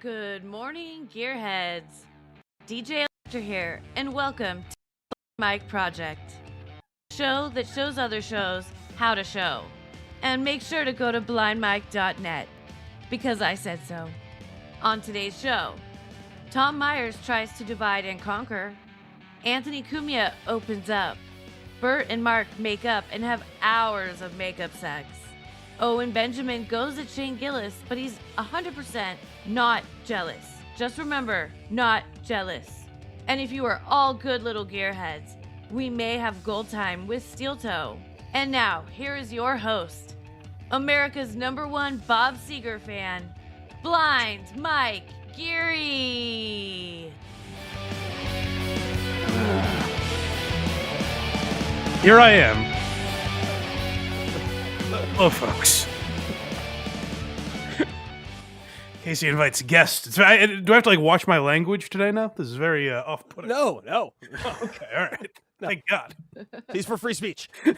Good morning, gearheads. DJ ELECTRA here, and welcome to the Mic Project, a show that shows other shows how to show. And make sure to go to blindmic.net, because I said so. On today's show, Tom Myers tries to divide and conquer. Anthony CUMIA opens up. Bert and Mark make up and have hours of makeup sex. Owen Benjamin goes at Shane Gillis, but he's 100% not jealous. Just remember, not jealous. And if you are all good little gearheads, we may have gold time with Steel Toe. And now, here is your host, America's #1 Bob Seger fan, Blind Mike Geary. Here I am. Hello, folks. Casey invites guests. Do I have to watch my language today now? This is very off-putting. No. Oh, okay, all right. No. Thank God. He's for free speech. Well,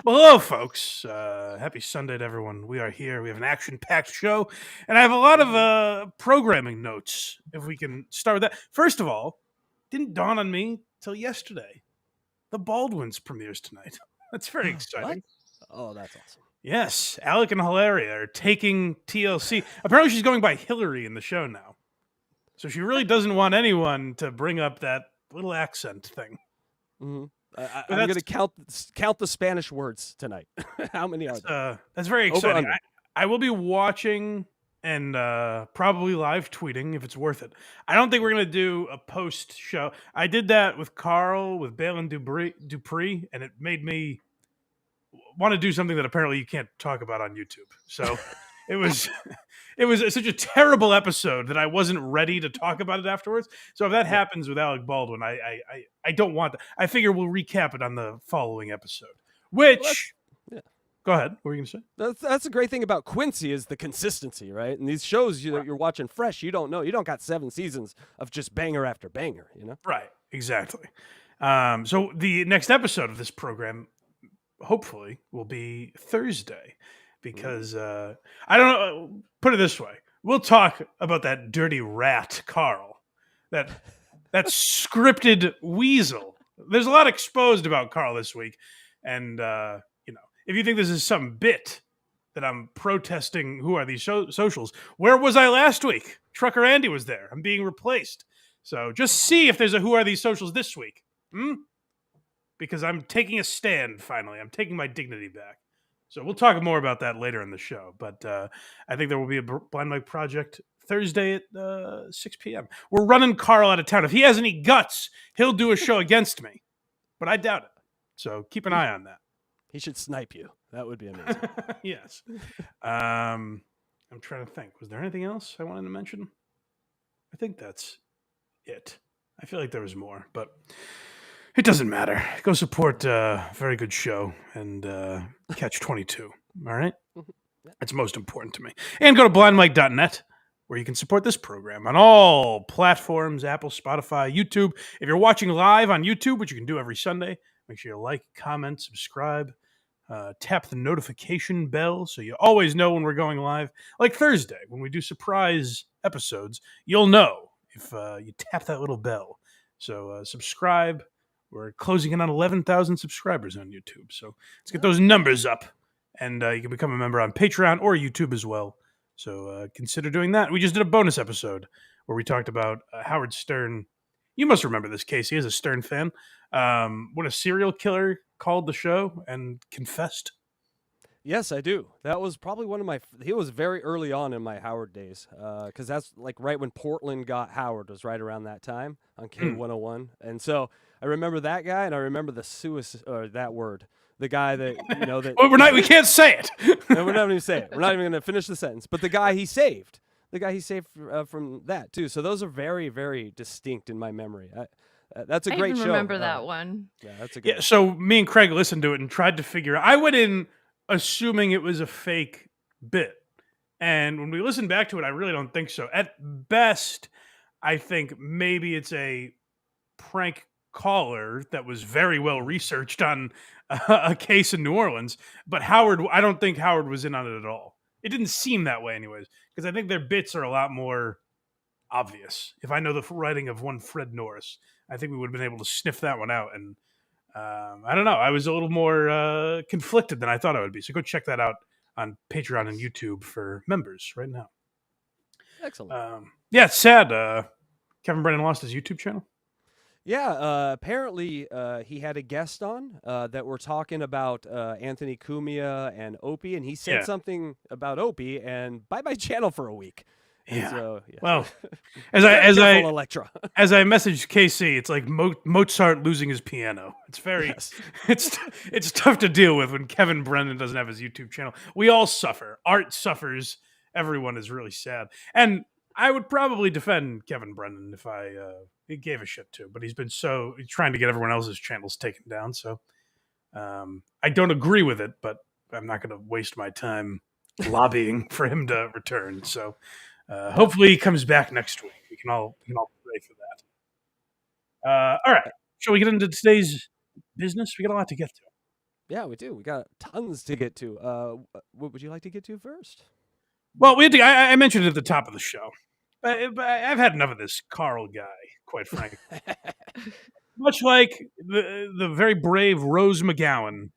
hello, folks. Happy Sunday to everyone. We are here. We have an action-packed show, and I have a lot of programming notes, if we can start with that. First of all, didn't dawn on me till yesterday. The Baldwins premieres tonight. That's very exciting. Oh, that's awesome. Yes, Alec and Hilaria are taking TLC. Apparently she's going by Hillary in the show now. So she really doesn't want anyone to bring up that little accent thing. Mm-hmm. I'm going to count the Spanish words tonight. How many are there? That's very exciting. I will be watching and probably live tweeting if it's worth it. I don't think we're going to do a post show. I did that with Karl, with Balin Dupree, and it made me want to do something that apparently you can't talk about on YouTube. So it was such a terrible episode that I wasn't ready to talk about it afterwards. So if that happens with Alec Baldwin, I don't want that. I figure we'll recap it on the following episode. Which, go ahead. What were you going to say? That's the great thing about Quincy is the consistency, right? And these shows that you're watching fresh, you don't know. You don't got 7 seasons of just banger after banger, you know? Right, exactly. So the next episode of this program hopefully will be Thursday because I don't know. Put it this way. We'll talk about that dirty rat, Karl, that scripted weasel. There's a lot exposed about Karl this week. And, if you think this is some bit that I'm protesting, who are these socials? Where was I last week? Trucker Andy was there. I'm being replaced. So just see if there's a who are these socials this week. Because I'm taking a stand, finally. I'm taking my dignity back. So we'll talk more about that later in the show. But I think there will be a Blind Mike Project Thursday at 6 p.m. We're running Karl out of town. If he has any guts, he'll do a show against me. But I doubt it. So keep an eye on that. He should snipe you. That would be amazing. Yes. I'm trying to think. Was there anything else I wanted to mention? I think that's it. I feel like there was more, but it doesn't matter. Go support a very good show and catch 22. All right? That's most important to me. And go to blindmic.net where you can support this program on all platforms, Apple, Spotify, YouTube. If you're watching live on YouTube, which you can do every Sunday, make sure you like, comment, subscribe, tap the notification bell so you always know when we're going live. Like Thursday, when we do surprise episodes, you'll know if you tap that little bell. So subscribe. We're closing in on 11,000 subscribers on YouTube. So let's get those numbers up. And you can become a member on Patreon or YouTube as well. So consider doing that. We just did a bonus episode where we talked about Howard Stern. You must remember this, Casey, as a Stern fan. When a serial killer called the show and confessed. Yes, I do. That was probably one of my. He was very early on in my Howard days, because that's like right when Portland got Howard was right around that time on K101, and so I remember that guy, and I remember the suicide or that word, the guy that that. Well, we can't say it. No, we're not even say it. We're not even going to finish the sentence. But the guy he saved, from that too. So those are very, very distinct in my memory. That's a great show. I remember that one. Yeah, that's a good. Yeah. So me and Craig listened to it and tried to figure out. I went in assuming it was a fake bit. And when we listen back to it, I really don't think so. At best, I think maybe it's a prank caller that was very well researched on a case in New Orleans. But Howard, I don't think Howard was in on it at all. It didn't seem that way, anyways, because I think their bits are a lot more obvious. If I know the writing of one Fred Norris, I think we would have been able to sniff that one out. And I don't know. I was a little more conflicted than I thought I would be. So go check that out on Patreon and YouTube for members right now. Excellent. Yeah, it's sad. Kevin Brennan lost his YouTube channel. Yeah, apparently he had a guest on that were talking about Anthony CUMIA and Opie, and he said something about Opie, and bye bye channel for a week. Yeah. So, yeah. Well, as I Electra. As I messaged KC, it's like Mozart losing his piano. It's very it's tough to deal with when Kevin Brennan doesn't have his YouTube channel. We all suffer. Art suffers. Everyone is really sad. And I would probably defend Kevin Brennan if I gave a shit to, but he's trying to get everyone else's channels taken down. So I don't agree with it, but I'm not going to waste my time lobbying for him to return. So hopefully he comes back next week. We can all pray for that. All right. Shall we get into today's business? We got a lot to get to. Yeah, we do. We got tons to get to. What would you like to get to first? Well, I mentioned it at the top of the show. But I've had enough of this Karl guy, quite frankly. Much like the very brave Rose McGowan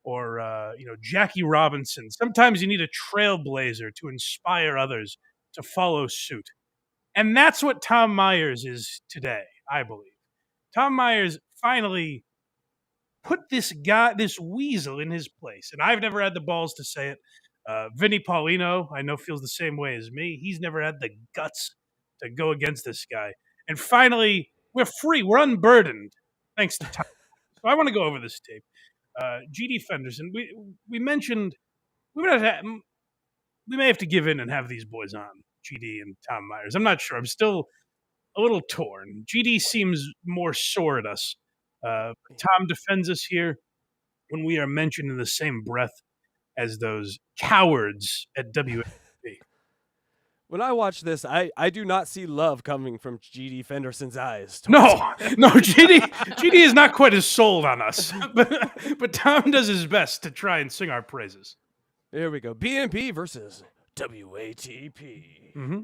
or Jackie Robinson, sometimes you need a trailblazer to inspire others to follow suit. And that's what Tom Myers is today, I believe. Tom Myers finally put this weasel in his place. And I've never had the balls to say it. Vinny Paulino, I know, feels the same way as me. He's never had the guts to go against this guy. And finally, we're free. We're unburdened, thanks to Tom. So I want to go over this tape. G.D. Fenderson, we mentioned we may have to give in and have these boys on, G.D. and Tom Myers. I'm not sure. I'm still a little torn. G.D. seems more sore at us. Tom defends us here when we are mentioned in the same breath as those cowards at WATP. When I watch this, I do not see love coming from G.D. Fenderson's eyes. No, G.D. is not quite as sold on us, but Tom does his best to try and sing our praises. Here we go. BMP versus WATP. Mm-hmm.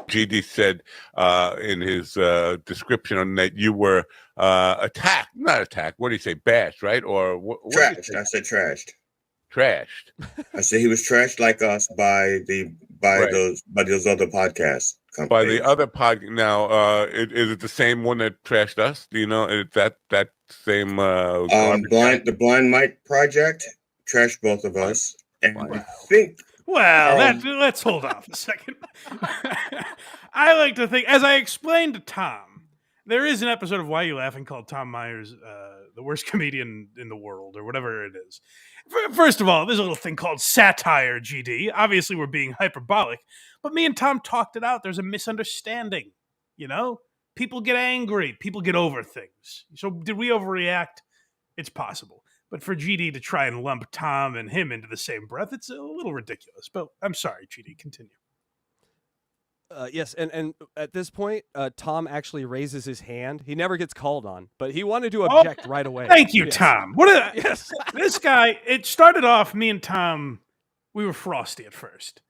GD said in his description on that you were attacked. Not attacked. What do you say? Bashed, right? Or trashed. I said trashed. Trashed. I said he was trashed like us by those other podcast companies. By the other podcast. Now, is it the same one that trashed us? Do you know? Is that same? The Blind Mike Project trashed both of us, and I think. Well, let's hold off a second. I like to think, as I explained to Tom, there is an episode of Why You Laughing called Tom Myers, the worst comedian in the world, or whatever it is. First of all, there's a little thing called satire, GD. Obviously, we're being hyperbolic, but me and Tom talked it out. There's a misunderstanding, People get angry. People get over things. So did we overreact? It's possible. But for GD to try and lump Tom and him into the same breath, it's a little ridiculous. But I'm sorry, GD, continue. Yes, and at this point, Tom actually raises his hand. He never gets called on, but he wanted to object right away. Thank you, Tom. This guy, it started off, me and Tom, we were frosty at first.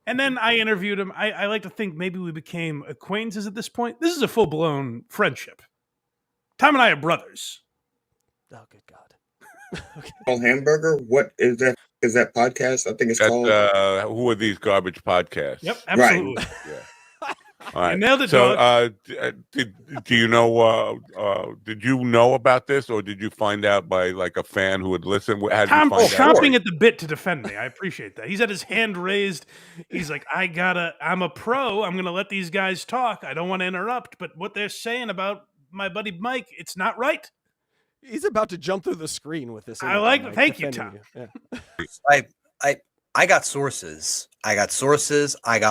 And then I interviewed him. I like to think maybe we became acquaintances at this point. This is a full-blown friendship. Tom and I are brothers. Oh, good God. Okay. Hamburger? What is that? Is that podcast? I think it's called. Who are these garbage podcasts? Yep, absolutely. Right. Yeah. All right. You nailed it, so, dog. do you know? Did you know about this, or did you find out by like a fan who had listened? How did Tom you find chomping at the bit to defend me. I appreciate that. He's had his hand raised. He's like, I'm a pro. I'm gonna let these guys talk. I don't want to interrupt, but what they're saying about my buddy Mike, it's not right. He's about to jump through the screen with this. I like it. Thank you, Tom. Yeah. I got sources. I got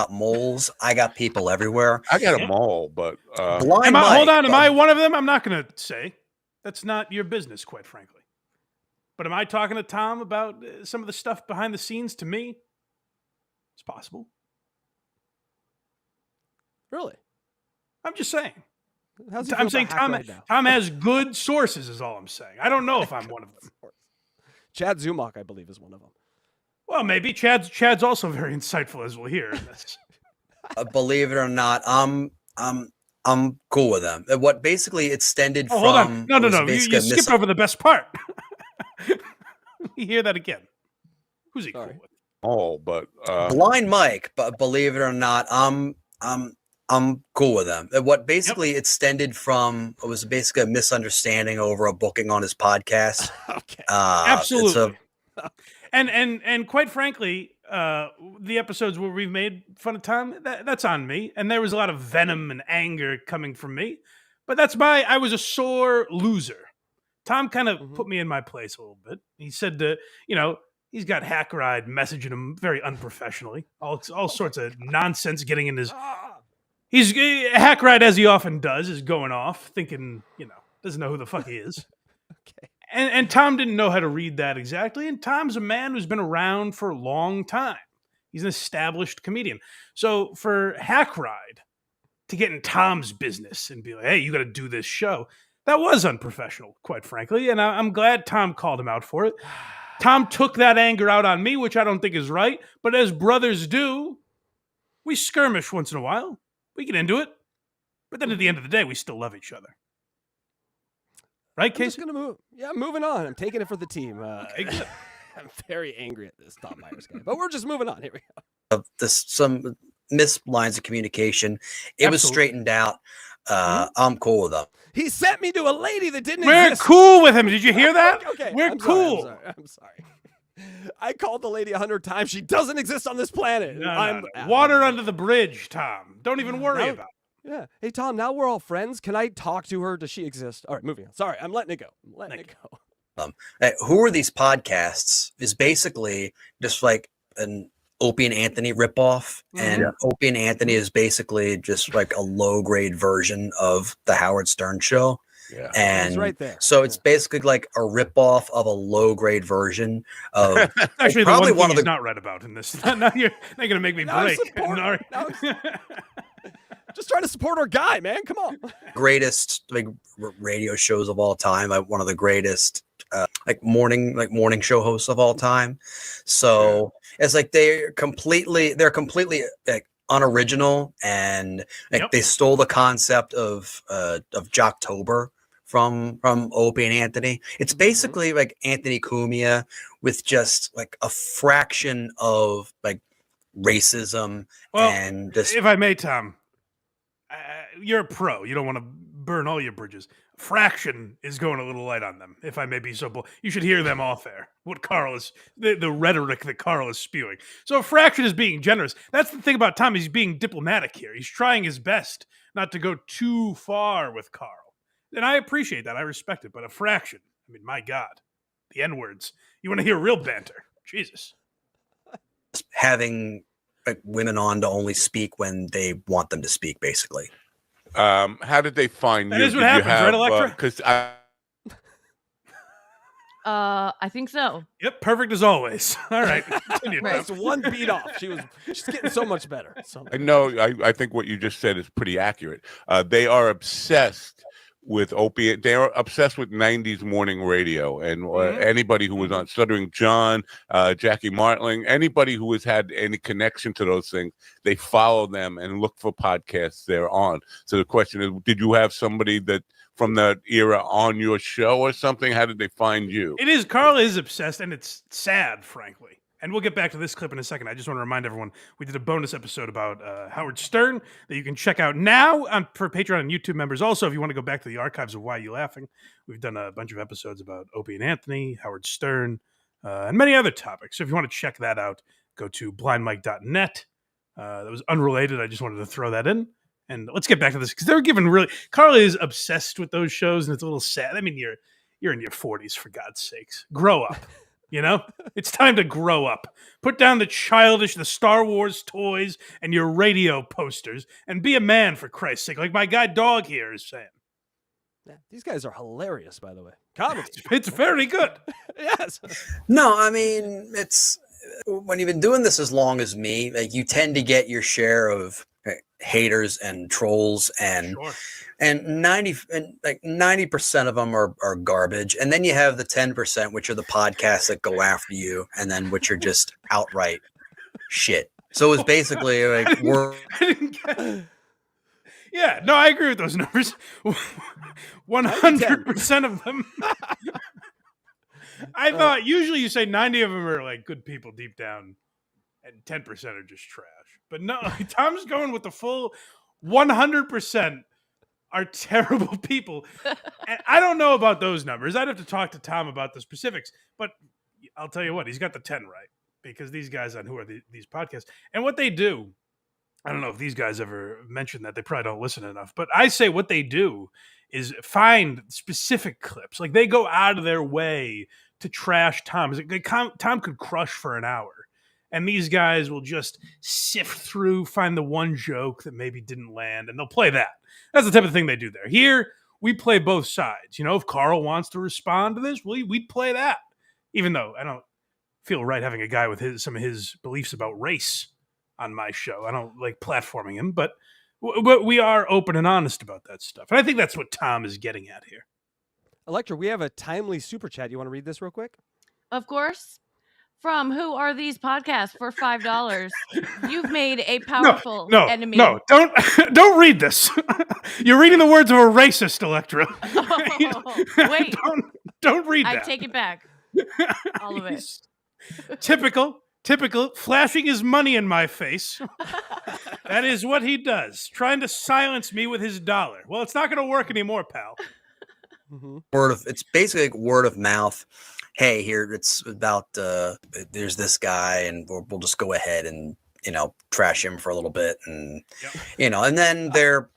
moles. I got people everywhere. I got a mole, but hold on. Am I one of them? I'm not going to say. That's not your business, quite frankly. But am I talking to Tom about some of the stuff behind the scenes to me? It's possible. Really? I'm just saying. I'm saying Tom has good sources is all I'm saying. I don't know if I'm one of them. Chad Zumach, I believe, is one of them. Well, maybe Chad's also very insightful, as we'll hear in this. Believe it or not, I'm cool with them. What basically it stemmed Oh, from. hold on. No. You basically a skipped over the best part. You hear that again. Who's he cool with? Oh, but Blind Mike, but believe it or not, I'm cool with them. What basically it stemmed from was basically a misunderstanding over a booking on his podcast. Okay. Absolutely. And quite frankly, the episodes where we've made fun of Tom, that's on me. And there was a lot of venom and anger coming from me. But I was a sore loser. Tom kind of put me in my place a little bit. He said, he's got HACKRIDE messaging him very unprofessionally, all sorts of nonsense getting in his. HACKRIDE, as he often does, is going off, thinking, doesn't know who the fuck he is. Okay. And Tom didn't know how to read that exactly. And Tom's a man who's been around for a long time. He's an established comedian. So for HACKRIDE to get in Tom's business and be like, hey, you got to do this show, that was unprofessional, quite frankly. And I'm glad Tom called him out for it. Tom took that anger out on me, which I don't think is right. But as brothers do, we skirmish once in a while. We get into it. But then at the end of the day, we still love each other. Right, Casey? I'm just gonna move. Yeah, moving on. I'm taking it for the team. Okay, good. I'm very angry at this Tom Myers guy, but we're just moving on. Here we go. Some missed lines of communication. It was straightened out. I'm cool with them. He sent me to a lady that didn't We're exist. cool with him. Did you hear that? Okay. We're cool. I'm sorry. I called the lady 100 times. She doesn't exist on this planet. No. Water under the bridge, Tom. Don't even worry about it. Yeah. Hey, Tom, now we're all friends. Can I talk to her? Does she exist? All right, moving on. Sorry, I'm letting it go. Who are these podcasts is basically just like an Opie and Anthony ripoff. And Opie and Anthony is basically just like a low grade version of the Howard Stern show. Yeah. And He's right there. So it's basically like a ripoff of a low grade version of Actually, probably the one one thing of he's the not right about in this. Now you're going to make me Now break. Just trying to support our guy, man. Come on. greatest like radio shows of all time. Like one of the greatest morning show hosts of all time. So it's like they're completely like unoriginal, and like they stole the concept of Jocktober from Opie and Anthony. It's basically like Anthony Cumia with just like a fraction of like racism and just. If I may, Tom, you're a pro. You don't want to burn all your bridges. Fraction is going a little light on them, if I may be so bold. You should hear them off air. What Karl is, the rhetoric that Karl is spewing. So Fraction is being generous. That's the thing about Tom. He's being diplomatic here. He's trying his best not to go too far with Karl. And I appreciate that. I respect it. But a fraction, I mean, my God, the N-words. You want to hear real banter. Jesus. Having like women on to only speak when they want them to speak, basically. How did they find that you? That is what happens, right, Electra? Because I think so. Yep, perfect as always. All right, continue. Right. That's one beat off. She's getting so much better. I know. I think what you just said is pretty accurate. They are obsessed with Opie. They are obsessed with 90s morning radio, and anybody who was on Stuttering John, Jackie Martling, anybody who has had any connection to those things, they follow them and look for podcasts they're on. So the question is, did you have somebody that from that era on your show or something? How did they find you? It is. Karl is obsessed, and it's sad, frankly. And we'll get back to this clip in a second. I just want to remind everyone, we did a bonus episode about Howard Stern that you can check out now for Patreon and YouTube members. Also, if you want to go back to the archives of Why You Laughing, we've done a bunch of episodes about Opie and Anthony, Howard Stern, and many other topics. So if you want to check that out, go to blindmike.net. That was unrelated. I just wanted to throw that in. And let's get back to this, because they're giving really... Karl is obsessed with those shows, and it's a little sad. I mean, you're in your 40s, for God's sakes. Grow up. You know, it's time to grow up. Put down the Star Wars toys and your radio posters and be a man, for Christ's sake, like my guy Dog here is saying. Yeah, these guys are hilarious, by the way. Comedy. It's very good. Yes. No, I mean, it's when you've been doing this as long as me, like you tend to get your share of haters and trolls and Sure. and 90% of them are garbage, and then you have the 10%, which are the podcasts that go after you, and then which are just outright shit. So it was basically like I didn't get. Yeah, no, I agree with those numbers. 100% of them. I thought usually you say 90 of them are like good people deep down, and 10% are just trash. But no, Tom's going with the full 100% are terrible people. And I don't know about those numbers. I'd have to talk to Tom about the specifics. But I'll tell you what, he's got the 10 right, because these guys on Who Are These Podcasts, and what they do, I don't know if these guys ever mentioned that. They probably don't listen enough. But I say what they do is find specific clips. Like they go out of their way to trash Tom. Tom could crush for an hour. And these guys will just sift through, find the one joke that maybe didn't land, and they'll play that. That's the type of thing they do there. Here, we play both sides. You know, if Karl wants to respond to this, we'd play that. Even though I don't feel right having a guy with some of his beliefs about race on my show. I don't like platforming him, but we are open and honest about that stuff. And I think that's what Tom is getting at here. Electra, we have a timely super chat. You want to read this real quick? Of course. From Who Are These Podcasts for $5. You've made a powerful enemy. No, don't read this. You're reading the words of a racist, Electra. Oh, wait. Don't read that. I take it back. All of it. Typical, flashing his money in my face. That is what he does, trying to silence me with his dollar. Well, it's not going to work anymore, pal. It's basically like word of mouth. Hey, here it's about there's this guy, and we'll just go ahead and trash him for a little bit, and and then they're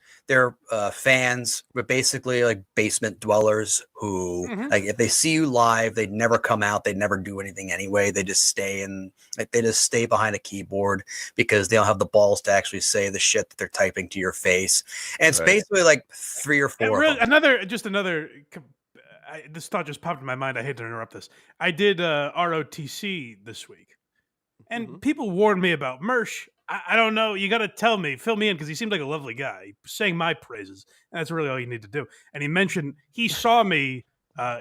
fans, but basically like basement dwellers who like if they see you live, they'd never come out, they'd never do anything anyway. They just stay behind a keyboard because they don't have the balls to actually say the shit that they're typing to your face. And it's basically like 3 or 4. Another. This thought just popped in my mind. I hate to interrupt this. I did ROTC this week, and people warned me about Mersh. I don't know. You got to fill me in, because he seemed like a lovely guy. He sang my praises, and that's really all you need to do. And he mentioned he saw me.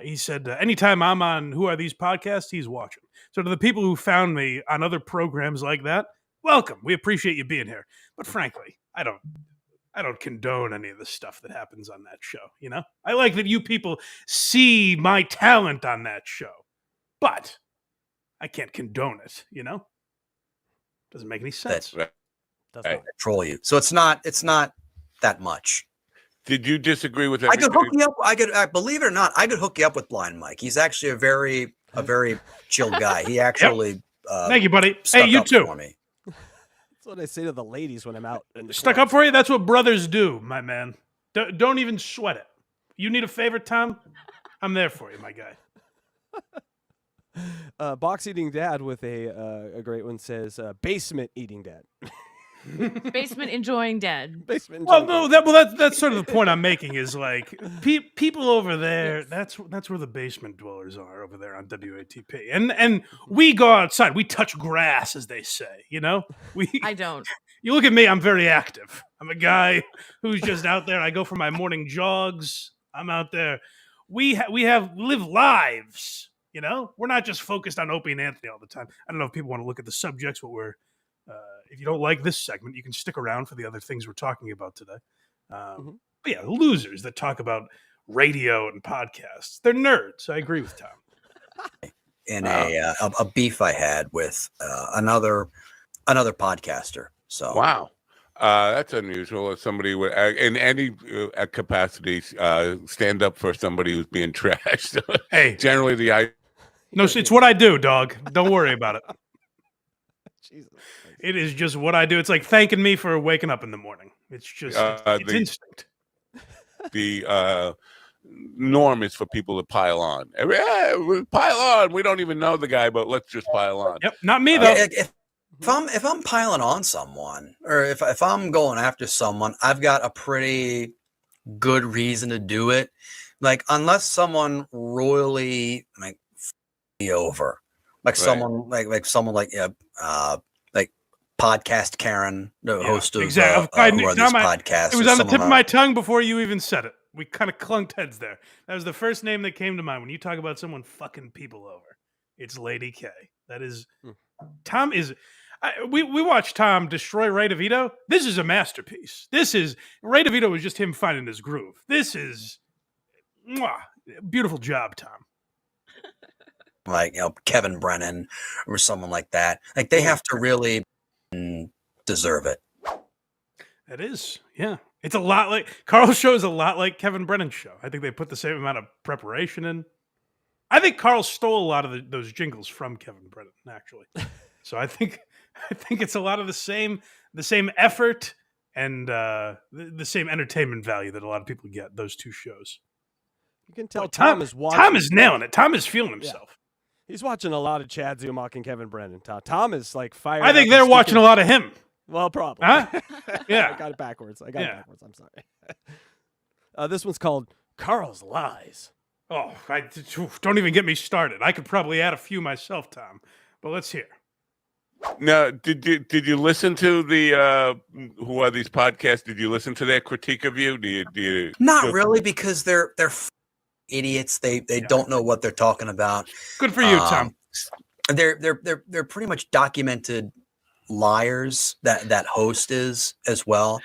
He said, anytime I'm on Who Are These Podcasts, he's watching. So to the people who found me on other programs like that, welcome. We appreciate you being here. But frankly, I don't condone any of the stuff that happens on that show. You know, I like that you people see my talent on that show, but I can't condone it. You know, doesn't make any sense. Does not control you. So it's not that much. Did you disagree with that? I could hook you up. Believe it or not, I could hook you up with Blind Mike. He's actually a very chill guy. He actually. Thank you, buddy. Hey, you too. For me. That's what I say to the ladies when I'm out. Stuck up for you? That's what brothers do, my man. Don't even sweat it. You need a favor, Tom? I'm there for you, my guy. Box Eating Dad with a great one says, basement eating dad. Basement enjoying dad. Basement Well, enjoying no, that's sort of the point I'm making is like people over there. Yes. That's where the basement dwellers are over there on WATP, and we go outside. We touch grass, as they say. You know, I don't. You look at me. I'm very active. I'm a guy who's just out there. I go for my morning jogs. I'm out there. We live lives. You know, we're not just focused on Opie and Anthony all the time. I don't know if people want to look at the subjects, but if you don't like this segment, you can stick around for the other things we're talking about today. But yeah, losers that talk about radio and podcasts, they're nerds. I agree with Tom. In a beef I had with another podcaster. So wow, that's unusual. As somebody would, in any capacity, stand up for somebody who's being trashed. Hey, generally no, it's what I do, dog. Don't worry about it. Jesus. It is just what I do. It's like thanking me for waking up in the morning. It's just it's instinct. The norm is for people to pile on. Pile on. We don't even know the guy, but let's just pile on. Yep, not me though. If I'm piling on someone, or if I'm going after someone, I've got a pretty good reason to do it. Like unless someone royally me over, like someone like Podcast Karen, the host of exactly. Who Are These Podcasts. It was on the tip of my tongue before you even said it. We kind of clunked heads there. That was the first name that came to mind when you talk about someone fucking people over. It's Lady K. That is Tom is. We watched Tom destroy Ray DeVito. This is a masterpiece. This is Ray DeVito was just him finding his groove. This is beautiful job, Tom. Like, Kevin Brennan or someone like that. Like, they have to really deserve it. It is, yeah. It's a lot like Karl's show is a lot like Kevin Brennan's show. I think they put the same amount of preparation in. I think Karl stole a lot of those jingles from Kevin Brennan, actually. So I think it's a lot of the same effort and the same entertainment value that a lot of people get. Those two shows. You can tell Tom is watching. Tom is nailing it. Tom is feeling himself. Yeah. He's watching a lot of Chad Zumach and Kevin Brennan. Tom is like fired. I think they're watching a lot of him. Well, probably. Huh? Yeah. I got it backwards. I'm sorry. This one's called Karl's Lies. Oh, don't even get me started. I could probably add a few myself, Tom. But let's hear. Now, did you listen to the Who Are These Podcasts? Did you listen to their critique of you? Do you Not really, because they're idiots. They don't know what they're talking about. Good for you, Tom. They're pretty much documented liars that host is as well.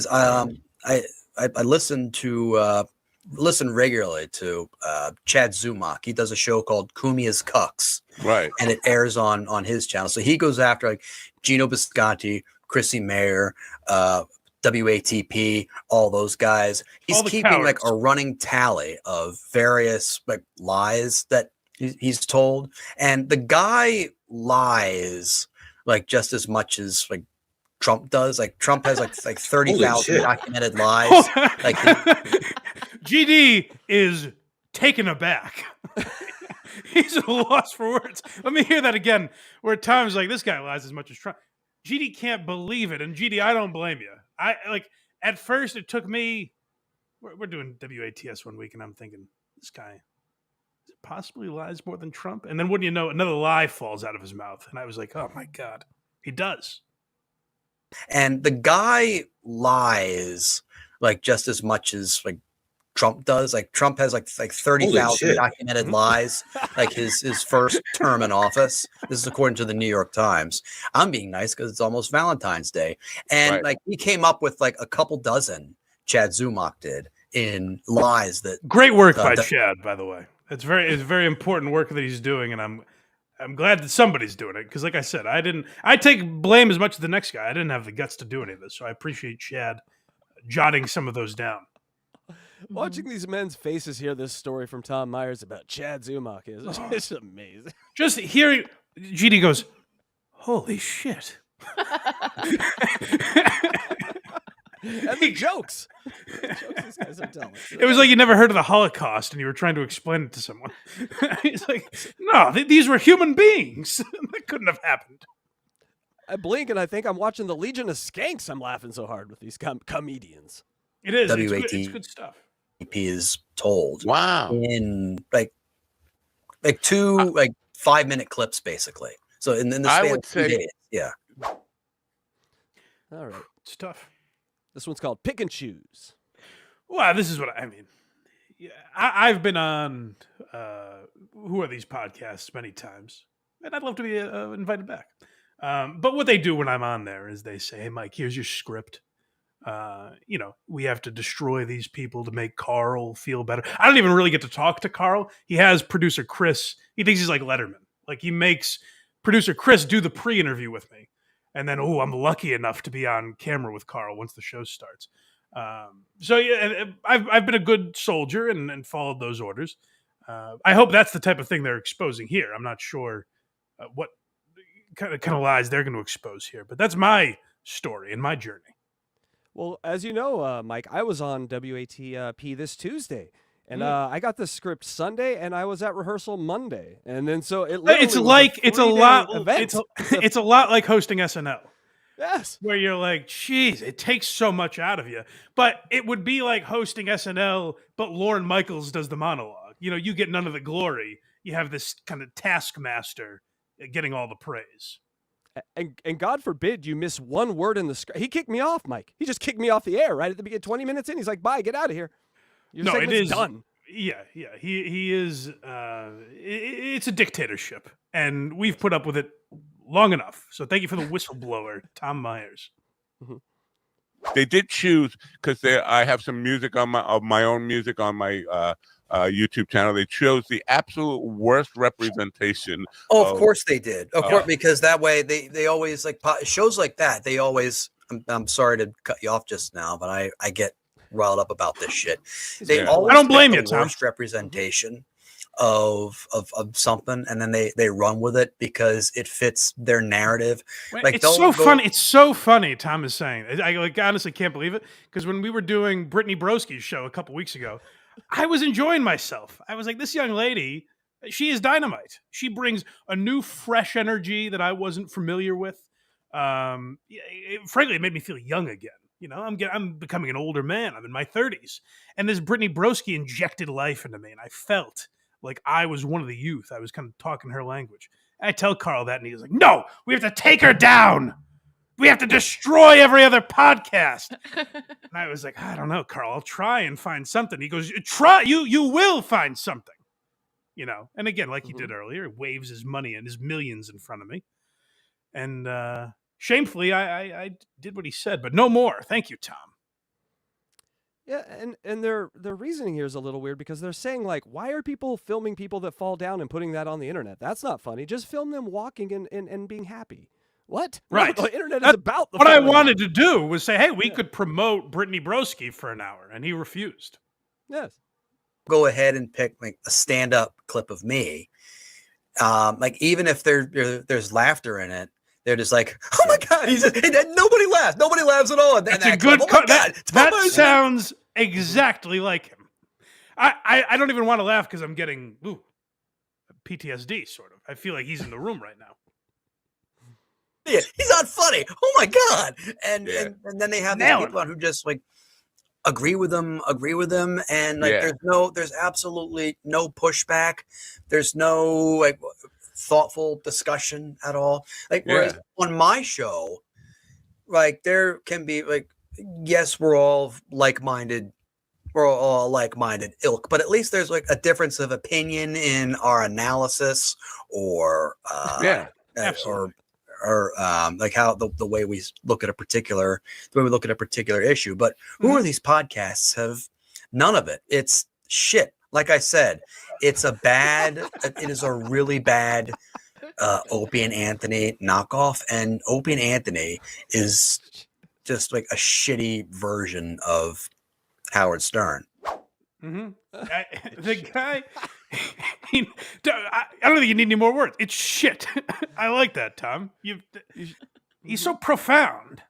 I listen regularly to Chad Zumach. He does a show called CUMIA's Cucks, right? And it airs on his channel. So he goes after like Gino Bisconti, Chrissy Mayer, WATP, all those guys. He's keeping cowards. Like a running tally of various like lies that he's told, and the guy lies like just as much as like Trump does. Like Trump has like 30,000 documented lies. Like GD is taken aback. He's at a loss for words. Let me hear that again. Where Tom's like, this guy lies as much as Trump. GD can't believe it, and GD, I don't blame you. I like at first it took me. We're doing WATS one week, and I'm thinking this guy possibly lies more than Trump. And then wouldn't you know, another lie falls out of his mouth, and I was like, oh my god, he does. And the guy lies like just as much as like Trump does. Like Trump has like 30,000 documented lies, like his first term in office. This is according to the New York Times. I'm being nice because it's almost Valentine's Day. And like he came up with like a couple dozen, Chad Zumach did, in lies that great work by Chad, by the way. It's very important work that he's doing, and I'm glad that somebody's doing it, because like I said, I take blame as much as the next guy. I didn't have the guts to do any of this, so I appreciate Chad jotting some of those down. Watching these men's faces hear this story from Tom Myers about Chad Zumach is it's amazing. Just hearing GD goes, holy shit. And the jokes. These guys are telling. It was like you never heard of the Holocaust and you were trying to explain it to someone. He's like, no, these were human beings. That couldn't have happened. I blink and I think I'm watching the Legion of Skanks. I'm laughing so hard with these comedians. It is. It's good stuff. He is told. Wow. In like 2 like 5-minute clips, basically. So in the span of 2 days. Yeah. All right. It's tough. This one's called Pick and Choose. Well, this is what I mean. Yeah, I've been on Who Are These Podcasts many times, and I'd love to be invited back. But what they do when I'm on there is they say, hey, Mike, here's your script. We have to destroy these people to make Karl feel better. I don't even really get to talk to Karl. He has producer Chris. He thinks he's like Letterman. Like he makes producer Chris do the pre-interview with me. And then, I'm lucky enough to be on camera with Karl once the show starts. So yeah, I've been a good soldier and followed those orders. I hope that's the type of thing they're exposing here. I'm not sure what kind of lies they're going to expose here, but that's my story and my journey. Well, as you know, Mike, I was on WATP this Tuesday. And I got the script Sunday, and I was at rehearsal Monday, and then so it's a lot like hosting SNL. Yes, where you're like, geez, it takes so much out of you. But it would be like hosting SNL, but Lorne Michaels does the monologue. You get none of the glory. You have this kind of taskmaster getting all the praise. And God forbid you miss one word in the script. He kicked me off, Mike. He just kicked me off the air right at the beginning. 20 minutes in, he's like, "Bye, get out of here." Your No, it segment's is done. Yeah. He is. It's a dictatorship, and we've put up with it long enough. So thank you for the whistleblower, Tom Myers. They did choose, because I have some music on my own music on my YouTube channel. They chose the absolute worst representation. Oh, of course they did. Of course, because that way they always like shows like that. They always. I'm sorry to cut you off just now, but I get riled up about this shit. They always I don't blame pick you, the Tom. worst representation of something, and then they run with it because it fits their narrative. Like It's so funny. It's so funny. Tom is saying. I like honestly can't believe it, because when we were doing Brittany Broski's show a couple weeks ago, I was enjoying myself. I was like, this young lady, she is dynamite. She brings a new, fresh energy that I wasn't familiar with. Frankly, it made me feel young again. You know, I'm becoming an older man. I'm in my 30s, and this Brittany Broski injected life into me, and I felt like I was one of the youth. I was kind of talking her language. And I tell Karl that, and he was like, "No, we have to take her down. We have to destroy every other podcast." And I was like, "I don't know, Karl. I'll try and find something." He goes, "Try. You will find something." You know. And again, like he did earlier, he waves his money and his millions in front of me, and shamefully, I did what he said, but no more. Thank you, Tom. Yeah, and their reasoning here is a little weird, because they're saying, like, why are people filming people that fall down and putting that on the internet? That's not funny. Just film them walking and being happy. What? Right. No, the internet is about the what I filming. wanted to do was say, hey, we could promote Brittany Broski for an hour, and he refused. Yes. Go ahead and pick like a stand-up clip of me. Like even if there's laughter in it, they're just like, "Oh my god!" Nobody laughs. Nobody laughs at all. And That's that a good. clip, "Oh my god!" That sounds exactly like him. I don't even want to laugh because I'm getting PTSD. Sort of. I feel like he's in the room right now. Yeah, he's not funny. Oh my god! And then they have these people on who just like agree with them, and like there's absolutely no pushback. There's no like thoughtful discussion at all. Like whereas on my show, like there can be like, yes, we're all like-minded ilk, but at least there's like a difference of opinion in our analysis or like how the way we look at a particular issue. But who are these podcasts? Have none of it. It's shit. Like I said, it is a really bad Opie and Anthony knockoff, and Opie and Anthony is just like a shitty version of Howard Stern. The guy, I don't think you need any more words. It's shit. I like that, Tom. He's so profound.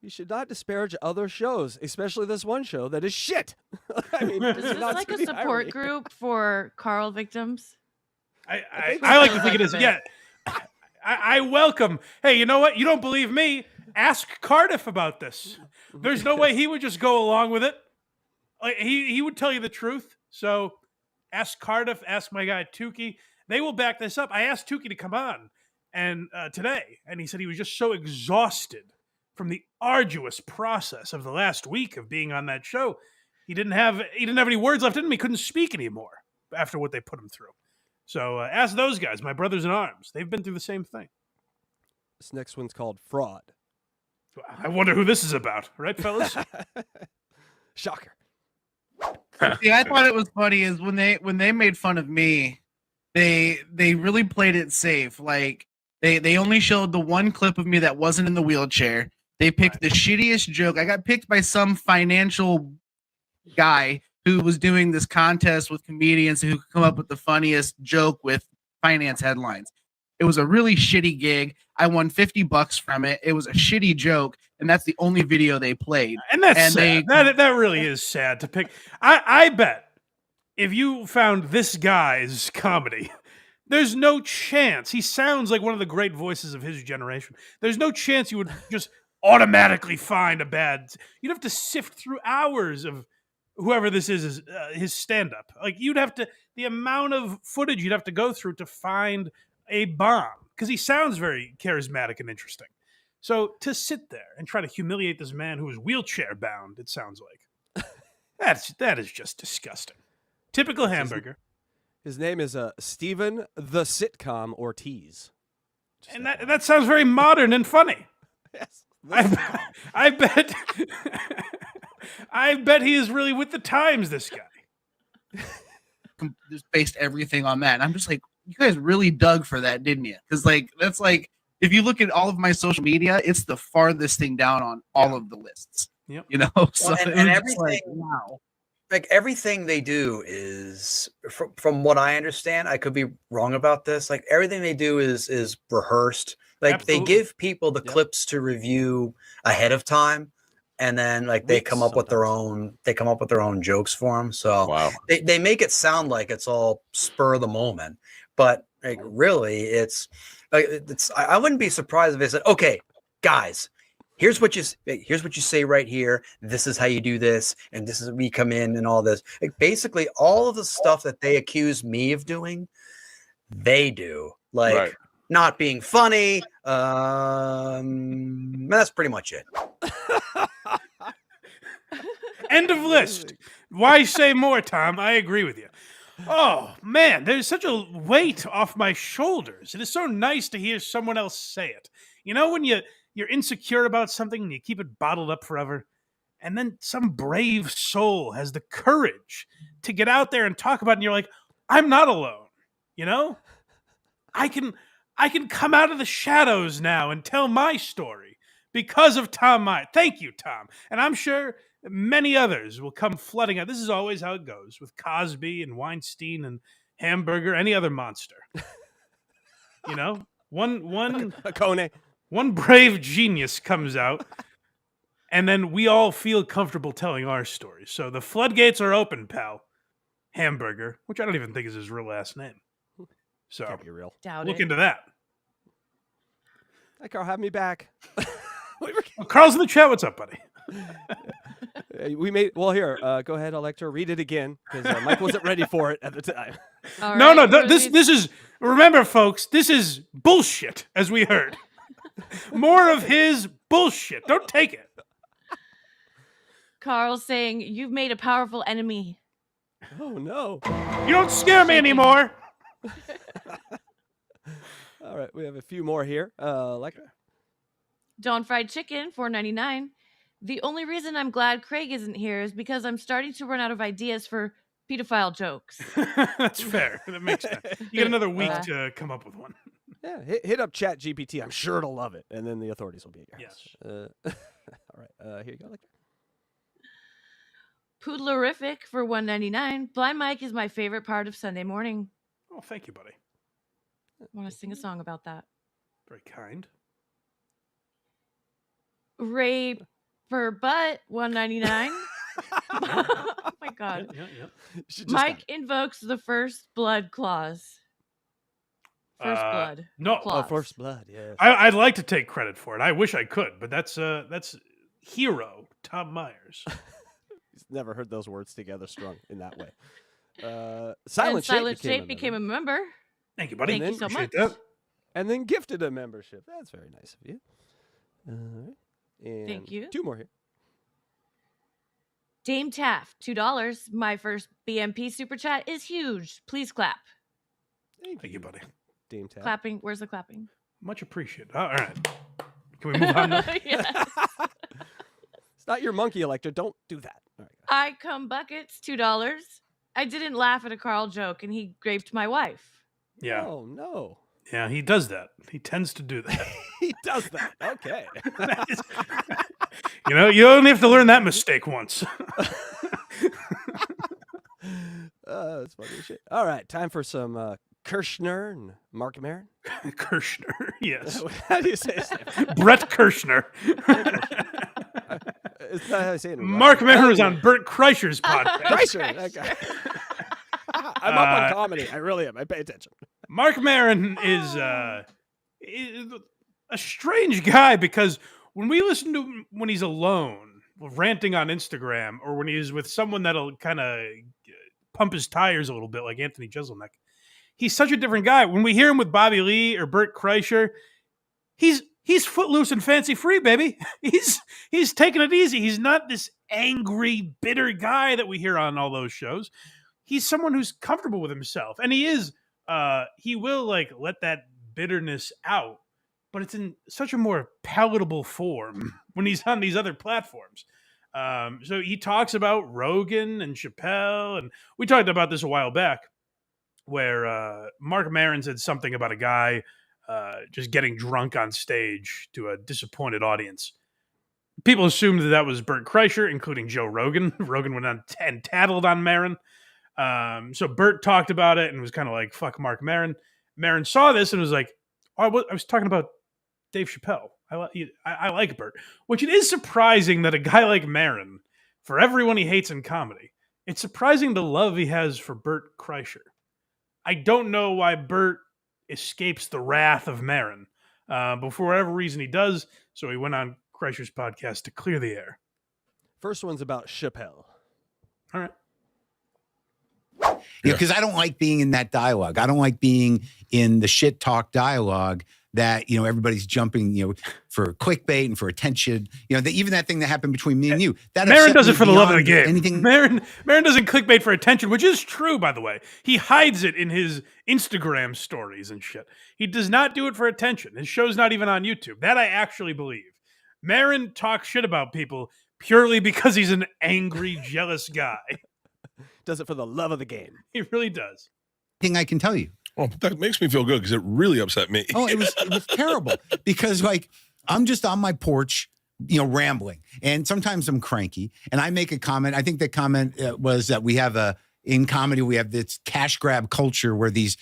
You should not disparage other shows, especially this one show that is shit. I mean, is this like a support group for Karl victims? I like to think it is. Yeah, I welcome. Hey, you know what? You don't believe me? Ask Cardiff about this. There's no way he would just go along with it. He would tell you the truth. So ask Cardiff, ask my guy Tukey. They will back this up. I asked Tukey to come on and today, and he said he was just so exhausted from the arduous process of the last week of being on that show. He didn't have any words left in him. He couldn't speak anymore after what they put him through. So ask those guys, my brothers in arms. They've been through the same thing. This next one's called Fraud. I wonder who this is about, right, fellas? Shocker. See, I thought it was funny is when they made fun of me, they really played it safe. Like they only showed the one clip of me that wasn't in the wheelchair. They picked the shittiest joke. I got picked by some financial guy who was doing this contest with comedians who could come up with the funniest joke with finance headlines. It was a really shitty gig. I won $50 from it. It was a shitty joke, and that's the only video they played. And that's sad. That really is sad to pick. I bet if you found this guy's comedy, there's no chance. He sounds like one of the great voices of his generation. There's no chance you would just automatically find a bad. You'd have to sift through hours of whoever this is his stand-up. Like you'd have to, the amount of footage you'd have to go through to find a bomb because he sounds very charismatic and interesting. So to sit there and try to humiliate this man who is wheelchair bound, it sounds like that is just disgusting. Typical hamburger. His name is Stephen the Sitcom Ortiz. And that sounds very modern and funny. Yes. I bet I bet he is really with the times, this guy. Just based everything on that. And I'm just like, you guys really dug for that, didn't you? Because like that's like if you look at all of my social media, it's the farthest thing down on all of the lists. Yep. You know, so Well, and it was everything, like, wow. like everything they do is, from what I understand, I could be wrong about this. Like everything they do is rehearsed. Like Absolutely. they give people the clips to review ahead of time, and then like they Weeks come up with their own jokes for them. So Wow. they make it sound like it's all spur of the moment, but like really, it's like I wouldn't be surprised if they said, "Okay, guys, here's what you say right here. This is how you do this, and this is we come in and all this." Like basically, all of the stuff that they accuse me of doing, they do. Like Right. not being funny. That's pretty much it. End of list. Why say more, Tom? I agree with you. Oh, man, there's such a weight off my shoulders. It is so nice to hear someone else say it. You know, when you're insecure about something and you keep it bottled up forever, and then some brave soul has the courage to get out there and talk about it, and you're like, I'm not alone. You know? I can come out of the shadows now and tell my story because of Tom Meyer. Thank you, Tom. And I'm sure many others will come flooding out. This is always how it goes with Cosby and Weinstein and Hamburger, any other monster. You know, one brave genius comes out, and then we all feel comfortable telling our stories. So the floodgates are open, pal. Hamburger, which I don't even think is his real last name. So Can't be real. Doubt look it. into that. Hi, Carl, have me back. Oh, Carl's in the chat. What's up, buddy? We made here. Go ahead, Electra. Read it again because Mike wasn't ready for it at the time. All No, right, this is, remember, folks, this is bullshit, as we heard. More of his bullshit. Don't take it. Karl saying, "You've made a powerful enemy." Oh no! You don't scare me anymore. All right, we have a few more here. Electra. Dawn Fried Chicken, $4.99. The only reason I'm glad Craig isn't here is because I'm starting to run out of ideas for pedophile jokes. That's fair. That makes sense. You get another week to come up with one. Yeah, hit up Chat GPT. I'm sure it'll love it, and then the authorities will be at your house. All right, here you go, Electra. Poodlerific for $1.99. Blind Mike is my favorite part of Sunday morning. Oh, thank you, buddy. I want to sing a song about that. Very kind. Ray for butt, $1.99. Oh my god. Yeah. Mike invokes the first blood clause. First blood. No. clause. Oh, first blood. Yeah. I'd like to take credit for it. I wish I could, but that's hero Tom Myers. He's never heard those words together strung in that way. And Silent Shape became a member. Thank you, buddy. Thank you so Appreciate much. that. And then gifted a membership. That's very nice of you. And Thank you. Two more here. Dame Taft, $2. My first BMP super chat is huge. Please clap. Thank you, buddy. Dame Tab. Clapping. Where's the clapping? Much appreciated. All right. Can we move on now? Yes. It's not your monkey, Electra. Don't do that. All right. I come buckets, $2. I didn't laugh at a Karl joke and he raped my wife. Yeah. Oh, no. Yeah, he does that. He tends to do that. He does that. Okay. You know, you only have to learn that mistake once. That's funny as shit. All right, time for some Kirshner and Marc Maron. Kirshner, yes. How do you say his name? Brett Kirshner. It's not how you say it. Marc Maron was on Bert Kreischer's podcast. Kreischer. That guy. I'm up on comedy. I really am. I pay attention. Marc Maron is a strange guy because when we listen to him when he's alone, ranting on Instagram, or when he's with someone that'll kind of pump his tires a little bit, like Anthony Jeselnik, he's such a different guy. When we hear him with Bobby Lee or Bert Kreischer, he's footloose and fancy free, baby. He's taking it easy. He's not this angry, bitter guy that we hear on all those shows. He's someone who's comfortable with himself, and he is. He will like let that bitterness out, but it's in such a more palatable form when he's on these other platforms. So he talks about Rogan and Chappelle, and we talked about this a while back, where Marc Maron said something about a guy just getting drunk on stage to a disappointed audience. People assumed that was Bert Kreischer, including Joe Rogan. Rogan went on and tattled on Maron. So Bert talked about it and was kind of like, fuck Marc Maron. Maron saw this and was like, oh, I was talking about Dave Chappelle. I like Bert. Which it is surprising that a guy like Maron, for everyone he hates in comedy, it's surprising the love he has for Bert Kreischer. I don't know why Bert escapes the wrath of Maron, but for whatever reason he does, so he went on Kreischer's podcast to clear the air. First one's about Chappelle. All right. Because I don't like being in that dialogue. I don't like being in the shit talk dialogue that, everybody's jumping, for clickbait and for attention. Even that thing that happened between me and you. That Maron does it for the love of the game. Anything. Maron doesn't clickbait for attention, which is true, by the way. He hides it in his Instagram stories and shit. He does not do it for attention. His show's not even on YouTube. That I actually believe. Maron talks shit about people purely because he's an angry, jealous guy. Does it for the love of the game. He really does. Thing I can tell you. Well, that makes me feel good because it really upset me. Oh, it was terrible because I'm just on my porch, rambling, and sometimes I'm cranky, and I make a comment. I think the comment was that we have in comedy we have this cash grab culture where these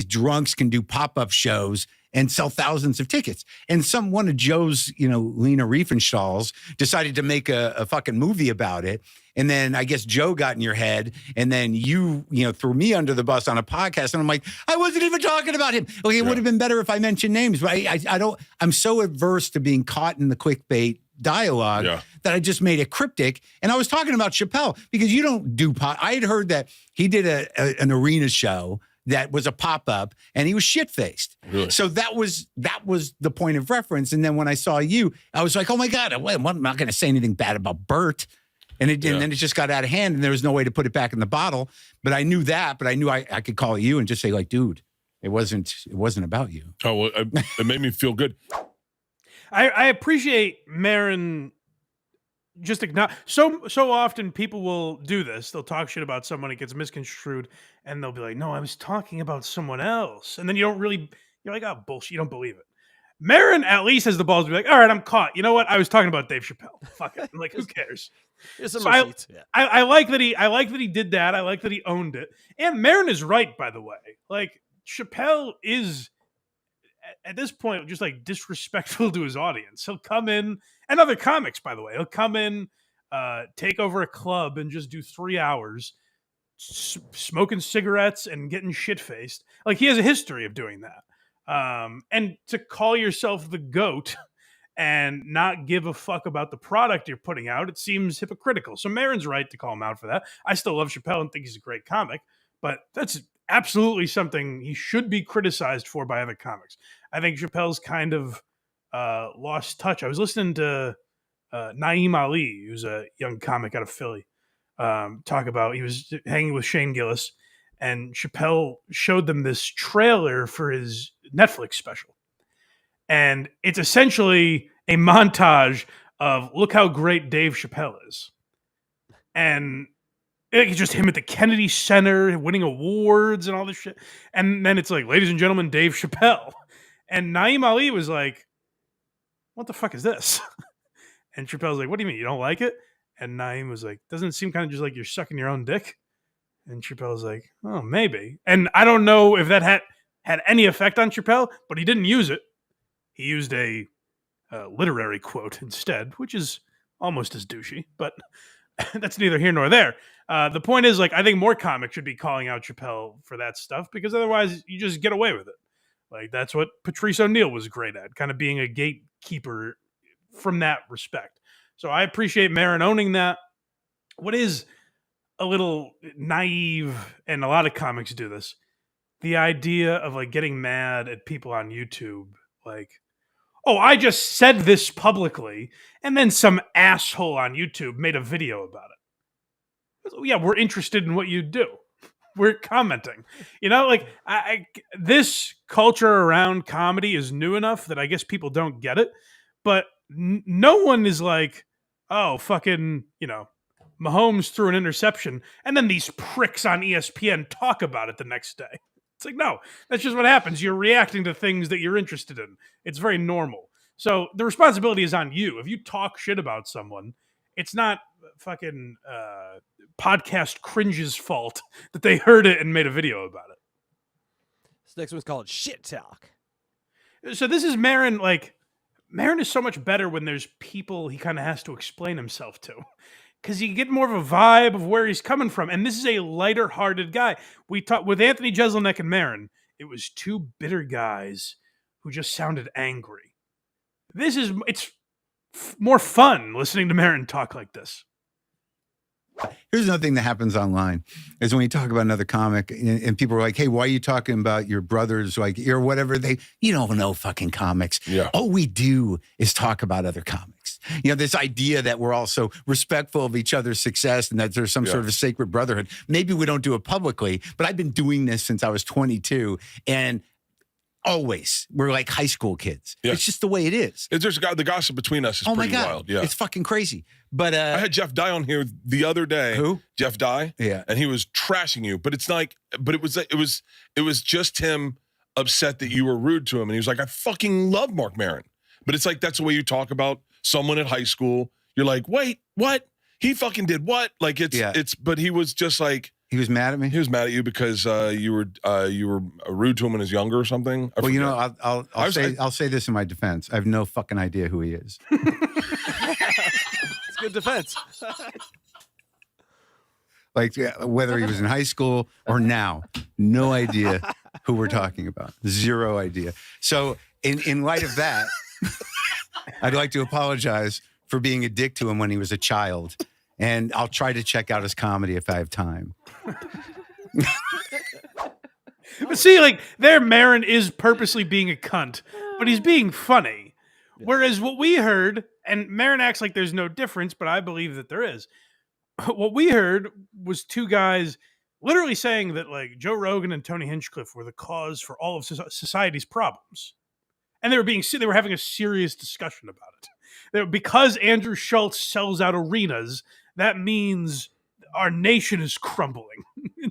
drunks can do pop-up shows and sell thousands of tickets. And one of Joe's, Lena Riefenstahls decided to make a fucking movie about it. And then I guess Joe got in your head, and then you threw me under the bus on a podcast. And I'm like, I wasn't even talking about him. Okay, it would have been better if I mentioned names, but I'm so adverse to being caught in the clickbait dialogue that I just made it cryptic. And I was talking about Chappelle because you don't do I had heard that he did an arena show that was a pop-up and he was shit-faced. Really? So that was the point of reference. And then when I saw you, I was like, oh my God, I'm not going to say anything bad about Bert. And then it just got out of hand and there was no way to put it back in the bottle. But I knew that, but I knew I could call you and just say like, dude, it wasn't about you. Oh, well, it made me feel good. I appreciate Maron just acknowledge. So often people will do this. They'll talk shit about someone, it gets misconstrued, and they'll be like, no, I was talking about someone else. And then you're like, oh, bullshit, you don't believe it. Maron at least has the balls to be like, all right, I'm caught. You know what? I was talking about Dave Chappelle. Fuck it. I'm like, who cares? Here's some So receipts. I like that he did that. I like that he owned it. And Maron is right, by the way. Like, Chappelle is at this point just like disrespectful to his audience. He'll come in, and other comics, by the way, he'll come in, take over a club and just do 3 hours smoking cigarettes and getting shit-faced. Like, he has a history of doing that. And to call yourself the GOAT and not give a fuck about the product you're putting out, it seems hypocritical. So Maron's right to call him out for that. I still love Chappelle and think he's a great comic, but that's absolutely something he should be criticized for by other comics. I think Chappelle's kind of lost touch. I was listening to Naeem Ali, who's a young comic out of Philly, talk about, he was hanging with Shane Gillis, and Chappelle showed them this trailer for his Netflix special. And it's essentially a montage of look how great Dave Chappelle is. And it's just him at the Kennedy Center winning awards and all this shit. And then it's like, ladies and gentlemen, Dave Chappelle. And Naeem Ali was like, what the fuck is this? And Chappelle's like, what do you mean? You don't like it? And Naeem was like, doesn't it seem kind of just like you're sucking your own dick? And Chappelle's like, oh, maybe. And I don't know if that had any effect on Chappelle, but he didn't use it. He used a literary quote instead, which is almost as douchey, but that's neither here nor there. The point is, like, I think more comics should be calling out Chappelle for that stuff, because otherwise you just get away with it. Like, that's what Patrice O'Neal was great at, kind of being a gatekeeper from that respect. So I appreciate Maron owning that. What is a little naive, and a lot of comics do this. The idea of like getting mad at people on YouTube, like, oh, I just said this publicly, and then some asshole on YouTube made a video about it. Yeah, we're interested in what you do. We're commenting. You know, like this culture around comedy is new enough that I guess people don't get it, but no one is like, oh, fucking, you know, Mahomes threw an interception, and then these pricks on ESPN talk about it the next day. It's like, no, that's just what happens. You're reacting to things that you're interested in. It's very normal. So the responsibility is on you. If you talk shit about someone, it's not fucking podcast cringe's fault that they heard it and made a video about it. This next one's called Shit Talk. So this is Maron. Like, Maron is so much better when there's people he kind of has to explain himself to, because you get more of a vibe of where he's coming from. And this is a lighter-hearted guy. We talked with Anthony Jeselnik and Maron. It was two bitter guys who just sounded angry. It's more fun listening to Maron talk like this. Here's another thing that happens online is when you talk about another comic and people are like, hey, why are you talking about your brothers? Like, or whatever. You don't know fucking comics. Yeah. All we do is talk about other comics. You know, this idea that we're also respectful of each other's success and that there's some sort of a sacred brotherhood. Maybe we don't do it publicly, but I've been doing this since I was 22, and always we're like high school kids. Yeah. It's just the way it is. There's the gossip between us is Oh my pretty God. wild. Yeah. It's fucking crazy. But I had Jeff Dye on here the other day. Who? Jeff Dye. Yeah. And he was trashing you, but it was just him upset that you were rude to him, and he was like, I fucking love Marc Maron. But it's like, that's the way you talk about someone at high school. You're like, wait, what? He fucking did what? Like but he was just like, he was mad at me. he was mad at you because you were rude to him when he was younger or something. Well, you know, I'll say this in my defense. I have no fucking idea who he is. It's good defense. Like whether he was in high school or now, no idea who we're talking about. Zero idea. So in light of that, I'd like to apologize for being a dick to him when he was a child. And I'll try to check out his comedy if I have time. But see, like, there Maron is purposely being a cunt, but he's being funny. Whereas what we heard, and Maron acts like there's no difference, but I believe that there is. What we heard was two guys literally saying that, like, Joe Rogan and Tony Hinchcliffe were the cause for all of society's problems. And they were having a serious discussion about it. Because Andrew Schultz sells out arenas, that means our nation is crumbling.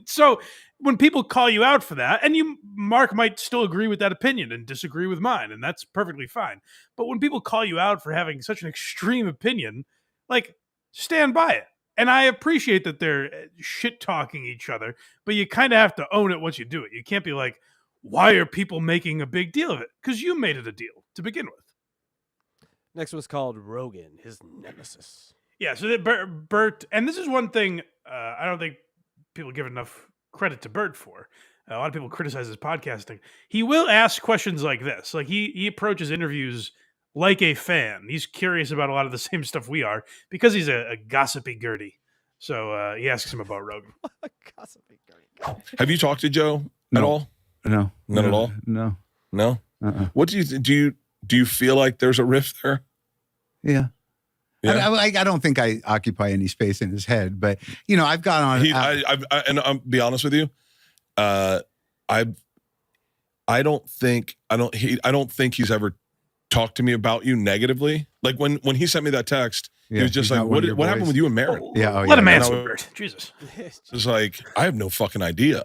So when people call you out for that, and Mark might still agree with that opinion and disagree with mine, and that's perfectly fine. But when people call you out for having such an extreme opinion, like, stand by it. And I appreciate that they're shit-talking each other, but you kind of have to own it once you do it. You can't be like, why are people making a big deal of it? Because you made it a deal to begin with. Next one's called Rogan, his nemesis. Yeah, so that Bert, and this is one thing I don't think people give enough credit to Bert for. A lot of people criticize his podcasting. He will ask questions like this. Like, he approaches interviews like a fan. He's curious about a lot of the same stuff we are because he's a gossipy Gertie. So he asks him about Rogan. Gossipy Gertie. Have you talked to Joe at all? No. Not at all? No. No? Uh-uh. What do you feel like there's a rift there? Yeah. Yeah. I don't think I occupy any space in his head, but you know, I've gone on. And I'll be honest with you, I don't think he's ever talked to me about you negatively. Like when he sent me that text, he was just like, "What happened with you and Maron?" Yeah, let him answer, Bert. Jesus, it's like I have no fucking idea.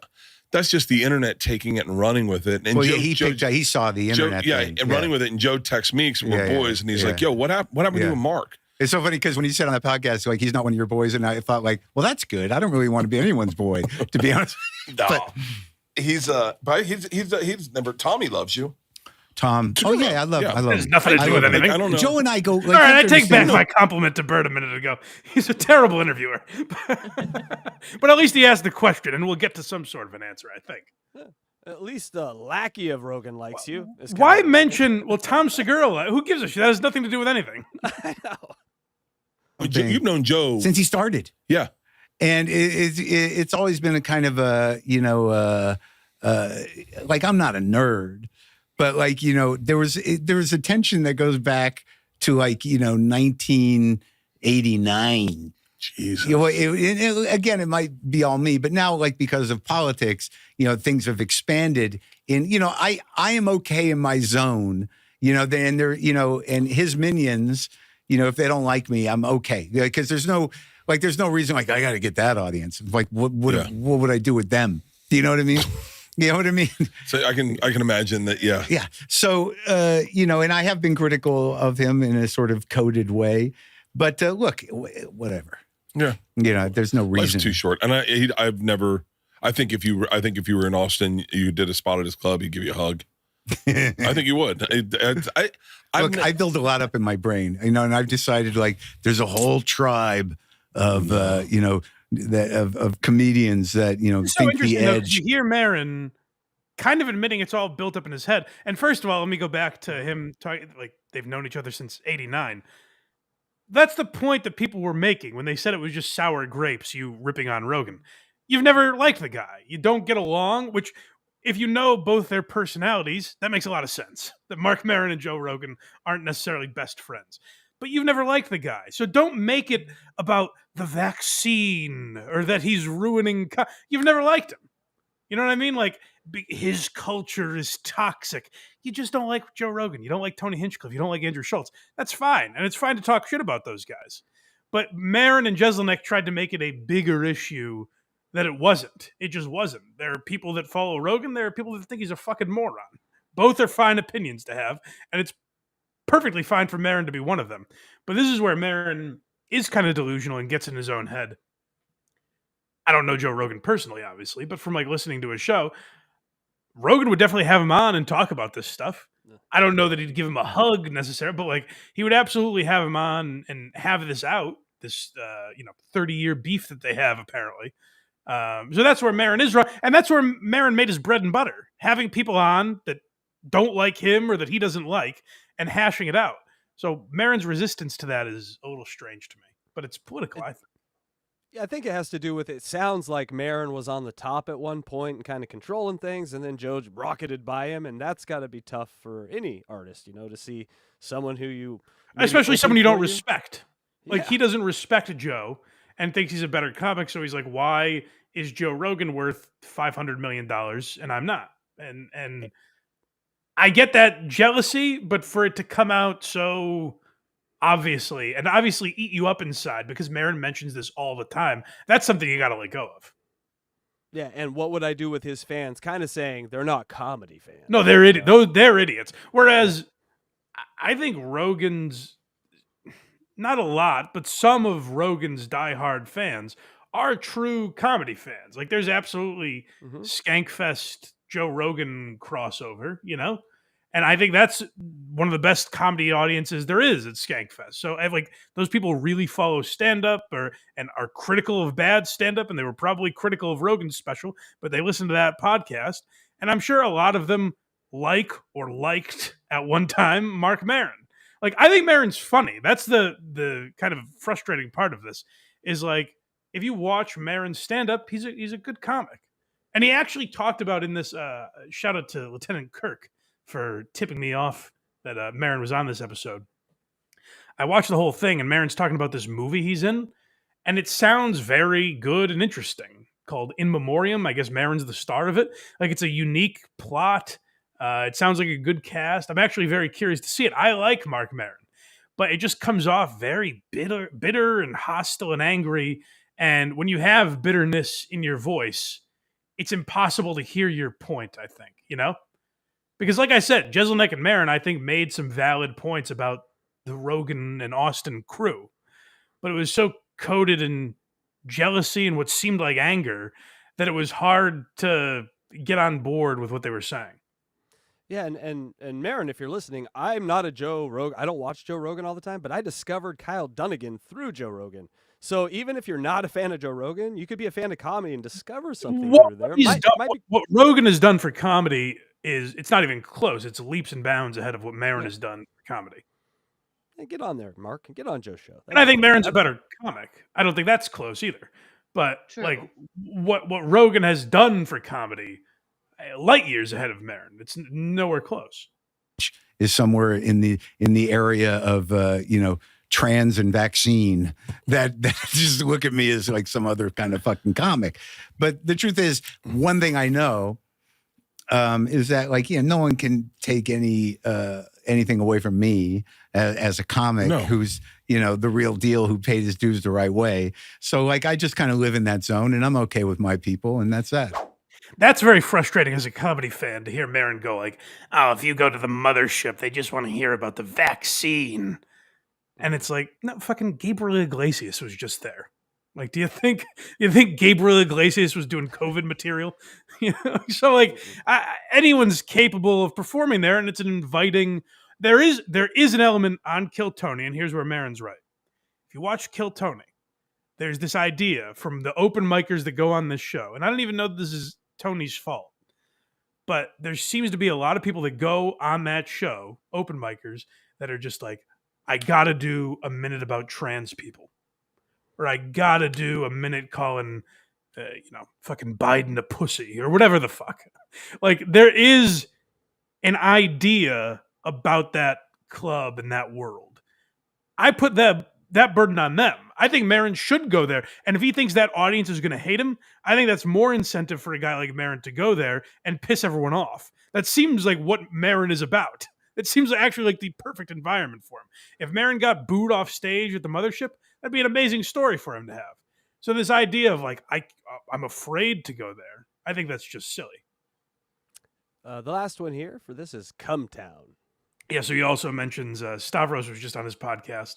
That's just the internet taking it and running with it. And well, Joe, he saw the internet. and running with it. And Joe texts me because we're boys, and he's like, "Yo, what happened with you and Mark?" It's so funny because when you said on that podcast, like, he's not one of your boys, and I thought, like, well, that's good. I don't really want to be anyone's boy, to be honest. No, but he's never. Tommy loves you. Tom. Oh yeah, I love. It has nothing to do with anything. I don't know. Joe and I go. Like, all right, I take back my compliment to Bert a minute ago. He's a terrible interviewer, but at least he asked the question, and we'll get to some sort of an answer, I think. At least the lackey of Rogan likes you. Why mention? Well, Tom Segura. Who gives a shit? That has nothing to do with anything. I know. You've known Joe since he started. Yeah. And it's always been a kind of a, like I'm not a nerd, but like, there was a tension that goes back to like, 1989. Jesus. Again, it might be all me, but now like because of politics, things have expanded I am okay in my zone, and they're, and his minions, if they don't like me, I'm okay. Because there's no reason like I got to get that audience. Like what would I do with them? Do you know what I mean? You know what I mean? So I can imagine that. Yeah. Yeah. So, and I have been critical of him in a sort of coded way, but look, whatever. Yeah. There's no reason. Life's too short. And I've never, I think if you were in Austin, you did a spot at his club, he'd give you a hug. I think you would. I build a lot up in my brain, and I've decided like there's a whole tribe of, of comedians that, It's so think the interesting, though, 'cause edge. you hear Maron kind of admitting it's all built up in his head. And first of all, let me go back to him talking like they've known each other since '89. That's the point that people were making when they said it was just sour grapes, you ripping on Rogan. You've never liked the guy. You don't get along, which, if you know both their personalities, that makes a lot of sense. That Marc Maron and Joe Rogan aren't necessarily best friends. But you've never liked the guy. So don't make it about the vaccine or that he's ruining. You've never liked him. You know what I mean? Like, his culture is toxic. You just don't like Joe Rogan. You don't like Tony Hinchcliffe. You don't like Andrew Schultz. That's fine. And it's fine to talk shit about those guys. But Maron and Jeselnik tried to make it a bigger issue that it wasn't. It just wasn't. There are people that follow Rogan. There are people that think he's a fucking moron. Both are fine opinions to have. And it's perfectly fine for Maron to be one of them. But this is where Maron is kind of delusional and gets in his own head. I don't know Joe Rogan personally, obviously, but from like listening to his show, Rogan would definitely have him on and talk about this stuff. I don't know that he'd give him a hug necessarily, but like he would absolutely have him on and have this out, this 30-year beef that they have apparently. So that's where Maron is wrong, and that's where Maron made his bread and butter, having people on that don't like him or that he doesn't like, and hashing it out. So Maron's resistance to that is a little strange to me, but it's political, I think. Yeah, I think it has to do with it sounds like Maron was on the top at one point and kind of controlling things, and then Joe rocketed by him, and that's got to be tough for any artist, to see someone who you... Especially someone you don't respect. Like, he doesn't respect Joe and thinks he's a better comic, so he's like, why is Joe Rogan worth $500 million and I'm not? And I get that jealousy, but for it to come out so... obviously eat you up inside, because Maron mentions this all the time. That's something you got to let go of. Yeah, and what would I do with his fans? Kind of saying they're not comedy fans. No, they're idiots. They're idiots. Whereas I think Rogan's, not a lot, but some of Rogan's diehard fans are true comedy fans. Like, there's absolutely Skankfest Joe Rogan crossover, And I think that's one of the best comedy audiences there is at Skankfest. So like those people really follow stand-up and are critical of bad stand-up, and they were probably critical of Rogan's special, but they listened to that podcast. And I'm sure a lot of them like or liked at one time Marc Maron. Like, I think Maron's funny. That's the kind of frustrating part of this, is like, if you watch Maron stand-up, he's a good comic. And he actually talked about in this, shout out to Lieutenant Kirk for tipping me off that Maron was on this episode. I watched the whole thing, and Maron's talking about this movie he's in, and it sounds very good and interesting, called In Memoriam. I guess Maron's the star of it. Like, it's a unique plot. It sounds like a good cast. I'm actually very curious to see it. I like Marc Maron, but it just comes off very bitter and hostile and angry. And when you have bitterness in your voice, it's impossible to hear your point, I think, Because like I said, Jeselnik and Maron, I think, made some valid points about the Rogan and Austin crew. But it was so coated in jealousy and what seemed like anger that it was hard to get on board with what they were saying. Yeah, and Maron, if you're listening, I'm not a Joe Rogan. I don't watch Joe Rogan all the time, but I discovered Kyle Dunnigan through Joe Rogan. So even if you're not a fan of Joe Rogan, you could be a fan of comedy and discover something through there. What Rogan has done for comedy is, it's not even close. It's leaps and bounds ahead of what Maron has done for comedy. Hey, get on there, Mark, and get on Joe's show. And I think Maron's a better comic. I don't think that's close either. But True. like what Rogan has done for comedy, light years ahead of Maron. It's nowhere close. Is somewhere in the area of trans and vaccine that just look at me as like some other kind of fucking comic. But the truth is, one thing I know is that like no one can take anything away from me as a comic who's the real deal, who paid his dues the right way. So like I just kind of live in that zone, and I'm okay with my people, and that's that. That's very frustrating as a comedy fan to hear Maron go like, "Oh, if you go to the mothership, they just want to hear about the vaccine," and it's like, no, fucking Gabriel Iglesias was just there. Like, do you think Gabriel Iglesias was doing COVID material? So like anyone's capable of performing there, and it's an inviting. There is an element on Kill Tony, and here's where Maron's right. If you watch Kill Tony, there's this idea from the open micers that go on this show, and I don't even know that this is Tony's fault, but there seems to be a lot of people that go on that show, open micers, that are just like, I gotta do a minute about trans people, or I gotta do a minute calling, fucking Biden a pussy, or whatever the fuck. Like, there is an idea about that club and that world. I put that burden on them. I think Maron should go there. And if he thinks that audience is going to hate him, I think that's more incentive for a guy like Maron to go there and piss everyone off. That seems like what Maron is about. It seems actually like the perfect environment for him. If Maron got booed off stage at the mothership, that'd be an amazing story for him to have. So this idea of like, I'm afraid to go there, I think that's just silly. The last one here for this is Come Town. Yeah, so he also mentions Stavros was just on his podcast.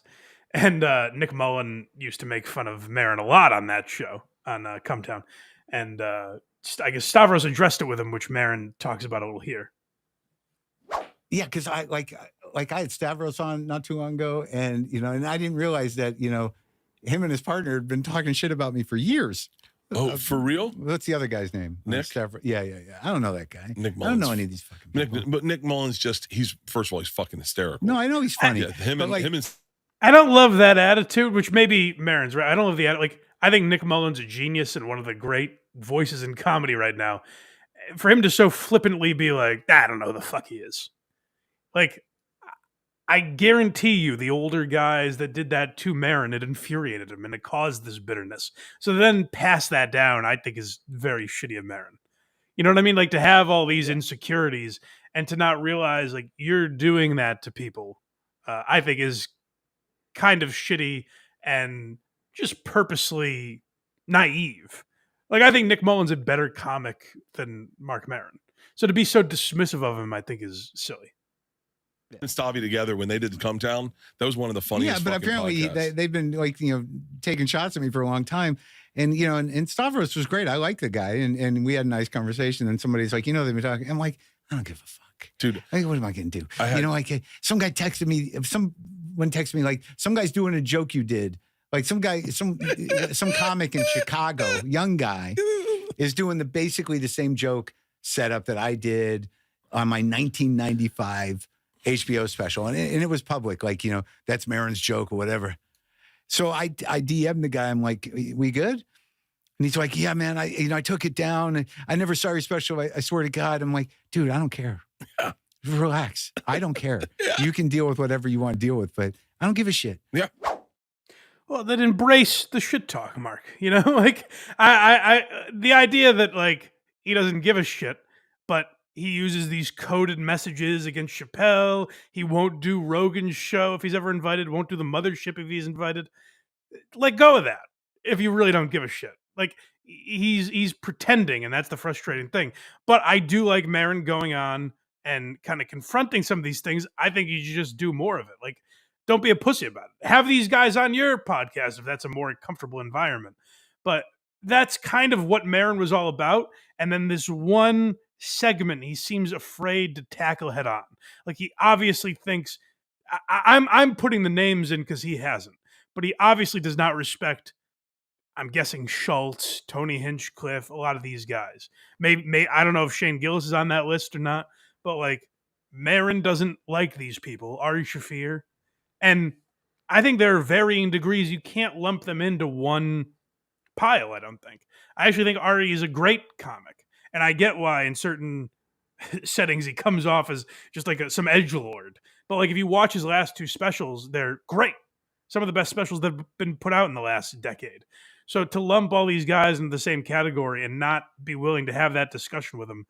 And Nick Mullen used to make fun of Maron a lot on that show, on Come Town. And I guess Stavros addressed it with him, which Maron talks about a little here. Yeah, because I had Stavros on not too long ago, and and I didn't realize that him and his partner had been talking shit about me for years. Oh, for real? What's the other guy's name? Nick? Stavros. Yeah. I don't know that guy. Nick Mullins. I don't know any of these fucking people. But Nick Mullins he's first of all, he's fucking hysterical. No, I know he's funny. Yeah, him and I don't love that attitude, which maybe Maron's right. I don't love the attitude. Like, I think Nick Mullen's a genius and one of the great voices in comedy right now. For him to so flippantly be like, I don't know who the fuck he is. Like, I guarantee you the older guys that did that to Maron, it infuriated him and it caused this bitterness. So then pass that down, I think, is very shitty of Maron. You know what I mean? Like, to have all these insecurities and to not realize like you're doing that to people, I think is kind of shitty and just purposely naive. Like, I think Nick Mullen's a better comic than Marc Maron. So to be so dismissive of him, I think is silly. and Stavi together when they did Come Town, that was one of the funniest. Yeah, but apparently they've been like taking shots at me for a long time, and and Stavros was great. I like the guy, and we had a nice conversation. And somebody's like, they've been talking. I'm like, I don't give a fuck, dude. Like, what am I gonna do? Some guy texted me. Someone texted me like, some guy's doing a joke you did. Like some guy, some comic in Chicago, young guy, is doing basically the same joke setup that I did on my 1995 HBO special, and it was public, like that's Maron's joke or whatever. So I DM'd the guy. I'm like, "We good?" And he's like, "Yeah, man. I took it down. And I never saw your special. I swear to God." I'm like, "Dude, I don't care. Relax. I don't care. You can deal with whatever you want to deal with, but I don't give a shit." Yeah. Well, then embrace the shit talk, Mark. Like I the idea that like he doesn't give a shit, but he uses these coded messages against Chappelle. He won't do Rogan's show if he's ever invited. Won't do the mothership if he's invited. Let go of that if you really don't give a shit. Like he's pretending, and that's the frustrating thing. But I do like Maron going on and kind of confronting some of these things. I think you should just do more of it. Like, don't be a pussy about it. Have these guys on your podcast if that's a more comfortable environment. But that's kind of what Maron was all about. And then this one segment he seems afraid to tackle head on. Like he obviously thinks I'm putting the names in because he hasn't, but he obviously does not respect, I'm guessing, Schultz, Tony Hinchcliffe, a lot of these guys. Maybe I don't know if Shane Gillis is on that list or not, but like Maron doesn't like these people. Ari Shaffir. And I think there are varying degrees. You can't lump them into one pile, I don't think. I actually think Ari is a great comic. And I get why in certain settings he comes off as just like some edgelord. But like if you watch his last two specials, they're great. Some of the best specials that have been put out in the last decade. So to lump all these guys into the same category and not be willing to have that discussion with them,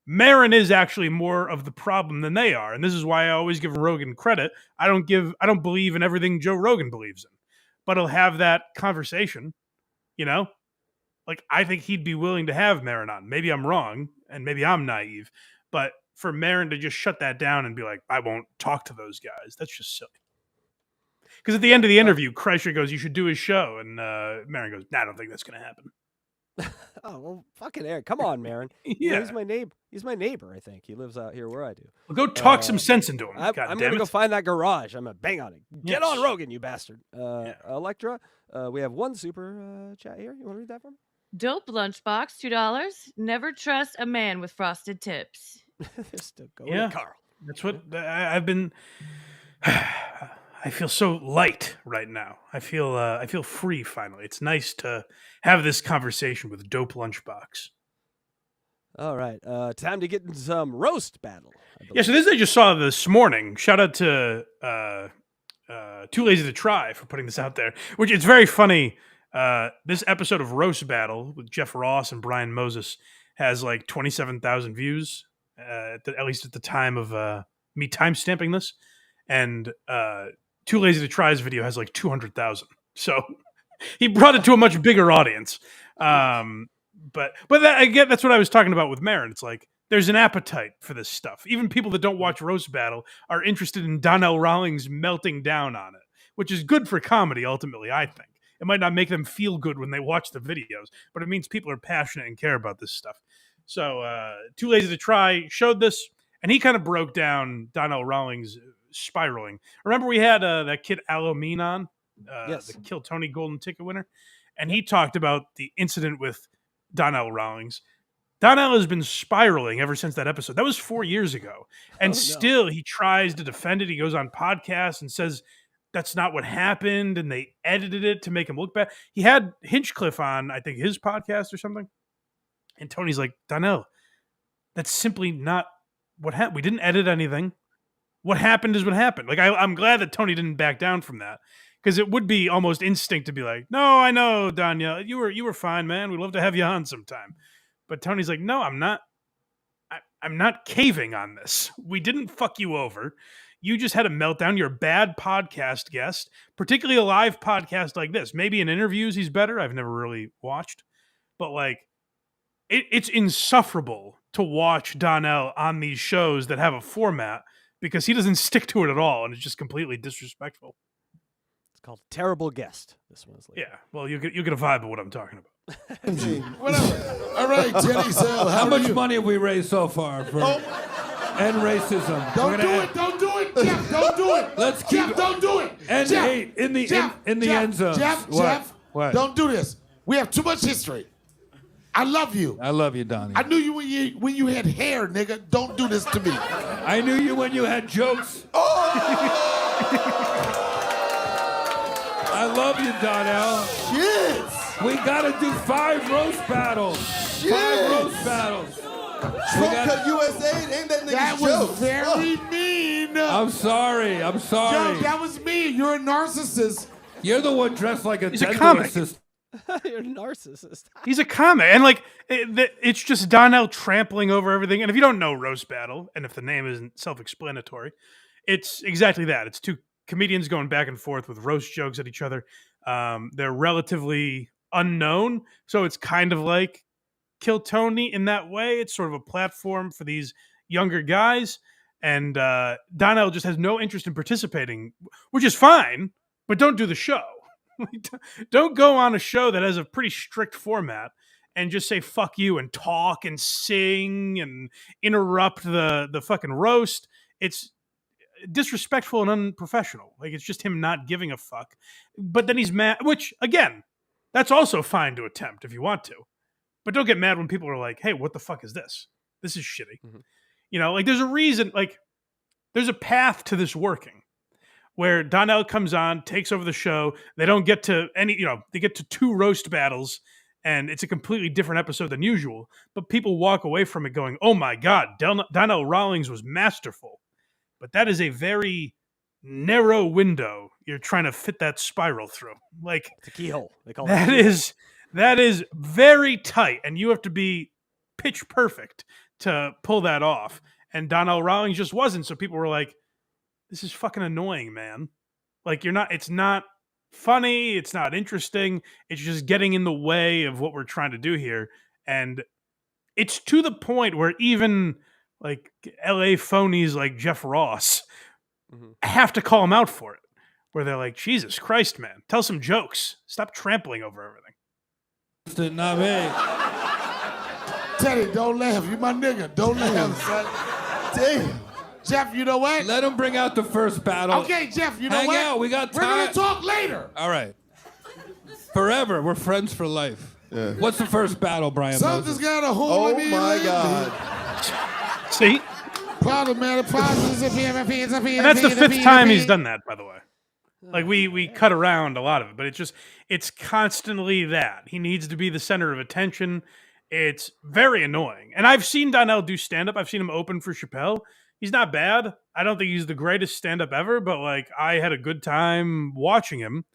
Maron is actually more of the problem than they are. And this is why I always give Rogan credit. I don't believe in everything Joe Rogan believes in. But he'll have that conversation, you know? Like, I think he'd be willing to have Maron on. Maybe I'm wrong, and maybe I'm naive. But for Maron to just shut that down and be like, I won't talk to those guys, that's just silly. Because at the end of the interview, Kreischer goes, you should do his show. And Maron goes, nah, I don't think that's going to happen. Oh, well, fucking Aaron. Come on, Maron. Yeah. He's my neighbor. He's my neighbor, I think. He lives out here where I do. Well, go talk some sense into him. I'm going to go find that garage. I'm going to bang on it. Get on Rogan, you bastard. Electra, we have one super chat here. You want to read that for me? Dope lunchbox, $2. Never trust a man with frosted tips. They're still going. Yeah, Karl. That's what I've been. I feel so light right now. I feel free finally. It's nice to have this conversation with Dope Lunchbox. All right, time to get into some roast battle. Yeah, so this I just saw this morning. Shout out to Too Lazy to Try for putting this out there. Which it's very funny. This episode of Roast Battle with Jeff Ross and Brian Moses has like 27,000 views, at least at the time of me timestamping this, and Too Lazy to Try's video has like 200,000. So he brought it to a much bigger audience. But that, again, that's what I was talking about with Maron. It's like there's an appetite for this stuff. Even people that don't watch Roast Battle are interested in Donnell Rawlings melting down on it, which is good for comedy, ultimately, I think. It might not make them feel good when they watch the videos, but it means people are passionate and care about this stuff. So Too Lazy to Try showed this, and he kind of broke down Donnell Rawlings spiraling. Remember we had that kid Alomine on, yes, the Kill Tony Golden Ticket winner, and he talked about the incident with Donnell Rawlings. Donnell has been spiraling ever since that episode. That was 4 years ago, and still he tries to defend it. He goes on podcasts and says that's not what happened, and they edited it to make him look bad. He had Hinchcliffe on, I think, his podcast or something, and Tony's like, Donnell, that's simply not what happened. We didn't edit anything. What happened is what happened. Like, I'm glad that Tony didn't back down from that, because it would be almost instinct to be like, no, I know, Danielle, you were fine, man. We'd love to have you on sometime. But Tony's like, no, I'm not. I'm not caving on this. We didn't fuck you over. You just had a meltdown. You're a bad podcast guest, particularly a live podcast like this. Maybe in interviews he's better. I've never really watched. But like, it's insufferable to watch Donnell on these shows that have a format, because he doesn't stick to it at all, and it's just completely disrespectful. It's called Terrible Guest. This one's like, yeah. Well, you get a vibe of what I'm talking about. Whatever. All right, Jenny Zell, how much money have we raised so far for end racism? Don't do it. Don't do it, Jeff. Don't do it. Let's keep. Jeff, don't do it. And Jeff, 8 in the end zone. Jeff, don't do this. We have too much history. I love you. I love you, Donnie. I knew you when you had hair, nigga. Don't do this to me. I knew you when you had jokes. I love you, Donnell. Shit. We gotta do 5 roast battles. Shit. 5 roast battles. Trump cut USA, ain't that nigga's That was very mean. I'm sorry. Yo, that was me. You're a narcissist. You're the one dressed like a He's a dental comic. assistant. you're a narcissist. He's a comic, and like it's just Donnell trampling over everything. And if you don't know Roast Battle, and if the name isn't self-explanatory, it's exactly that. It's two comedians going back and forth with roast jokes at each other. They're relatively unknown, so it's kind of like Kill Tony in that way. It's sort of a platform for these younger guys, and Donnell just has no interest in participating, which is fine, but don't do the show. Don't go on a show that has a pretty strict format and just say fuck you and talk and sing and interrupt the fucking roast. It's disrespectful and unprofessional. Like, it's just him not giving a fuck. But then he's mad, which, again, that's also fine to attempt if you want to. But don't get mad when people are like, hey, what the fuck is this? This is shitty. Mm-hmm. You know, like, there's a reason, like, there's a path to this working. where Donnell comes on, takes over the show. They don't get to they get to 2 roast battles, and it's a completely different episode than usual. But people walk away from it going, "Oh my God, Donnell Rawlings was masterful." But that is a very narrow window you're trying to fit that spiral through. Like, It's a keyhole. They call that it. that is very tight, and you have to be pitch perfect to pull that off. And Donnell Rawlings just wasn't. So people were like, "This is fucking annoying, man. Like, it's not funny, it's not interesting, it's just getting in the way of what we're trying to do here." And it's to the point where even like LA phonies like Jeff Ross have to call him out for it, where they're like, "Jesus Christ, man, tell some jokes. Stop trampling over everything." Not me. Teddy, don't laugh. You my nigga. Don't laugh, son. Damn. Jeff, you know what? Let him bring out the first battle. Okay, Jeff, you know Hang what? out, we got We're time. gonna talk later. All right. Forever. We're friends for life. Yeah. What's the first battle, Brian? Something's Moses? got a hold Oh of me. my God. See? Problem, man. And that's the 5th time he's done that, by the way. Like, we cut around a lot of it, but it's constantly that. He needs to be the center of attention. It's very annoying. And I've seen Donnell do stand-up. I've seen him open for Chappelle. He's not bad. I don't think he's the greatest stand-up ever, but, like, I had a good time watching him.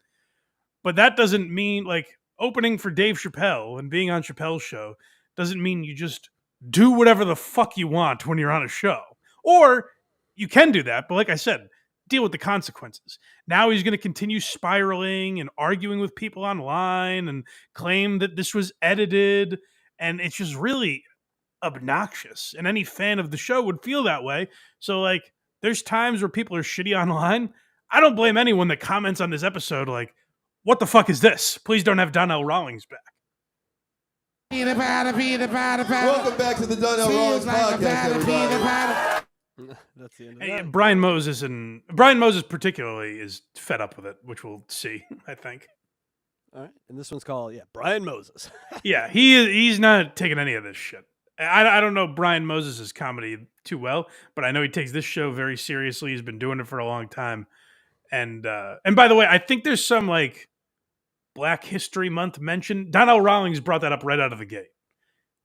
But that doesn't mean, like, opening for Dave Chappelle and being on Chappelle's show doesn't mean you just do whatever the fuck you want when you're on a show. Or you can do that, but like I said, deal with the consequences. Now he's going to continue spiraling and arguing with people online and claim that this was edited, and it's just really obnoxious. And any fan of the show would feel that way. So, like, there's times where people are shitty online. I don't blame anyone that comments on this episode like, "What the fuck is this? Please don't have Donnell Rawlings back." Welcome back to the Donnell Rawlings podcast, everybody. That's the end of that. Brian Moses particularly is fed up with it, which we'll see, I think. All right. And this one's called, Brian Moses. Yeah, he's not taking any of this shit. I don't know Brian Moses' comedy too well, but I know he takes this show very seriously. He's been doing it for a long time. And by the way, I think there's some, like, Black History Month mention. Donnell Rawlings brought that up right out of the gate.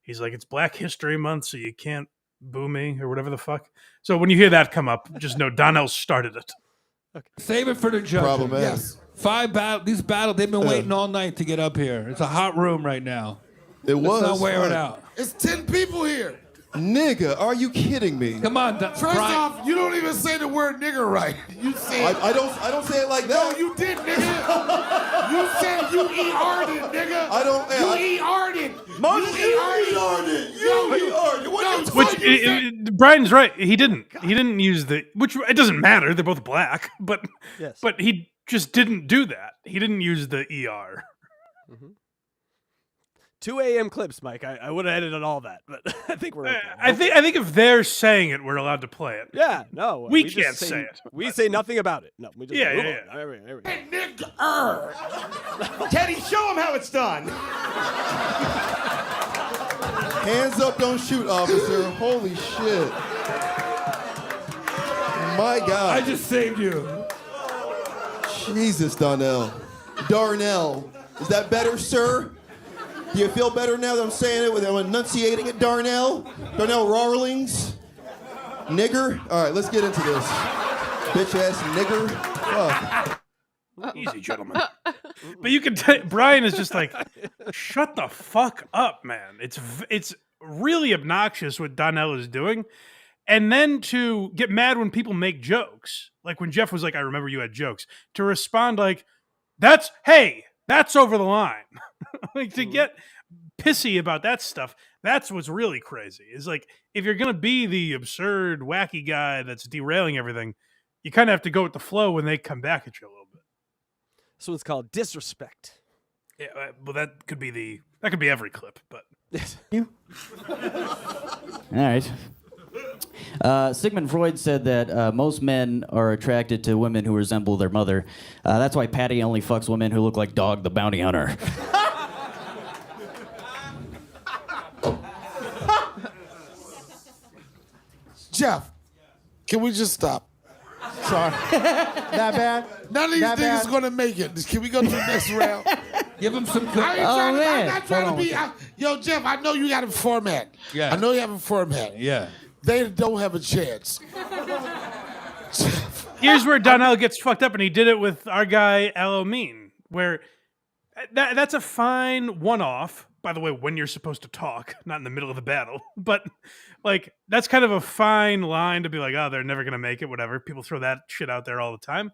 He's like, "It's Black History Month, so you can't boo me," or whatever the fuck. So when you hear that come up, just know Donnell started it. Okay. Save it for the judges. Problematic. Yes. 5 battles. These battles, they've been waiting all night to get up here. It's a hot room right now. It was. Let's not wear it fun. out. It's 10 people here. Nigga, are you kidding me? Come on, First Brian. off, you don't even say the word nigger right. You say I don't say it like No, that. you did, nigga. You said you ER'd it, nigga. I don't. You ER'd it. Moses, you ER'd it. You ER'd it. What the fuck you said? Brian's right. He didn't use the, which it doesn't matter. They're both black, but Yes. but he just didn't do that. He didn't use the ER. 2 a.m. clips, Mike. I would have edited all that, but I think we're okay. I think if they're saying it, we're allowed to play it. Yeah, no. We just can't say it. We say nothing about it. No, we just Yeah, move yeah, on. There we go. Nigger. Teddy, show him how it's done. Hands up, don't shoot, officer. Holy shit. My God. I just saved you. Jesus, Darnell. Is that better, sir? Do you feel better now that I'm saying it? I'm enunciating it, Darnell? Donnell Rawlings? Nigger? All right, let's get into this. Bitch-ass nigger. Fuck. Easy, gentlemen. But you can tell Brian is just like, shut the fuck up, man. It's really obnoxious what Donnell is doing. And then to get mad when people make jokes, like when Jeff was like, "I remember you had jokes," to respond like, that's over the line. Like, to get pissy about that stuff, that's what's really crazy. Is like, if you're going to be the absurd, wacky guy that's derailing everything, you kind of have to go with the flow when they come back at you a little bit. This one's called Disrespect. Yeah, well, that could be every clip, but All right. Sigmund Freud said that most men are attracted to women who resemble their mother. That's why Patty only fucks women who look like Dog the Bounty Hunter. Jeff, can we just stop? sorry. That bad? None of these niggas gonna make it. Can we go to the next round? Give him some. I'm not trying to be. Yo, Jeff, I know you got a format. Yeah. I know you have a format. Yeah. They don't have a chance. Here's where Donnell gets fucked up, and he did it with our guy Alomine, where that's a fine one-off. By the way, when you're supposed to talk, not in the middle of the battle, but like that's kind of a fine line to be like, oh, they're never gonna make it, whatever. People throw that shit out there all the time.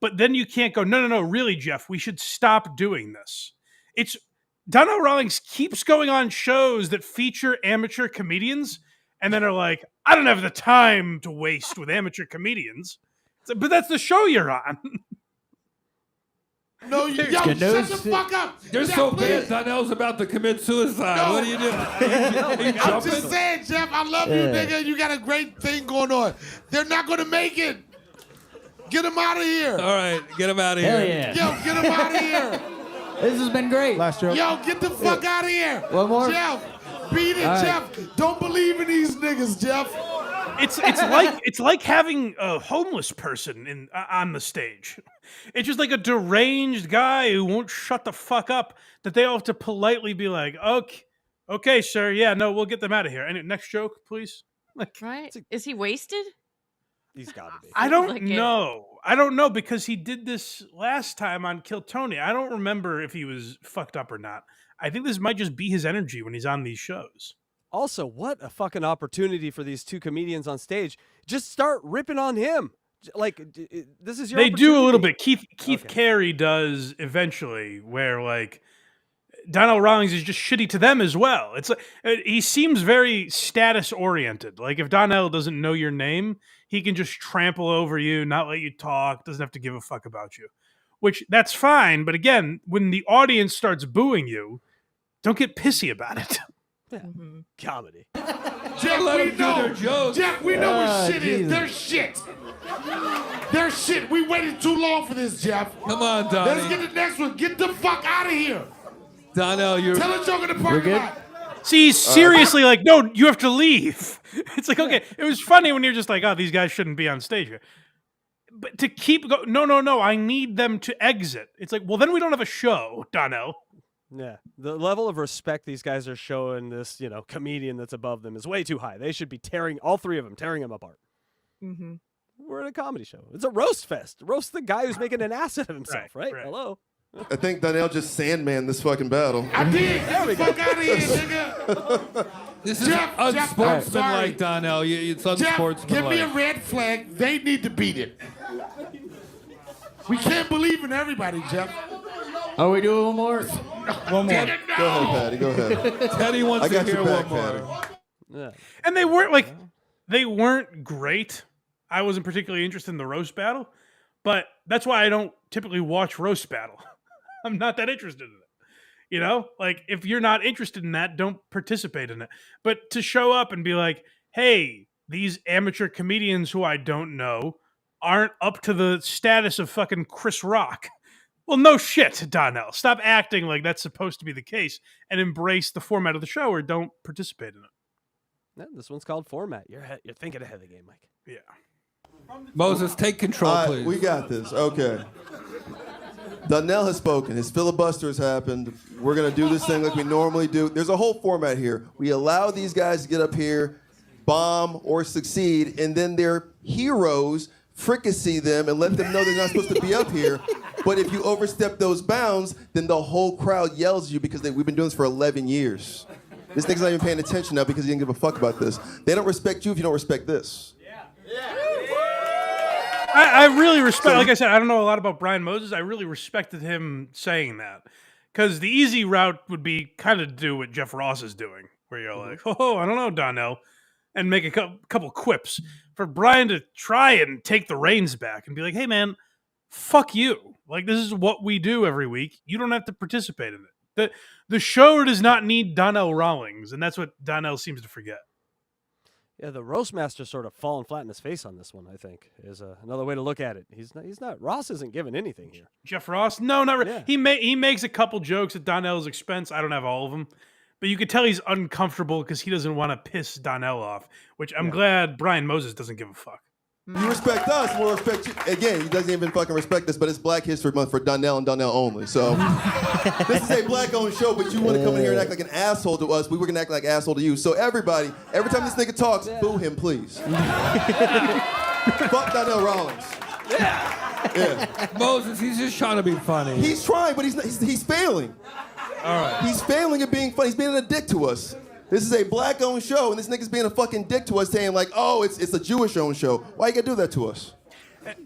But then you can't go, no, really, Jeff, we should stop doing this. It's Donnell Rawlings keeps going on shows that feature amateur comedians, and then are like, I don't have the time to waste with amateur comedians. But that's the show you're on. No, yo, shut the fuck up. You're Jeff, so please. bad. Donnell's about to commit suicide. No. What are you doing? I'm just saying, Jeff, I love you, nigga. You got a great thing going on. They're not going to make it. Get them out of here. All right, get him out of Hell here. yeah. Yo, get them out of here. This has been great. Last joke. Yo, get the fuck out of here. One more. Jeff, beat it, All right. Jeff. Don't believe in these niggas, Jeff. It's like having a homeless person on the stage. It's just like a deranged guy who won't shut the fuck up that they all have to politely be like, okay, sir, yeah, no, we'll get them out of here. And next joke, please. Like, Right? Is he wasted? He's got to be. I don't like it. know. I don't know because he did this last time on Kill Tony. I don't remember if he was fucked up or not. I think this might just be his energy when he's on these shows. Also, what a fucking opportunity for these two comedians on stage. Just start ripping on him. Like, this is your They do a little bit. opportunity. Keith Carey does eventually, where like Donnell Rawlings is just shitty to them as well. It's like he seems very status oriented. Like if Donnell doesn't know your name, he can just trample over you, not let you talk, doesn't have to give a fuck about you. Which that's fine, but again, when the audience starts booing you, don't get pissy about it. Yeah. Comedy. Jeff, Let we them do know. their jokes. Jeff, we know what shit Jesus. is. They're shit. They're shit. We waited too long for this, Jeff. Come on, Let's Donnie. get the next one. Get the fuck out of here. Donnell, you're. Tell a joke in the parking good? lot. See, he's seriously like, no, you have to leave. It's like, okay, it was funny when you're just like, oh, these guys shouldn't be on stage here. But to keep going, no, I need them to exit. It's like, well, then we don't have a show, Donnell. Yeah. The level of respect these guys are showing this, comedian that's above them is way too high. They should be all three of them, tearing him apart. Mm-hmm. We're in a comedy show. It's a roast fest. Roast the guy who's making an ass out of himself, right? Right. Hello. I think Donnell just Sandman this fucking battle. I did. Get the fuck out of here, nigga. This is Jeff, unsportsmanlike, Donnell. It's Jeff, unsportsmanlike. give me a red flag. They need to beat it. We can't believe in everybody, Jeff. Are we doing one more? One more. Go ahead, Patty. Go ahead. Teddy wants I to got hear your back, one more. Patty. Yeah. And they weren't great. I wasn't particularly interested in the roast battle, but that's why I don't typically watch roast battle. I'm not that interested in it. Like if you're not interested in that, don't participate in it. But to show up and be like, hey, these amateur comedians who I don't know aren't up to the status of fucking Chris Rock. Well, no shit, Donnell. Stop acting like that's supposed to be the case and embrace the format of the show or don't participate in it. Yeah, this one's called format. You're thinking ahead of the game, Mike. Yeah. Moses, take control, please. We got this. Okay. Donnell has spoken. His filibuster has happened. We're going to do this thing like we normally do. There's a whole format here. We allow these guys to get up here, bomb or succeed, and then their heroes fricassee them and let them know they're not supposed to be up here. But if you overstep those bounds, then the whole crowd yells at you because we've been doing this for 11 years. This nigga's not even paying attention now because he didn't give a fuck about this. They don't respect you if you don't respect this. I really respect, like I said, I don't know a lot about Brian Moses. I really respected him saying that. Because the easy route would be kind of do what Jeff Ross is doing, where you're like, oh, I don't know, Donnell, and make a couple quips. For Brian to try and take the reins back and be like, hey, man, fuck you. Like, this is what we do every week. You don't have to participate in it. The show does not need Donnell Rawlings, and that's what Donnell seems to forget. Yeah, the roast master sort of falling flat in his face on this one, I think, is another way to look at it. He's not. Ross isn't giving anything here. Jeff Ross? No, not really. Yeah. He makes a couple jokes at Donnell's expense. I don't have all of them. But you could tell he's uncomfortable because he doesn't want to piss Donnell off, which I'm glad Brian Moses doesn't give a fuck. You respect us, we'll respect you. Again, he doesn't even fucking respect us, but it's Black History Month for Donnell and Donnell only. So this is a black-owned show, but you want to come in here and act like an asshole to us. We were gonna act like an asshole to you. So everybody, every time this nigga talks, boo him, please. Fuck Donnell Rawlings. Yeah. Moses, he's just trying to be funny. He's trying, but he's failing. All right. He's failing at being funny. He's being a dick to us. This is a black-owned show, and this nigga's being a fucking dick to us, saying like, "Oh, it's a Jewish-owned show." Why you gotta do that to us?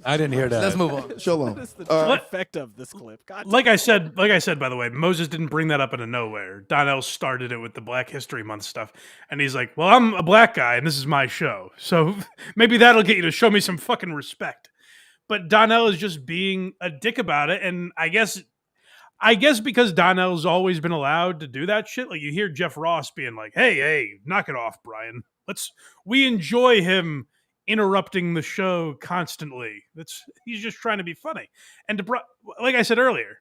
I didn't hear that. Let's move on. Shalom. What is the effect of this clip? God Like I said, by the way, Moses didn't bring that up out of nowhere. Donnell started it with the Black History Month stuff, and he's like, "Well, I'm a black guy, and this is my show, so maybe that'll get you to show me some fucking respect." But Donnell is just being a dick about it, and I guess because Donnell's always been allowed to do that shit, like you hear Jeff Ross being like, "Hey, knock it off, Brian. We enjoy him interrupting the show constantly. He's just trying to be funny." And like I said earlier,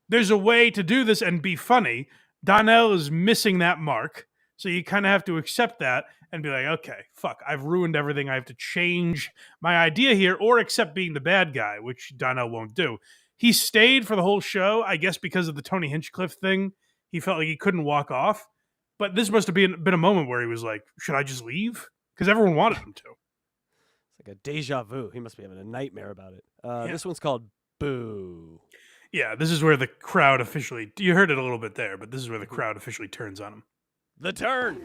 there's a way to do this and be funny. Donnell is missing that mark, so you kind of have to accept that and be like, "Okay, fuck, I've ruined everything. I have to change my idea here, or accept being the bad guy," which Donnell won't do. He stayed for the whole show, I guess, because of the Tony Hinchcliffe thing. He felt like he couldn't walk off. But this must have been a moment where he was like, "Should I just leave?" Because everyone wanted him to. It's like a deja vu. He must be having a nightmare about it. This one's called Boo. Yeah, this is where the crowd officially... You heard it a little bit there, but this is where the crowd officially turns on him. The turn.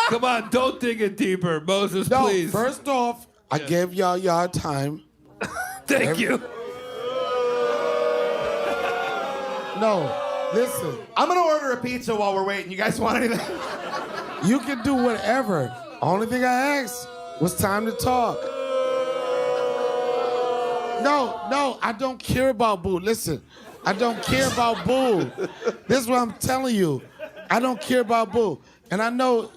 Come on, don't dig it deeper, Moses, No, please. first off, I gave y'all time. Thank you. No, listen. I'm gonna order a pizza while we're waiting. You guys want anything? You can do whatever. Only thing I asked was time to talk. No, I don't care about Boo. Listen, I don't care about Boo. This is what I'm telling you. I don't care about Boo. And I know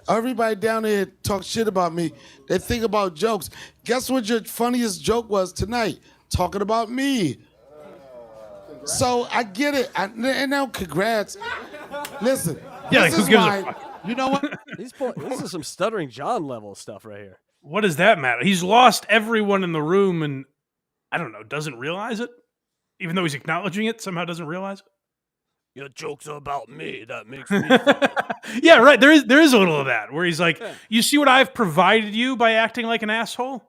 everybody down there talk shit about me. They think about jokes. Guess what your funniest joke was tonight? Talking about me. So I get it. And now congrats. Listen, Yeah, this like, who is gives a why, fuck? you know what? This is some Stuttering John level stuff right here. What does that matter? He's lost everyone in the room and, I don't know, doesn't realize it? Even though he's acknowledging it, somehow doesn't realize it? Your jokes are about me. That makes me Yeah, right. There is a little of that where he's like, "You see what I've provided you by acting like an asshole?"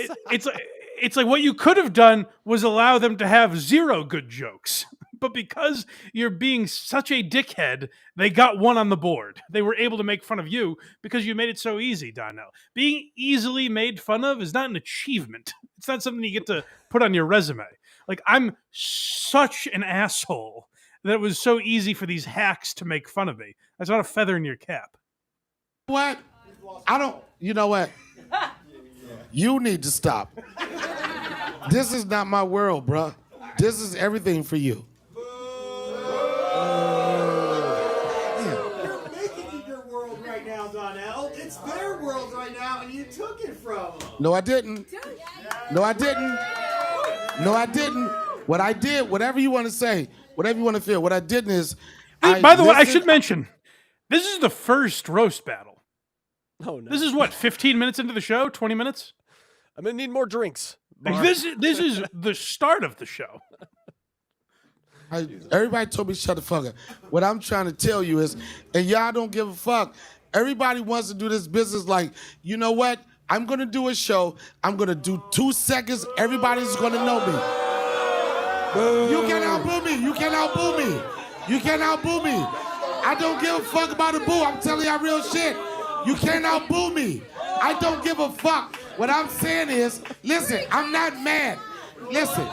It's like what you could have done was allow them to have zero good jokes. But because you're being such a dickhead, they got one on the board. They were able to make fun of you because you made it so easy, Donnell. Being easily made fun of is not an achievement. It's not something you get to put on your resume. Like, I'm such an asshole that it was so easy for these hacks to make fun of me. That's not a feather in your cap. What? You know what? You need to stop. This is not my world, bruh. This is everything for you. You're making it your world right now, Donnell. It's their world right now, and you took it from them. No, I didn't. No, I didn't. No, I didn't. What I did, whatever you want to say, whatever you want to feel, what I did is... By the way, I should mention, this is the first roast battle. Oh, no. This is what, 15 minutes into the show? 20 minutes? I'm going to need more drinks. Like, this is the start of the show. Everybody told me shut the fuck up. What I'm trying to tell you is, and y'all don't give a fuck, everybody wants to do this business like, you know what? I'm going to do a show. I'm going to do 2 seconds. Everybody's going to know me. You can't outboo me. You can't outboo me. You can't outboo me. I don't give a fuck about a boo. I'm telling y'all real shit. You can't outboo me. I don't give a fuck. What I'm saying is, listen, I'm not mad. Listen,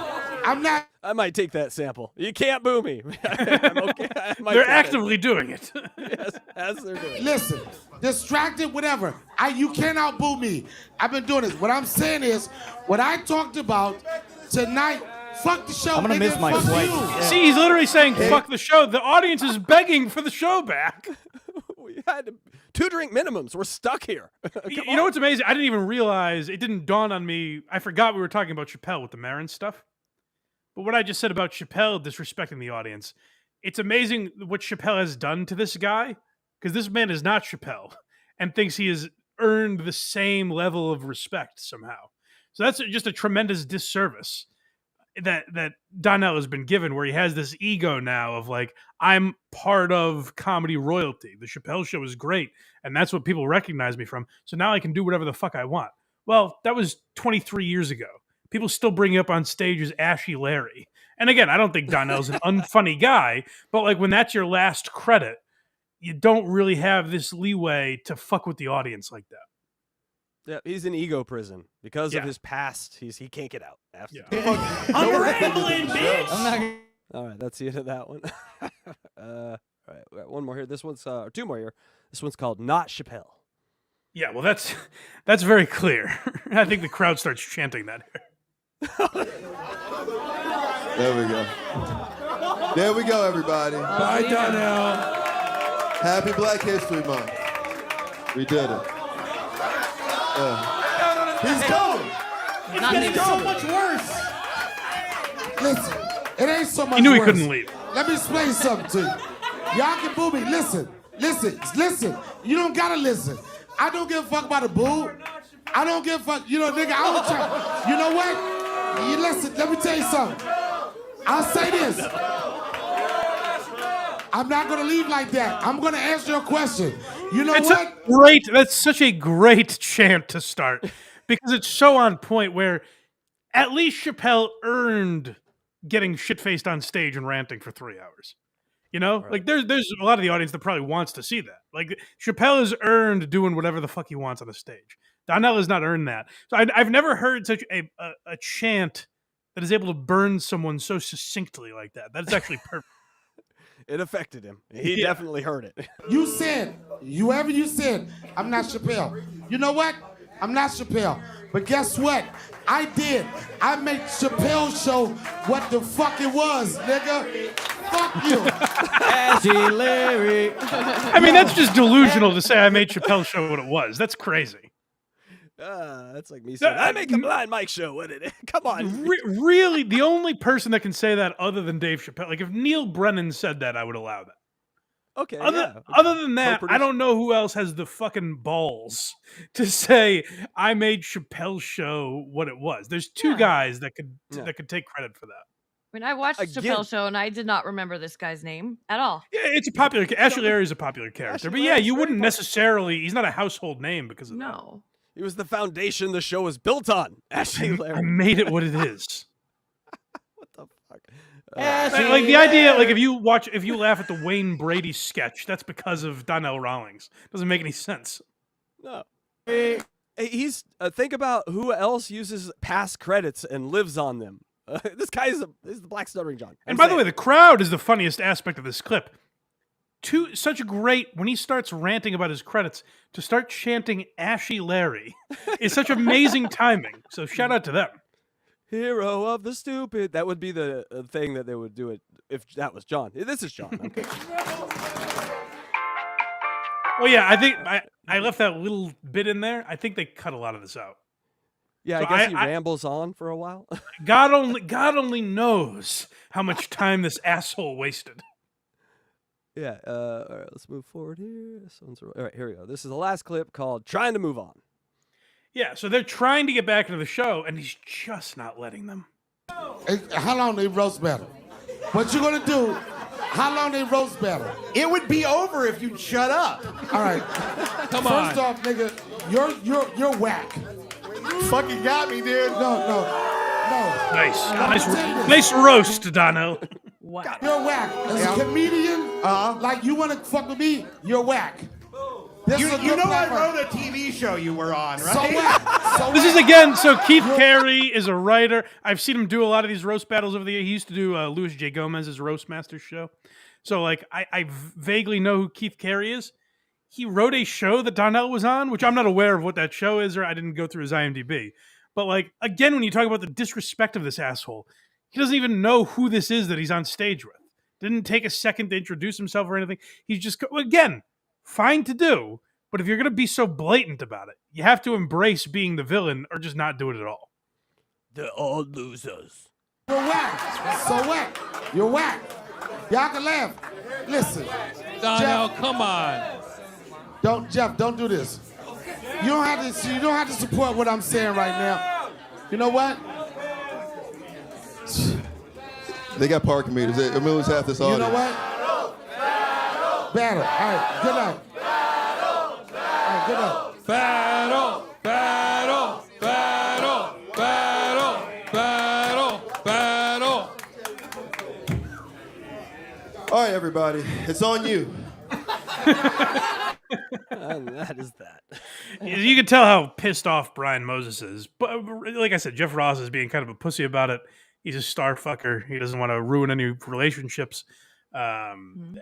I'm not. I might take that sample. You can't boo me. I'm okay. They're actively doing it. Yes, as they're doing it. Listen, distracted, whatever. You can't outboo me. I've been doing this. What I'm saying is, what I talked about tonight, fuck the show. I'm gonna miss my flight. You. See, he's literally saying, fuck the show. The audience is begging for the show back. We had 2 drink minimums. We're stuck here. You know what's amazing? I didn't even realize, it didn't dawn on me. I forgot we were talking about Chappelle with the Maron stuff. But what I just said about Chappelle disrespecting the audience, it's amazing what Chappelle has done to this guy, because this man is not Chappelle and thinks he is earned the same level of respect somehow. So that's just a tremendous disservice that Donnell has been given, where he has this ego now of like, I'm part of comedy royalty. The Chappelle Show is great, and that's what people recognize me from. So now I can do whatever the fuck I want. Well, that was 23 years ago. People still bring you up on stage as Ashy Larry. And again, I don't think Donnell's an unfunny guy, but like when that's your last credit, you don't really have this leeway to fuck with the audience like that. Yeah, he's in ego prison because of his past. He can't get out. I'm rambling, bitch. All right, that's the end of that one. All right, we got one more here. This one's two more here. This one's called Not Chappelle. Yeah, well, that's very clear. I think the crowd starts chanting that here. There we go. There we go, everybody. Bye, Donnell. Happy Black History Month. We did it. He's coming. It's getting so much worse. Listen, it ain't so much He knew he worse. couldn't leave. Let me explain something to you. Y'all can boo me. Listen. You don't gotta listen. I don't give a fuck about a boo. I don't give a fuck. You know, nigga, I was trying. You know what? You listen, let me tell you something. I'll say this. I'm not gonna leave like that. I'm gonna answer your question. You know what? That's such a great chant to start because it's so on point where at least Chappelle earned getting shit-faced on stage and ranting for 3 hours. You know, like there's a lot of the audience that probably wants to see that. Like Chappelle has earned doing whatever the fuck he wants on the stage. Donnell has not earned that. So I've never heard such a chant that is able to burn someone so succinctly like that. That's actually perfect. It affected him. He definitely heard it. You said, whoever you said, I'm not Chappelle. You know what? I'm not Chappelle. But guess what? I did. I made Chappelle's show what the fuck it was, nigga. Fuck you. Ashy Larry. I mean, that's just delusional to say I made Chappelle's show what it was. That's crazy. That's like me saying, I make a blind Mike show. What it? Come on. Really, the only person that can say that other than Dave Chappelle, like if Neil Brennan said that, I would allow that. Okay. Other than that, I don't know who else has the fucking balls to say I made Chappelle's show what it was. There's two guys that could take credit for that. I mean, I watched Chappelle's show and I did not remember this guy's name at all. Yeah, it's a popular. Ashley Larry is a popular character, but yeah, you wouldn't necessarily. He's not a household name because of that. No. He was the foundation the show was built on. Ashley Larry. I made it what it is. What the fuck? Like the idea, like if you laugh at the Wayne Brady sketch, that's because of Donnell Rawlings. Doesn't make any sense. No. Hey, he's think about who else uses past credits and lives on them. This guy is the Black Stuttering John. And by the way, the crowd is the funniest aspect of this clip. Such a great, when he starts ranting about his credits, to start chanting Ashy Larry is such amazing timing. So shout out to them. Hero of the stupid. That would be the thing that they would do it if that was John. This is John. Okay. Well, yeah, I think I left that little bit in there. I think they cut a lot of this out. Yeah, So I guess he rambles on for a while. God only knows how much time this asshole wasted. Yeah. All right, let's move forward here. All right, here we go. This is the last clip called "Trying to Move On." Yeah, so they're trying to get back into the show, and he's just not letting them. Hey, how long they roast battle? What you gonna do? How long they roast battle? It would be over if you'd shut up. All right. Come on. First off, nigga, you're whack. Fucking got me, dude. No. Nice roast, Donnell. Wow. You're whack. As a comedian, like you wanna fuck with me, you're whack. This is a You good know I platform. wrote a TV show you were on, right? So what? This is again, so Keith Carey is a writer. I've seen him do a lot of these roast battles over the years. He used to do Louis J. Gomez's Roast Masters show. So like I vaguely know who Keith Carey is. He wrote a show that Donnell was on, which I'm not aware of what that show is, or I didn't go through his IMDb. But like, again, when you talk about the disrespect of this asshole, he doesn't even know who this is that he's on stage with. Didn't take a second to introduce himself or anything. He's just, again, fine to do. But if you're going to be so blatant about it, you have to embrace being the villain or just not do it at all. They're all losers. You're whack. So what? You're whack. Y'all can laugh. Listen. Donnell, come on. Jeff, don't do this. You don't have to see. You don't have to support what I'm saying right now. You know what? They got parking meters. They lose half this audience. You know what? Battle. All right. Good night. All right. Good night. Battle, battle, battle, battle, battle, battle. All right, everybody. It's on you. And that is that. You can tell how pissed off Brian Moses is. But like I said, Jeff Ross is being kind of a pussy about it. He's a star fucker. He doesn't want to ruin any relationships. I'm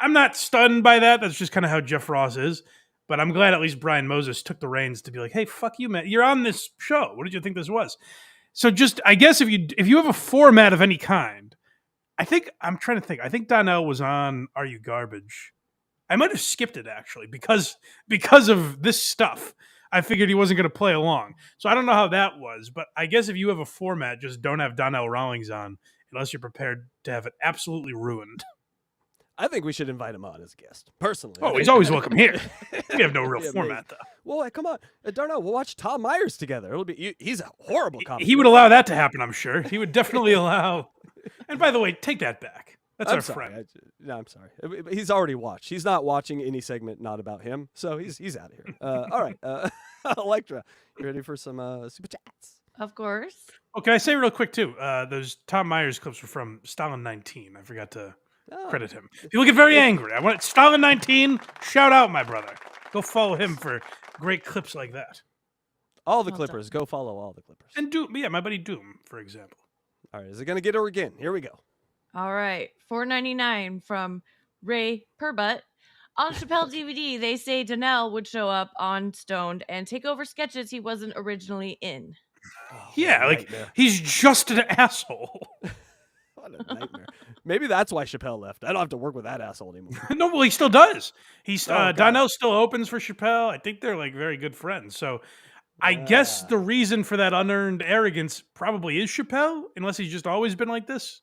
not stunned by that. That's just kind of how Jeff Ross is. But I'm glad at least Brian Moses took the reins to be like, hey, fuck you, man. You're on this show. What did you think this was? So just, I guess if you have a format of any kind, I'm trying to think. I think Donnell was on Are You Garbage? I might have skipped it actually because of this stuff. I figured he wasn't going to play along. So I don't know how that was, but I guess if you have a format, just don't have Donnell Rawlings on unless you're prepared to have it absolutely ruined. I think we should invite him on as a guest, personally. Oh, he's always welcome here. We have no real format, though. Well, come on. Darnell, we'll watch Tom Myers together. He's a horrible comic. He would allow that to happen, I'm sure. He would definitely allow. And by the way, take that back. That's our friend. I'm sorry. He's already watched. He's not watching any segment not about him, so he's out of here. All right. Electra, you ready for some super chats? Of course. Oh, can I say real quick, too? Those Tom Myers clips were from Stalin 19. I forgot to credit him. People get very angry. I want Stalin 19. Shout out, my brother. Go follow him for great clips like that. All the Clippers. Go follow all the Clippers. And Doom. Yeah, my buddy Doom, for example. All right. Is it going to get her again? Here we go. All right. $4.99 from Ray Perbutt. On Chappelle DVD, they say Donnell would show up on Stoned and take over sketches he wasn't originally in. Yeah, like he's just an asshole. What a nightmare. Maybe that's why Chappelle left. I don't have to work with that asshole anymore. No, well, he still does. He's Donnell still opens for Chappelle. I think they're like very good friends. So I guess the reason for that unearned arrogance probably is Chappelle, unless he's just always been like this.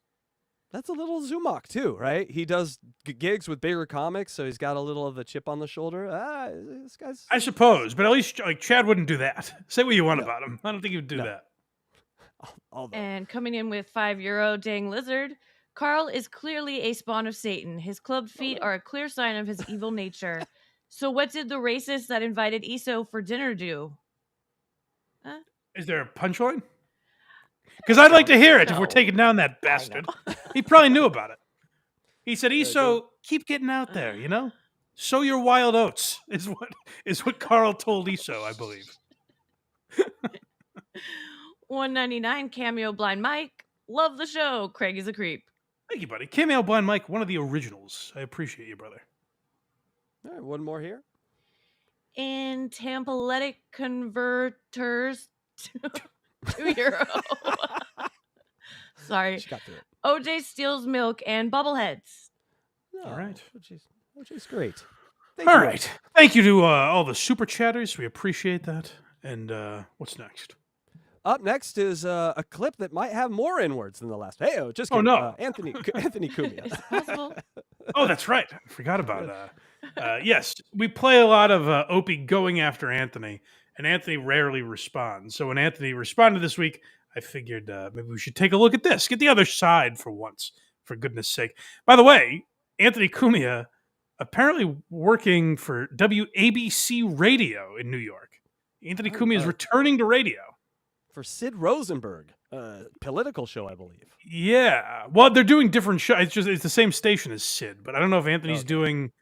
That's a little Zumach too, right? He does gigs with bigger comics, so he's got a little of the chip on the shoulder. This guy's... I suppose, but at least like Chad wouldn't do that. Say what you want about him. I don't think he would do that. And coming in with €5, Dang Lizard. Karl is clearly a spawn of Satan. His clubbed feet are a clear sign of his evil nature. So what did the racist that invited Iso for dinner do? Is there a punchline? Because I'd like to hear it if we're taking down that bastard. He probably knew about it. He said, Iso, keep getting out there, you know? Sow your wild oats is what Karl told Iso, I believe. $1.99 Cameo Blind Mike. Love the show. Craig is a creep. Thank you, buddy. Cameo Blind Mike, one of the originals. I appreciate you, brother. All right, one more here. In Tampaletic Converters, €2. Sorry. OJ steals milk and bubbleheads. All right. OJ's great. All right. Thank you to all the super chatters. We appreciate that. And what's next? Up next is a clip that might have more N-words than the last. Hey, just kidding. No. Anthony CUMIA. Oh, that's right. I forgot about yes, we play a lot of Opie going after Anthony, and Anthony rarely responds. So when Anthony responded this week, I figured maybe we should take a look at this. Get the other side for once, for goodness sake. By the way, Anthony CUMIA apparently working for WABC Radio in New York. Anthony CUMIA is returning to radio. For Sid Rosenberg, political show, I believe. Yeah. Well, they're doing different shows. It's the same station as Sid, but I don't know if Anthony's doing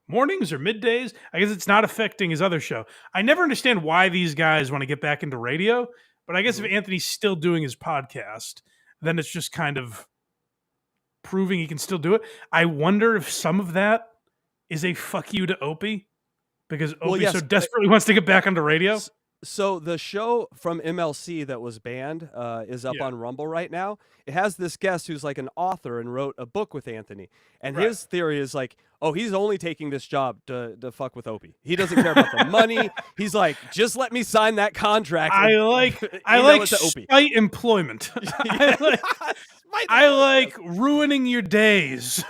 mornings or middays. I guess it's not affecting his other show. I never understand why these guys want to get back into radio, but I guess if Anthony's still doing his podcast, then it's just kind of proving he can still do it. I wonder if some of that is a fuck you to Opie, because Opie so desperately wants to get back onto radio. So the show from MLC that was banned is up on Rumble right now. It has this guest who's like an author and wrote a book with Anthony. And his theory is like, oh, he's only taking this job to fuck with Opie. He doesn't care about the money. He's like, just let me sign that contract. I like spite employment. I like ruining your days.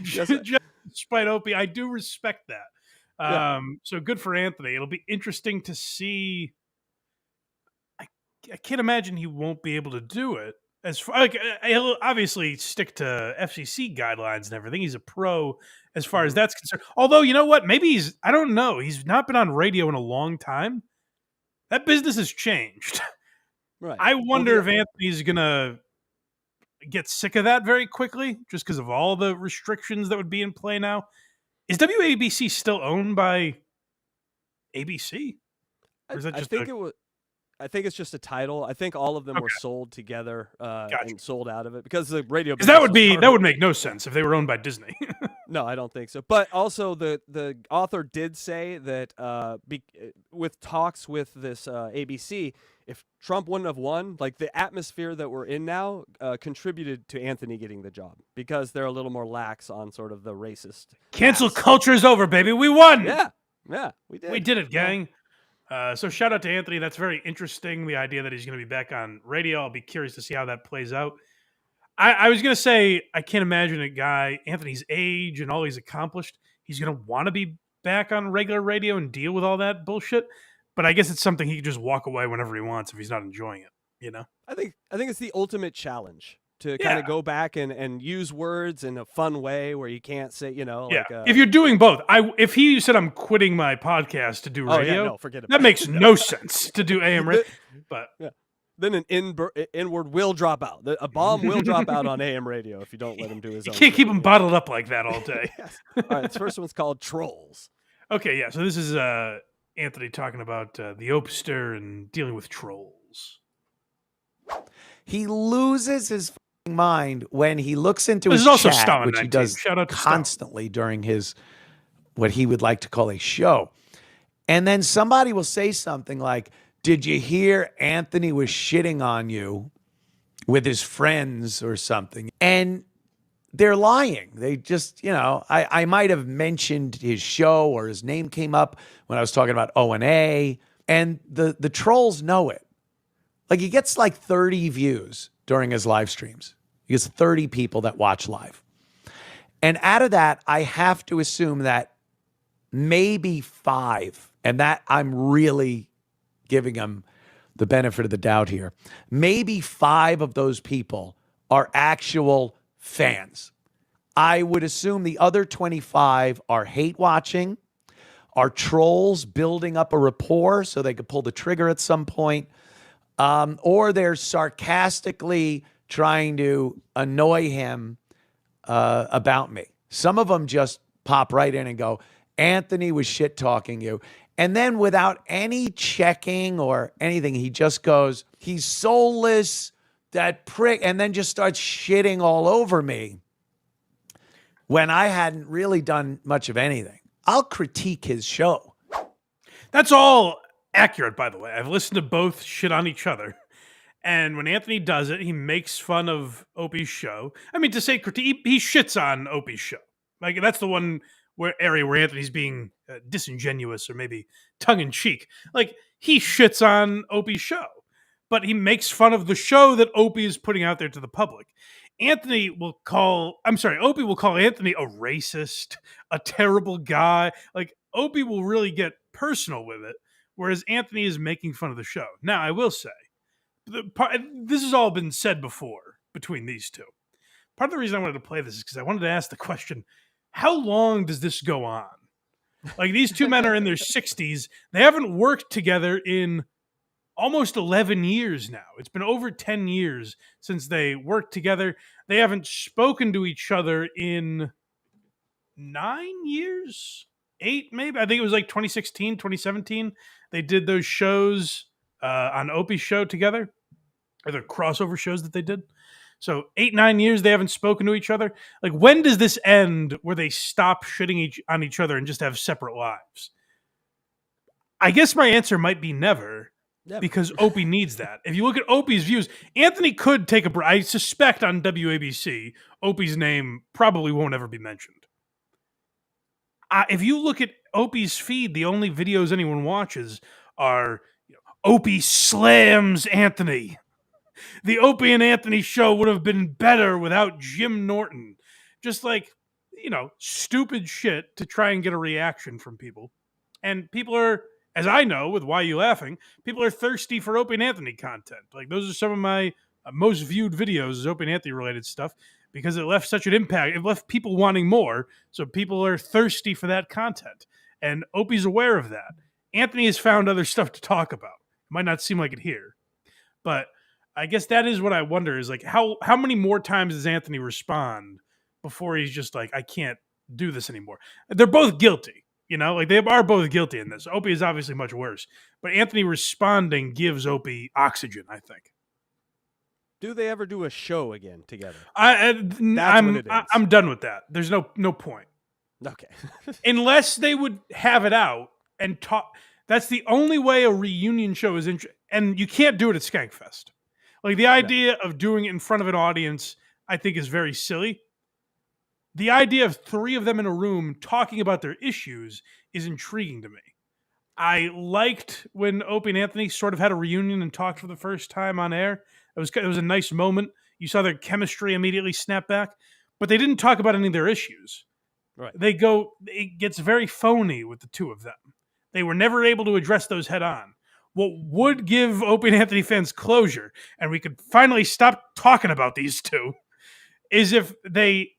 just spite Opie. I do respect that. So good for Anthony. It'll be interesting to see. I can't imagine he won't be able to do it. As far, like, he'll obviously stick to FCC guidelines and everything. He's a pro as far as that's concerned. Although, you know what? Maybe I don't know. He's not been on radio in a long time. That business has changed. Right. I wonder if Anthony's going to get sick of that very quickly just because of all the restrictions that would be in play now. Is WABC still owned by ABC? Or is that just I think it's just a title. I think all of them were sold together and sold out of it because the radio. Because that would make no sense if they were owned by Disney. No, I don't think so. But also, the author did say that with talks with this ABC, if Trump wouldn't have won, like the atmosphere that we're in now contributed to Anthony getting the job because they're a little more lax on sort of the racist. Cancel culture is over, baby. We won. Yeah, we did. We did it, gang. So shout out to Anthony. That's very interesting, the idea that he's going to be back on radio. I'll be curious to see how that plays out. I was going to say, I can't imagine a guy, Anthony's age and all he's accomplished, he's going to want to be back on regular radio and deal with all that bullshit. But I guess it's something he can just walk away whenever he wants if he's not enjoying it, you know? I think it's the ultimate challenge to kind of go back and use words in a fun way where you can't say, like, if you're doing both. If he said I'm quitting my podcast to do radio, forget about that makes no sense to do AM radio. But then an inward will drop out. A bomb will drop out on AM radio if you don't let him do his own. You can't keep him bottled up like that all day. Yes. All right, this first one's called Trolls. Okay, yeah. So this is Anthony talking about the Opster and dealing with trolls. He loses his mind when he looks into This his is also chat, Stalin which he 19. does Shout out to constantly during his what he would like to call a show. And then somebody will say something like, "Did you hear Anthony was shitting on you with his friends or something?" And they're lying. They just, I might have mentioned his show or his name came up when I was talking about Owen, and the trolls know it. Like, he gets like 30 views during his live streams. He gets 30 people that watch live. And out of that, I have to assume that maybe 5, and that I'm really giving him the benefit of the doubt here. Maybe 5 of those people are actual fans. I would assume the other 25 are hate watching, are trolls building up a rapport so they could pull the trigger at some point, or they're sarcastically trying to annoy him about me. Some of them just pop right in and go, "Anthony was shit talking you." And then without any checking or anything, he just goes, "He's soulless, that prick," and then just starts shitting all over me when I hadn't really done much of anything. I'll critique his show. That's all accurate, by the way. I've listened to both shit on each other. And when Anthony does it, he makes fun of Opie's show. I mean, to say critique, he shits on Opie's show. Like, that's the one area where Anthony's being disingenuous or maybe tongue-in-cheek. Like, he shits on Opie's show, but he makes fun of the show that Opie is putting out there to the public. Opie will call Anthony a racist, a terrible guy. Like, Opie will really get personal with it, whereas Anthony is making fun of the show. Now, I will say, this has all been said before between these two. Part of the reason I wanted to play this is because I wanted to ask the question, how long does this go on? Like, these two men are in their 60s. They haven't worked together in almost 11 years now. It's been over 10 years since they worked together. They haven't spoken to each other in 9 years? 8, maybe? I think it was like 2016, 2017. They did those shows on Opie's show together, or the crossover shows that they did. So 8, 9 years they haven't spoken to each other. Like, when does this end where they stop shitting on each other and just have separate lives? I guess my answer might be never. Because Opie needs that. If you look at Opie's views, Anthony could take a break. I suspect on WABC, Opie's name probably won't ever be mentioned. If you look at Opie's feed, the only videos anyone watches are Opie slams Anthony. The Opie and Anthony show would have been better without Jim Norton. Just like, stupid shit to try and get a reaction from people. And people are, as I know with Why You Laughing, people are thirsty for Opie and Anthony content. Like, those are some of my most viewed videos is Opie and Anthony related stuff because it left such an impact. It left people wanting more. So people are thirsty for that content. And Opie's aware of that. Anthony has found other stuff to talk about. It might not seem like it here, but I guess that is what I wonder is like, how many more times does Anthony respond before he's just like, I can't do this anymore? They're both guilty, like they are both guilty in this. Opie is obviously much worse, but Anthony responding gives Opie oxygen, I think. Do they ever do a show again together? I'm done with that. There's no point. Okay. Unless they would have it out and talk. That's the only way a reunion show is and you can't do it at Skankfest. Like, the idea of doing it in front of an audience, I think, is very silly. The idea of 3 of them in a room talking about their issues is intriguing to me. I liked when Opie and Anthony sort of had a reunion and talked for the first time on air. It was a nice moment. You saw their chemistry immediately snap back, but they didn't talk about any of their issues. Right. It gets very phony with the 2 of them. They were never able to address those head on. What would give Opie and Anthony fans closure, and we could finally stop talking about these 2, is if they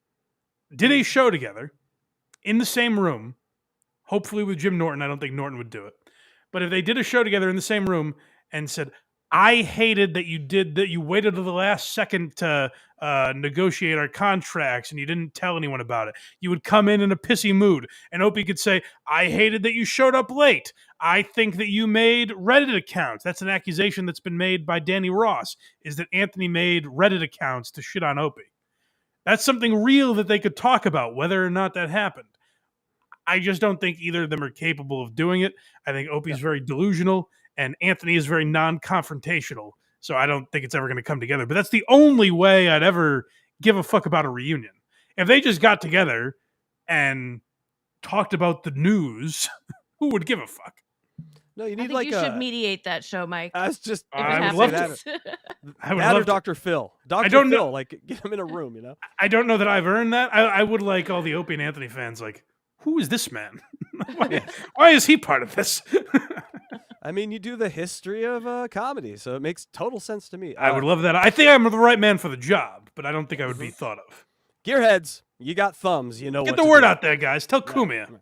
did a show together in the same room, hopefully with Jim Norton. I don't think Norton would do it. But if they did a show together in the same room and said, I hated that you waited to the last second to negotiate our contracts and you didn't tell anyone about it. You would come in a pissy mood, and Opie could say, I hated that you showed up late. I think that you made Reddit accounts. That's an accusation that's been made by Danny Ross, is that Anthony made Reddit accounts to shit on Opie. That's something real that they could talk about, whether or not that happened. I just don't think either of them are capable of doing it. I think Opie's very delusional, and Anthony is very non-confrontational. So I don't think it's ever going to come together. But that's the only way I'd ever give a fuck about a reunion. If they just got together and talked about the news, who would give a fuck? No, you I need think like you should mediate that show, Mike. I was just. If it I would love happens. to. I would that love or Dr. Phil. Dr. I don't Phil, know. like get him in a room, I don't know that I've earned that. I would like all the Opie and Anthony fans, like, who is this man? Why is he part of this? I mean, you do the history of comedy, so it makes total sense to me. I would love that. I think I'm the right man for the job, but I don't think I would be thought of. Gearheads, you got thumbs. You know Get what the to word do. out there, guys. Tell CUMIA.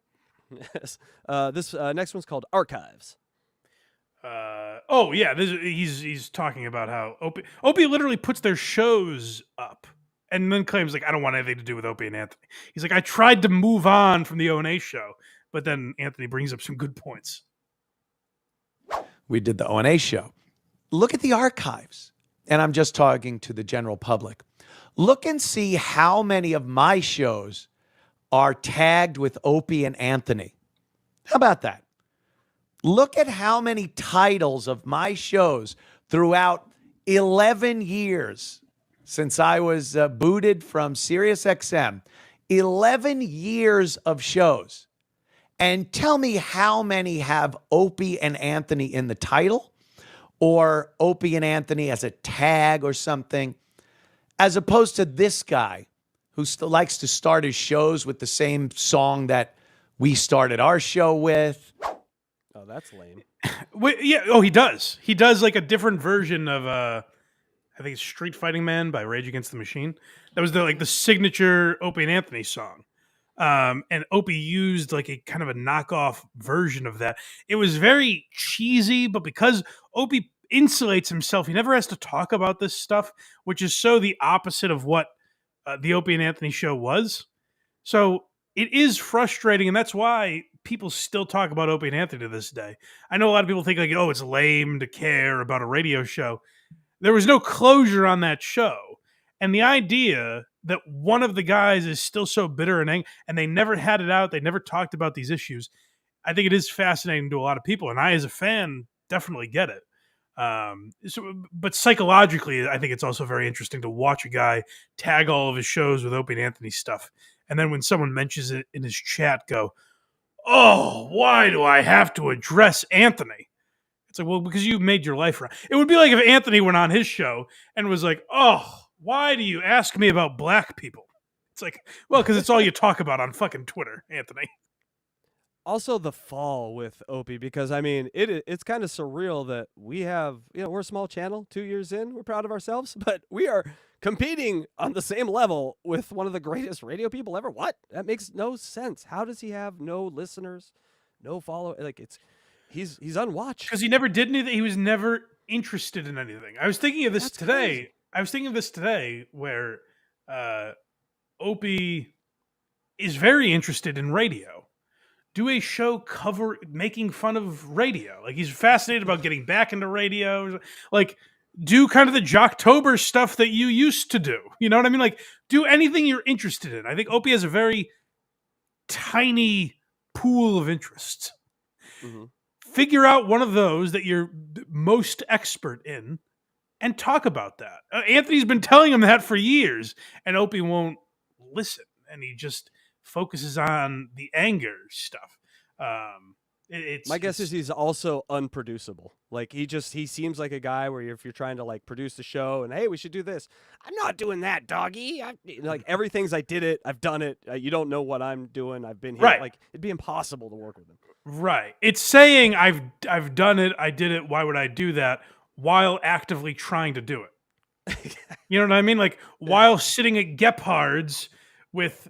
Yes. This next one's called Archives. He's talking about how Opie literally puts their shows up and then claims, like, I don't want anything to do with Opie and Anthony. He's like, I tried to move on from the O&A show, but then Anthony brings up some good points. We did the O&A show. Look at the archives. And I'm just talking to the general public. Look and see how many of my shows are tagged with Opie and Anthony. How about that? Look at how many titles of my shows throughout 11 years since I was booted from SiriusXM. 11 years of shows. And tell me how many have Opie and Anthony in the title or Opie and Anthony as a tag or something, as opposed to this guy who still likes to start his shows with the same song that we started our show with. Oh, that's lame. He does. He does like a different version of I think it's Street Fighting Man by Rage Against the Machine. That was the signature Opie and Anthony song. And Opie used like a kind of a knockoff version of that. It was very cheesy, but because Opie insulates himself, he never has to talk about this stuff, which is so the opposite of what the Opie and Anthony show was. So it is frustrating, and that's why people still talk about Opie and Anthony to this day. I know a lot of people think like, oh, it's lame to care about a radio show. There was no closure on that show. And the idea that one of the guys is still so bitter and angry, and they never had it out, they never talked about these issues, I think it is fascinating to a lot of people. And I, as a fan, definitely get it. But psychologically, I think it's also very interesting to watch a guy tag all of his shows with Opie and Anthony stuff. And then when someone mentions it in his chat, go, oh, why do I have to address Anthony? It's like, well, because you made your life around. It would be like if Anthony went on his show and was like, oh, why do you ask me about black people? It's like, well, because it's all you talk about on fucking Twitter, Anthony. Also, the fall with Opie, because I mean, it's kind of surreal that we have, we're a small channel, 2 years in, we're proud of ourselves, but we are competing on the same level with one of the greatest radio people ever. What? That makes no sense. How does he have no listeners, no follow? Like he's unwatched because he never did anything. He was never interested in anything. I was thinking of this today. Crazy. I was thinking of this today, where Opie is very interested in radio. Do a show making fun of radio. Like, he's fascinated about getting back into radio. Like, do kind of the Jocktober stuff that you used to do. You know what I mean? Like, do anything you're interested in. I think Opie has a very tiny pool of interests. Mm-hmm. Figure out one of those that you're most expert in and talk about that. Anthony's been telling him that for years, and Opie won't listen. And he just focuses on the anger stuff. My guess is he's also unproducible. Like, he seems like a guy where if you're trying to like produce the show and, hey, we should do this. I'm not doing that, doggy. Like, everything's I've done it. You don't know what I'm doing. I've been here. Right. Like, it'd be impossible to work with him. Right. It's saying I've done it. I did it. Why would I do that? While actively trying to do it. You know what I mean? Like, while sitting at Gephard's with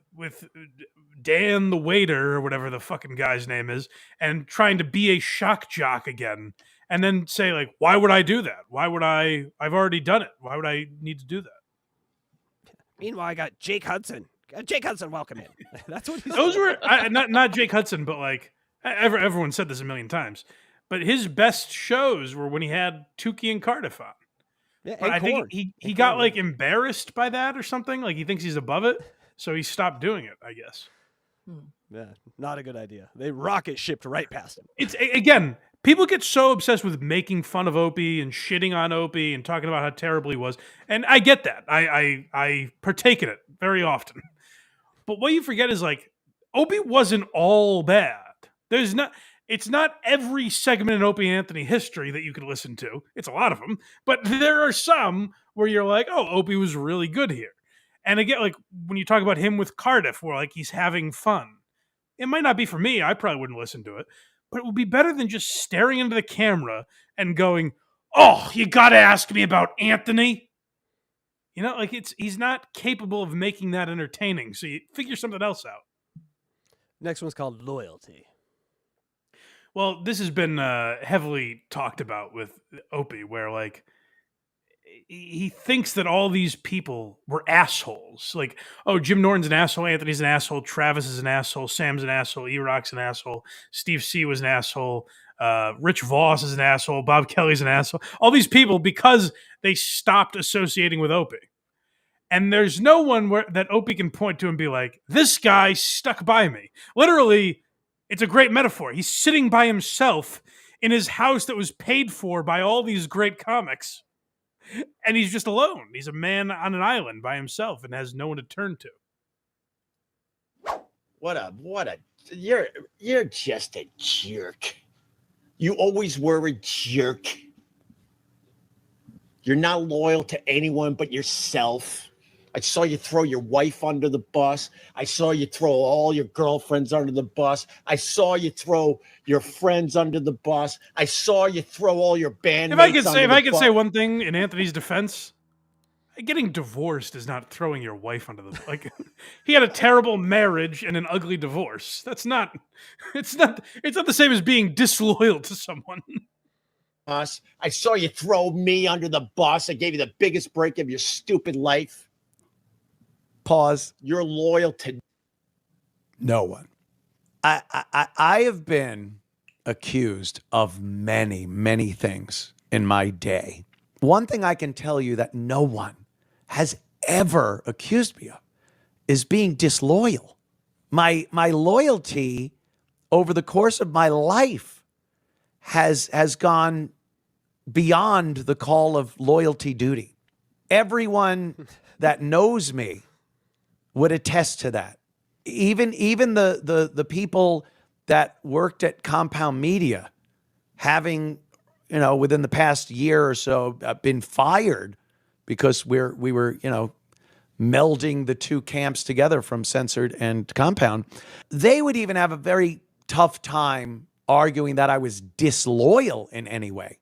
Dan the waiter or whatever the fucking guy's name is, and trying to be a shock jock again, and then say, like, why would I do that? Why would I've already done it. Why would I need to do that? Meanwhile, I got Jake Hudson. Jake Hudson, welcome in. That's what he's Those were not Jake Hudson, but like everyone said this a million times. But his best shows were when he had Tukey and Cardiff on. Yeah, but I think he got like embarrassed by that or something. Like, he thinks he's above it, so he stopped doing it, I guess. Yeah, not a good idea. They rocket shipped right past him. It's, again, people get so obsessed with making fun of Opie and shitting on Opie and talking about how terrible he was. And I get that. I partake in it very often. But what you forget is, like, Opie wasn't all bad. It's not every segment in Opie and Anthony history that you could listen to. It's a lot of them. But there are some where you're like, oh, Opie was really good here. And again, like, when you talk about him with Cardiff, where like he's having fun, it might not be for me. I probably wouldn't listen to it, but it would be better than just staring into the camera and going, "Oh, you got to ask me about Anthony." You know, like, he's not capable of making that entertaining. So you figure something else out. Next one's called Loyalty. Well, this has been heavily talked about with Opie, where like he thinks that all these people were assholes. Like, oh, Jim Norton's an asshole, Anthony's an asshole, Travis is an asshole, Sam's an asshole, E-Rock's an asshole, Steve C was an asshole, Rich Voss is an asshole, Bob Kelly's an asshole. All these people because they stopped associating with Opie. And there's no one that Opie can point to and be like, this guy stuck by me. Literally, it's a great metaphor. He's sitting by himself in his house that was paid for by all these great comics. And he's just alone. He's a man on an island by himself and has no one to turn to. You're just a jerk. You always were a jerk. You're not loyal to anyone but yourself. I saw you throw your wife under the bus. I saw you throw all your girlfriends under the bus. I saw you throw your friends under the bus. I saw you throw all your bandmates under the bus. If I could say one thing in Anthony's defense, getting divorced is not throwing your wife under the, like, he had a terrible marriage and an ugly divorce. It's not the same as being disloyal to someone. I saw you throw me under the bus. I gave you the biggest break of your stupid life. Pause. You're loyal to no one. I have been accused of many, many things in my day. One thing I can tell you that no one has ever accused me of is being disloyal. My loyalty over the course of my life has gone beyond the call of loyalty duty. Everyone that knows me would attest to that. Even the people that worked at Compound Media, having, within the past year or so, been fired because we were melding the two camps together from Censored and Compound, they would even have a very tough time arguing that I was disloyal in any way.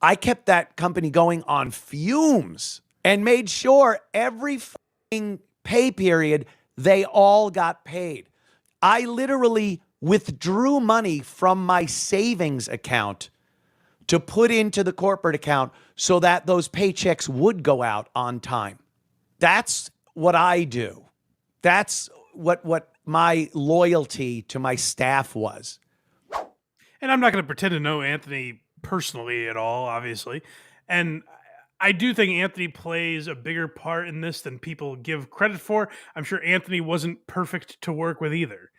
I kept that company going on fumes and made sure every fucking pay period, they all got paid. I literally withdrew money from my savings account to put into the corporate account so that those paychecks would go out on time. That's what I do. That's what my loyalty to my staff was. And I'm not going to pretend to know Anthony personally at all, obviously. And I do think Anthony plays a bigger part in this than people give credit for. I'm sure Anthony wasn't perfect to work with either.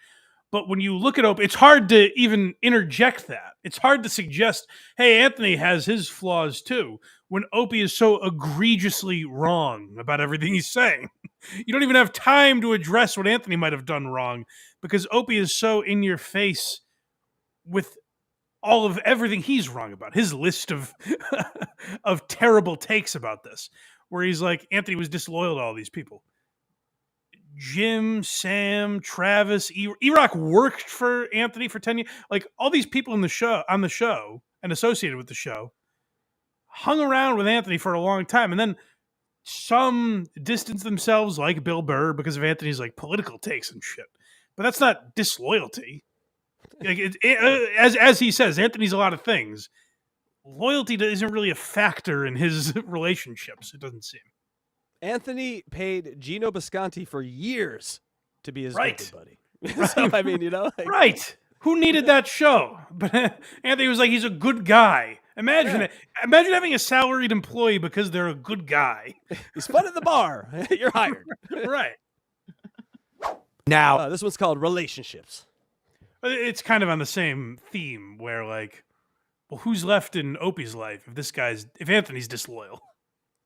But when you look at Opie, it's hard to even interject that. It's hard to suggest, hey, Anthony has his flaws too, when Opie is so egregiously wrong about everything he's saying. You don't even have time to address what Anthony might have done wrong because Opie is so in your face with all of everything he's wrong about. His list of of terrible takes about this, where he's like, Anthony was disloyal to all these people. Jim, Sam, Travis, E-Rock worked for Anthony for 10 years. Like all these people on the show and associated with the show hung around with Anthony for a long time. And then some distanced themselves like Bill Burr because of Anthony's like political takes and shit. But that's not disloyalty. Like as he says, Anthony's a lot of things. Loyalty isn't really a factor in his relationships, it doesn't seem. Anthony paid Gino Bisconti for years to be his right. good buddy. So, I mean, you know. Like, right. Who needed that show? But Anthony was like, he's a good guy. Imagine it. Imagine having a salaried employee because they're a good guy. He's fun at the bar. You're hired. Right. Now, this one's called Relationships. It's kind of on the same theme where, like, well, who's left in Opie's life if Anthony's disloyal?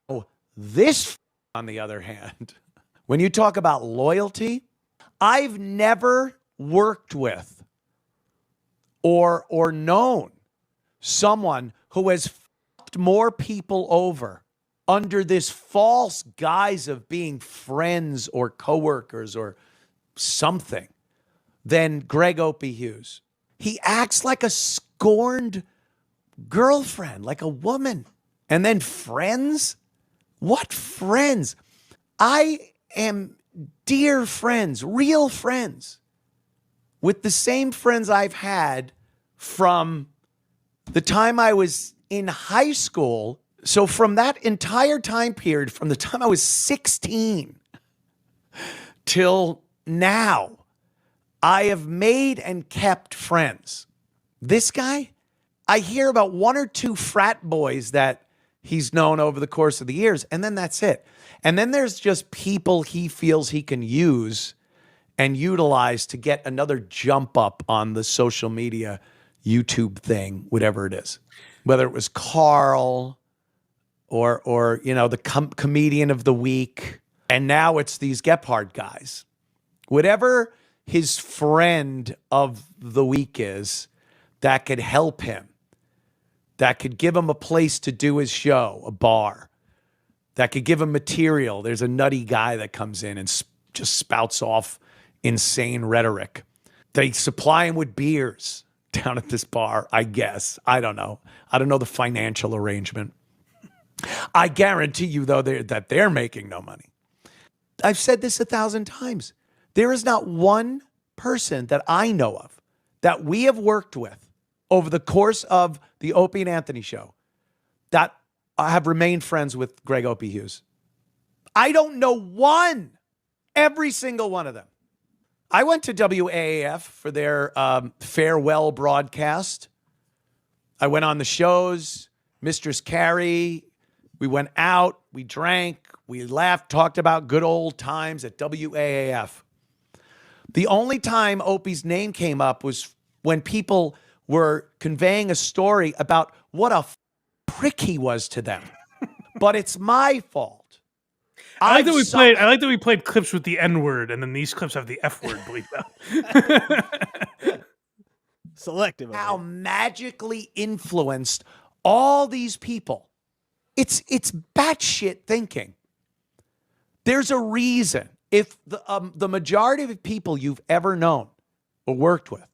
Oh, this, on the other hand, when you talk about loyalty, I've never worked with or known someone who has fucked more people over under this false guise of being friends or coworkers or something than Greg Opie Hughes. He acts like a scorned girlfriend, like a woman. And then friends? What friends? I am dear friends, real friends, with the same friends I've had from the time I was in high school. So from that entire time period, from the time I was 16 till now, I have made and kept friends. This guy, I hear about one or two frat boys that he's known over the course of the years, and then that's it. And then there's just people he feels he can use and utilize to get another jump up on the social media YouTube thing, whatever it is. Whether it was Karl or you know, the comedian of the week, and now it's these Gephardt guys. Whatever his friend of the week is that could help him, that could give him a place to do his show, a bar, that could give him material. There's a nutty guy that comes in and just spouts off insane rhetoric. They supply him with beers down at this bar, I guess. I don't know. I don't know the financial arrangement. I guarantee you, though, that they're making no money. I've said this 1,000 times. There is not one person that I know of that we have worked with over the course of the Opie and Anthony show that have remained friends with Greg Opie Hughes. I don't know one. Every single one of them. I went to WAAF for their farewell broadcast. I went on the shows, Mistress Carrie. We went out, we drank, we laughed, talked about good old times at WAAF. The only time Opie's name came up was when people were conveying a story about what a prick he was to them. But it's my fault. I like that we played clips with the N-word, and then these clips have the F-word bleeped out. Selective. How magically influenced all these people. It's batshit thinking. There's a reason. If the majority of people you've ever known or worked with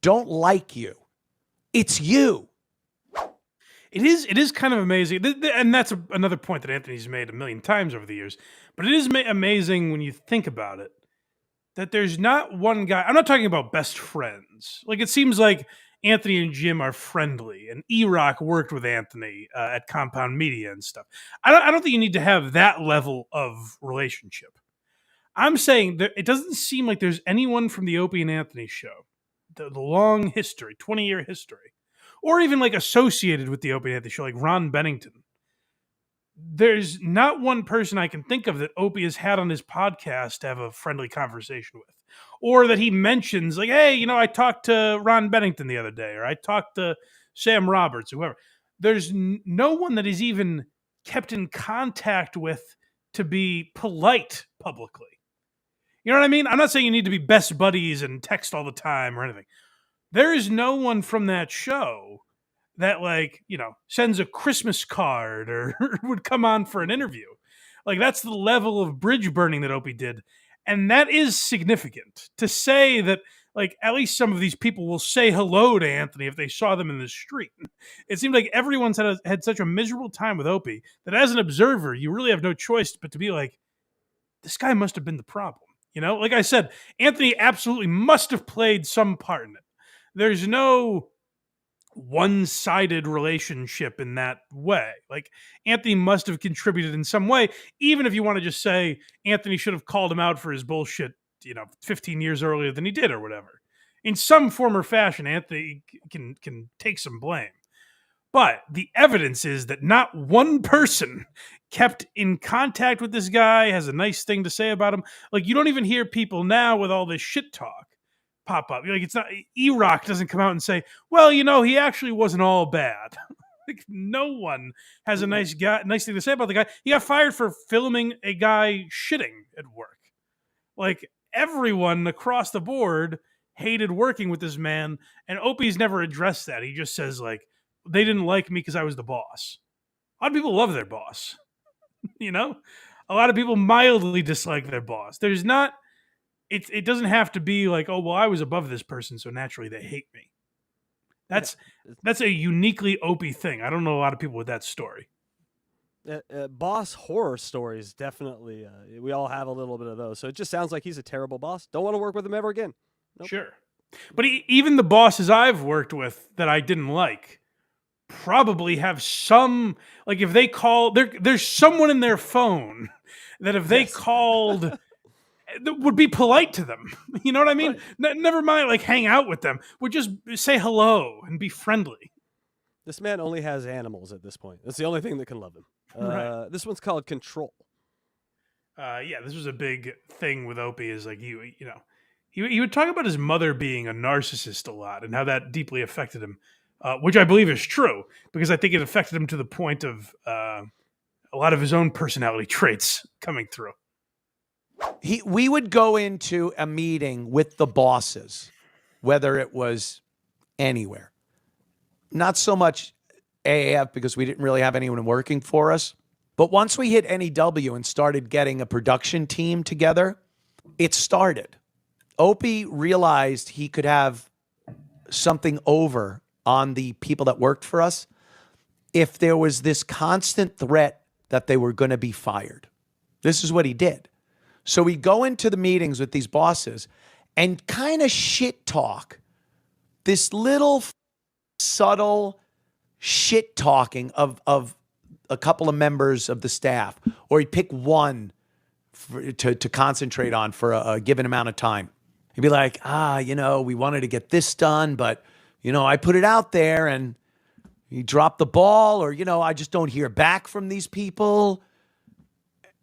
don't like you, it's you. It is kind of amazing, and that's another point that Anthony's made a million times over the years. But it is amazing when you think about it that there's not one guy. I'm not talking about best friends. Like, it seems like Anthony and Jim are friendly, and E-Rock worked with Anthony at Compound Media and stuff. I don't think you need to have that level of relationship. I'm saying that it doesn't seem like there's anyone from the Opie and Anthony show, the long history, 20-year history, or even like associated with the Opie and Anthony show, like Ron Bennington. There's not one person I can think of that Opie has had on his podcast to have a friendly conversation with, or that he mentions like, hey, I talked to Ron Bennington the other day, or I talked to Sam Roberts, or whoever. There's no one that he's even kept in contact with to be polite publicly. You know what I mean? I'm not saying you need to be best buddies and text all the time or anything. There is no one from that show that, like, sends a Christmas card or would come on for an interview. Like, that's the level of bridge burning that Opie did. And that is significant to say that, like, at least some of these people will say hello to Anthony if they saw them in the street. It seemed like everyone's had such a miserable time with Opie that as an observer, you really have no choice but to be like, this guy must have been the problem. Like I said, Anthony absolutely must have played some part in it. There's no one-sided relationship in that way. Like, Anthony must have contributed in some way, even if you want to just say Anthony should have called him out for his bullshit, 15 years earlier than he did or whatever. In some form or fashion, Anthony can take some blame. But the evidence is that not one person kept in contact with this guy, has a nice thing to say about him. Like, you don't even hear people now with all this shit talk pop up. Like, it's not, E-Rock doesn't come out and say, well, he actually wasn't all bad. Like, no one has a nice thing to say about the guy. He got fired for filming a guy shitting at work. Like, everyone across the board hated working with this man, and Opie's never addressed that. He just says, like, they didn't like me because I was the boss. A lot of people love their boss. A lot of people mildly dislike their boss. There's not, it doesn't have to be like, oh, well, I was above this person, so naturally they hate me. That's a uniquely Opie thing. I don't know a lot of people with that story. Boss horror stories, definitely. We all have a little bit of those. So it just sounds like he's a terrible boss. Don't want to work with him ever again. Nope. Sure. But even the bosses I've worked with that I didn't like probably have some, like, if they call, there's someone in their phone that if they called would be polite to them. You know what I mean? Right. Never mind, like, hang out with them. Would just say hello and be friendly. This man only has animals at this point. That's the only thing that can love him. Right. This one's called Control. Yeah, this was a big thing with Opie, is like, he would talk about his mother being a narcissist a lot and how that deeply affected him, which I believe is true, because I think it affected him to the point of a lot of his own personality traits coming through. We would go into a meeting with the bosses, whether it was anywhere. Not so much AAF because we didn't really have anyone working for us. But once we hit NEW and started getting a production team together, it started. Opie realized he could have something over on the people that worked for us if there was this constant threat that they were going to be fired. This is what he did. So we go into the meetings with these bosses and kind of shit talk. This little subtle shit talking of a couple of members of the staff, or he'd pick one to concentrate on for a given amount of time. He'd be like, we wanted to get this done, but, I put it out there and he dropped the ball, or, I just don't hear back from these people.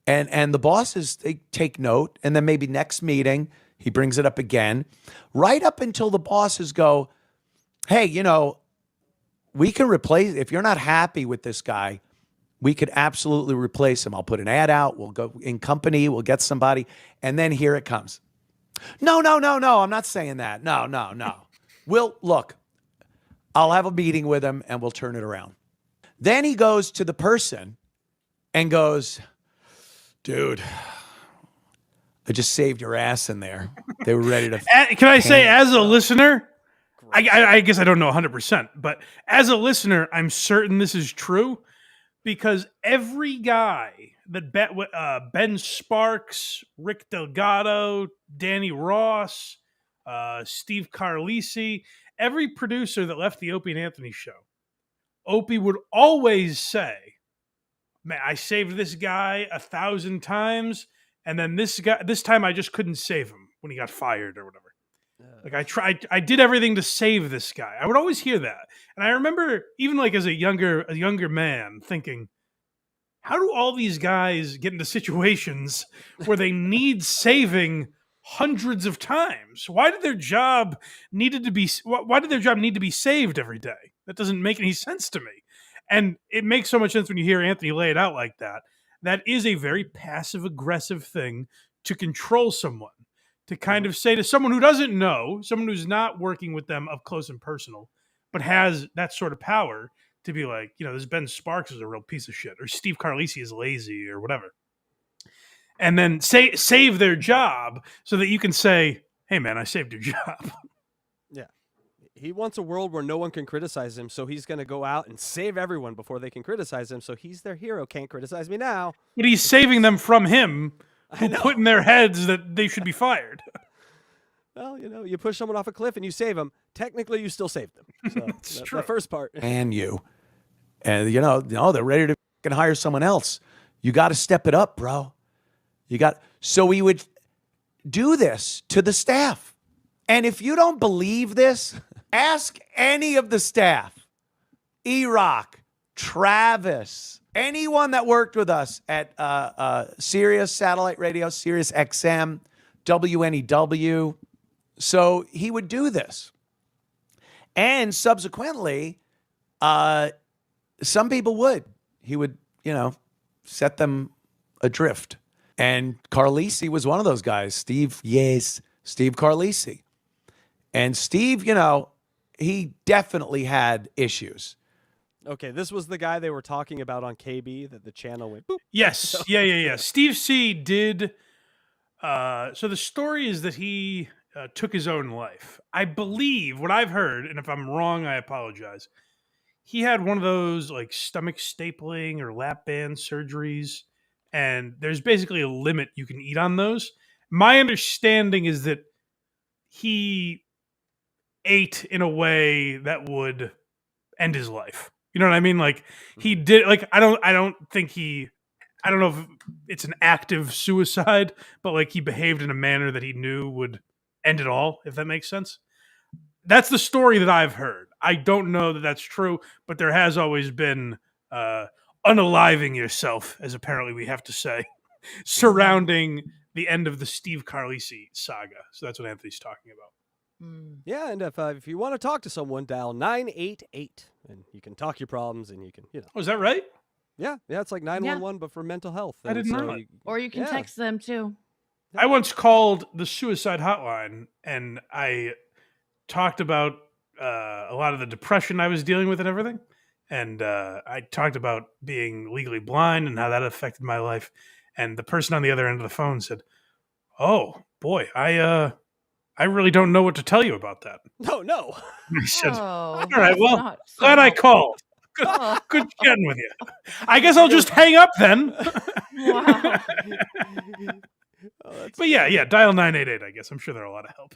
And the bosses, they take note, and then maybe next meeting, he brings it up again, right up until the bosses go, hey, we can replace, if you're not happy with this guy, we could absolutely replace him. I'll put an ad out. We'll go in company. We'll get somebody. And then here it comes. No. I'm not saying that. No. Look, I'll have a meeting with him and we'll turn it around. Then he goes to the person and goes, Dude, I just saved your ass in there. They were ready to. Can I say, as a listener, I guess I don't know 100%, but as a listener, I'm certain this is true because every guy that Ben Sparks, Rick Delgado, Danny Ross, Steve Carlisi, every producer that left the Opie and Anthony show, Opie would always say, man, I saved this guy 1,000 times, and then this time I just couldn't save him when he got fired or whatever. Like I did everything to save this guy. I would always hear that. And I remember even like as a younger man thinking, how do all these guys get into situations where they need saving hundreds of times? Why did their job need to be saved every day? That doesn't make any sense to me. And it makes so much sense when you hear Anthony lay it out like that. That is a very passive aggressive thing to control someone, to kind of say to someone who doesn't know, someone who's not working with them up close and personal, but has that sort of power to be like, this Ben Sparks is a real piece of shit, or Steve Carlisi is lazy, or whatever. And then save their job so that you can say, hey, man, I saved your job. Yeah. He wants a world where no one can criticize him, so he's going to go out and save everyone before they can criticize him, so he's their hero. Can't criticize me now. But he's saving them from him, who put in their heads that they should be fired. Well, you push someone off a cliff and you save them. Technically, you still saved them. So It's true. The first part. And you. And, they're ready to fucking hire someone else. You got to step it up, bro. So we would do this to the staff. And if you don't believe this, ask any of the staff. E-Rock, Travis, anyone that worked with us at Sirius Satellite Radio, Sirius XM, WNEW. So he would do this. And subsequently, some people would. He would, set them adrift. And Carlisi was one of those guys. Steve Carlisi. And Steve, he definitely had issues. Okay, this was the guy they were talking about on KB that the channel went boop. Yes. Yeah. Steve C did. So the story is that he took his own life. I believe what I've heard, and if I'm wrong, I apologize. He had one of those like stomach stapling or lap band surgeries, and there's basically a limit you can eat on those. My understanding is that he ate in a way that would end his life. You know what I mean? Like he did. Like I don't know if it's an active suicide, but like he behaved in a manner that he knew would end it all. If that makes sense. That's the story that I've heard. I don't know that that's true, but there has always been unaliving yourself, as apparently we have to say, surrounding the end of the Steve Carlisi saga. So that's what Anthony's talking about. Yeah, and if you want to talk to someone, dial 988, and you can talk your problems, and you can, Oh, is that right? Yeah, it's like 911, but for mental health. I didn't know. Or you can text them too. I once called the suicide hotline, and I talked about a lot of the depression I was dealing with and everything. And I talked about being legally blind and how that affected my life. And the person on the other end of the phone said, "Oh boy, I really don't know what to tell you about that." No. I said, Oh, "All right, well, not so glad I helpful. called. Good chatting with you. I guess I'll just hang up then." Wow. But yeah, dial 988. I guess I'm sure they're a lot of help.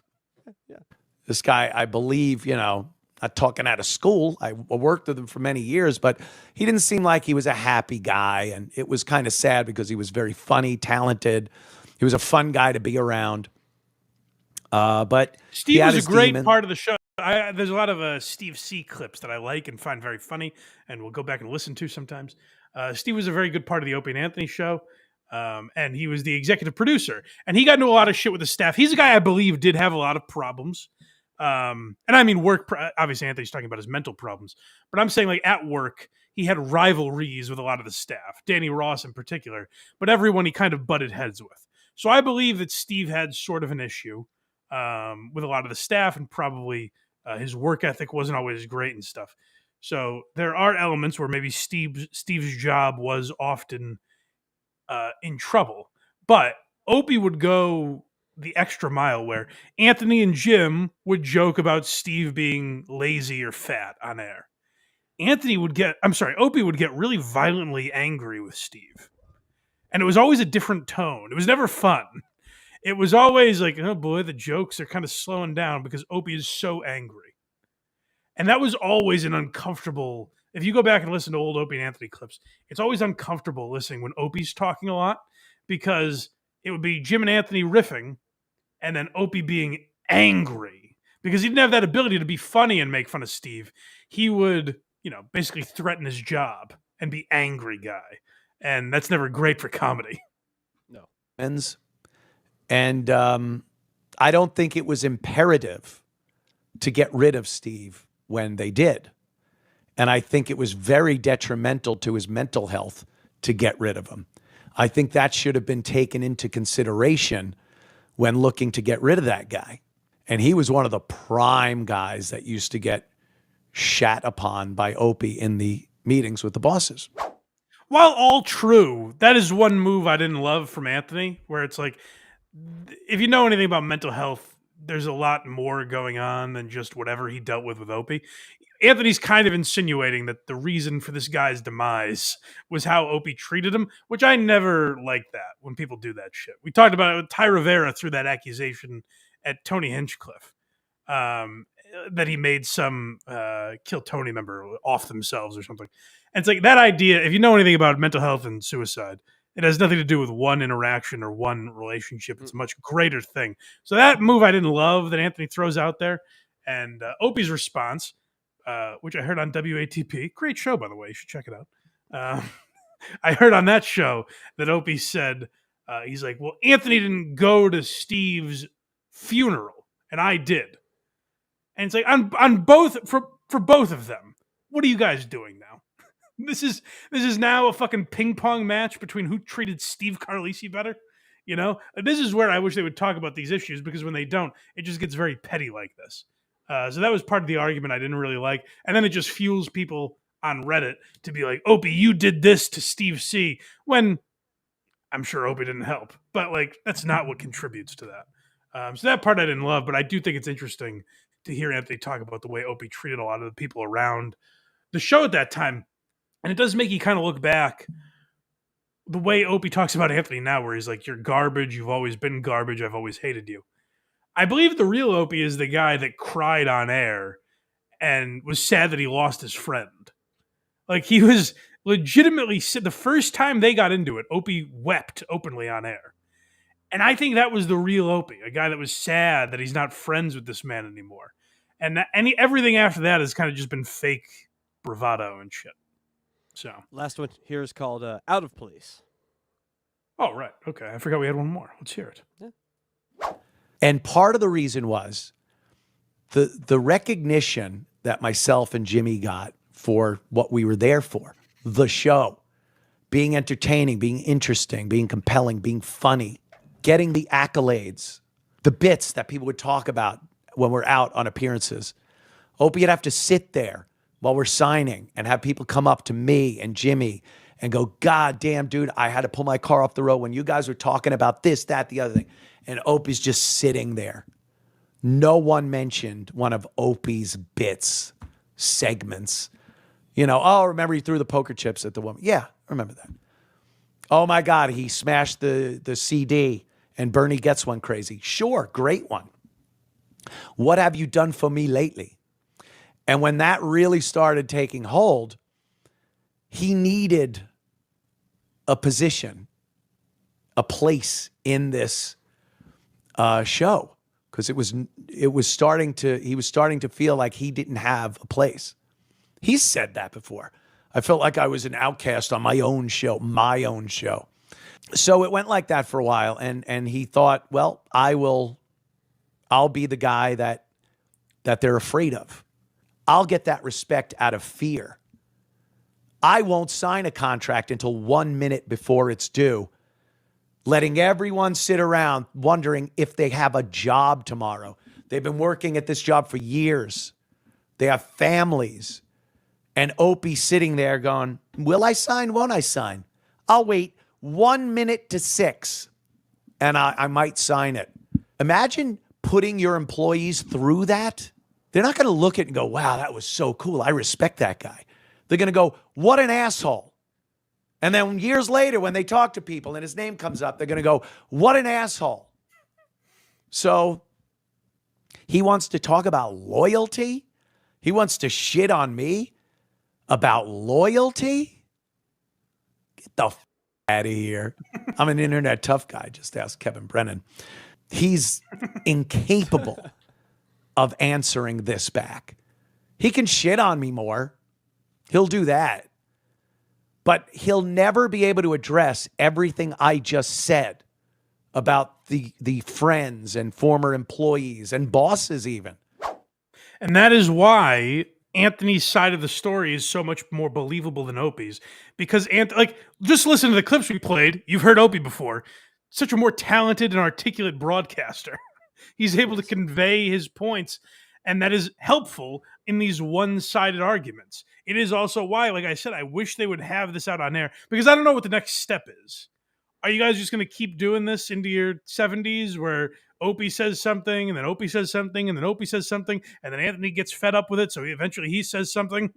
This guy, I believe, not talking out of school. I worked with him for many years, but he didn't seem like he was a happy guy. And it was kind of sad because he was very funny, talented. He was a fun guy to be around. But Steve was a great part of the show. There's a lot of Steve C clips that I like and find very funny, and we'll go back and listen to sometimes. Steve was a very good part of the Opie and Anthony show, and he was the executive producer. And he got into a lot of shit with the staff. He's a guy I believe did have a lot of problems. And I mean obviously Anthony's talking about his mental problems, but I'm saying like at work, he had rivalries with a lot of the staff, Danny Ross in particular, but everyone he kind of butted heads with. So I believe that Steve had sort of an issue with a lot of the staff, and probably his work ethic wasn't always great and stuff. So there are elements where maybe Steve's job was often in trouble. But Opie would go the extra mile where Anthony and Jim would joke about Steve being lazy or fat on air. Opie would get really violently angry with Steve. And it was always a different tone. It was never fun. It was always like, oh boy, the jokes are kind of slowing down because Opie is so angry. And that was always an uncomfortable. If you go back and listen to old Opie and Anthony clips, it's always uncomfortable listening when Opie's talking a lot because it would be Jim and Anthony riffing and then Opie being angry because he didn't have that ability to be funny and make fun of Steve. He would, basically threaten his job and be angry guy. And that's never great for comedy. No. And I don't think it was imperative to get rid of Steve when they did. And I think it was very detrimental to his mental health to get rid of him. I think that should have been taken into consideration when looking to get rid of that guy. And he was one of the prime guys that used to get shat upon by Opie in the meetings with the bosses. While all true, that is one move I didn't love from Anthony, where it's like, if you know anything about mental health, there's a lot more going on than just whatever he dealt with Opie. Anthony's kind of insinuating that the reason for this guy's demise was how Opie treated him, which I never liked that when people do that shit. We talked about it with Ty Rivera threw that accusation at Tony Hinchcliffe that he made some Kill Tony member off themselves or something. And it's like that idea, if you know anything about mental health and suicide, it has nothing to do with one interaction or one relationship. It's a much greater thing. So that move I didn't love that Anthony throws out there. And Opie's response, which I heard on WATP, great show, by the way. You should check it out. I heard on that show that Opie said, he's like, well, Anthony didn't go to Steve's funeral, and I did. And it's like, on both, for both of them, what are you guys doing now? This is now a fucking ping pong match between who treated Steve Carlisi better. This is where I wish they would talk about these issues because when they don't, it just gets very petty like this. So that was part of the argument I didn't really like. And then it just fuels people on Reddit to be like, Opie, you did this to Steve C. When I'm sure Opie didn't help. But that's not what contributes to that. So that part I didn't love, but I do think it's interesting to hear Anthony talk about the way Opie treated a lot of the people around the show at that time. And it does make you kind of look back the way Opie talks about Anthony now, where he's like, you're garbage. You've always been garbage. I've always hated you. I believe the real Opie is the guy that cried on air and was sad that he lost his friend. He was legitimately, the first time they got into it, Opie wept openly on air. And I think that was the real Opie, a guy that was sad that he's not friends with this man anymore. And everything after that has kind of just been fake bravado and shit. So last one here is called Out of Place. Oh, right. Okay. I forgot we had one more. Let's hear it. Yeah. And part of the reason was the recognition that myself and Jimmy got for what we were there for, the show, being entertaining, being interesting, being compelling, being funny, getting the accolades, the bits that people would talk about when we're out on appearances. Opie would have to sit there while we're signing and have people come up to me and Jimmy and go, God damn, dude, I had to pull my car off the road when you guys were talking about this, that, the other thing. And Opie's just sitting there. No one mentioned one of Opie's bits, segments. Oh, remember he threw the poker chips at the woman. Yeah, I remember that. Oh my God, he smashed the CD and Bernie Gets One crazy. Sure, great one. What have you done for me lately? And when that really started taking hold, he needed a position, a place in this show, because he was starting to feel like he didn't have a place. He said that before. I felt like I was an outcast on my own show. So it went like that for a while, and he thought, well, I'll be the guy that they're afraid of. I'll get that respect out of fear. I won't sign a contract until 1 minute before it's due, letting everyone sit around wondering if they have a job tomorrow. They've been working at this job for years. They have families. And Opie sitting there going, will I sign? Won't I sign? I'll wait 1 minute to 6, and I might sign it. Imagine putting your employees through that. They're not going to look at it and go, wow, that was so cool. I respect that guy. They're going to go, what an asshole. And then years later, when they talk to people and his name comes up, they're going to go, what an asshole. So he wants to talk about loyalty. He wants to shit on me about loyalty. Get the out of here. I'm an internet tough guy. Just ask Kevin Brennan. He's incapable of answering this back. He can shit on me more. He'll do that. But he'll never be able to address everything I just said about the friends and former employees and bosses even. And that is why Anthony's side of the story is so much more believable than Opie's. Because, just listen to the clips we played. You've heard Opie before. Such a more talented and articulate broadcaster. He's able to convey his points, and that is helpful in these one-sided arguments. It is also why, like I said, I wish they would have this out on air, because I don't know what the next step is. Are you guys just going to keep doing this into your 70s where Opie says something, and then Opie says something, and then Opie says something, and then Anthony gets fed up with it, so eventually he says something?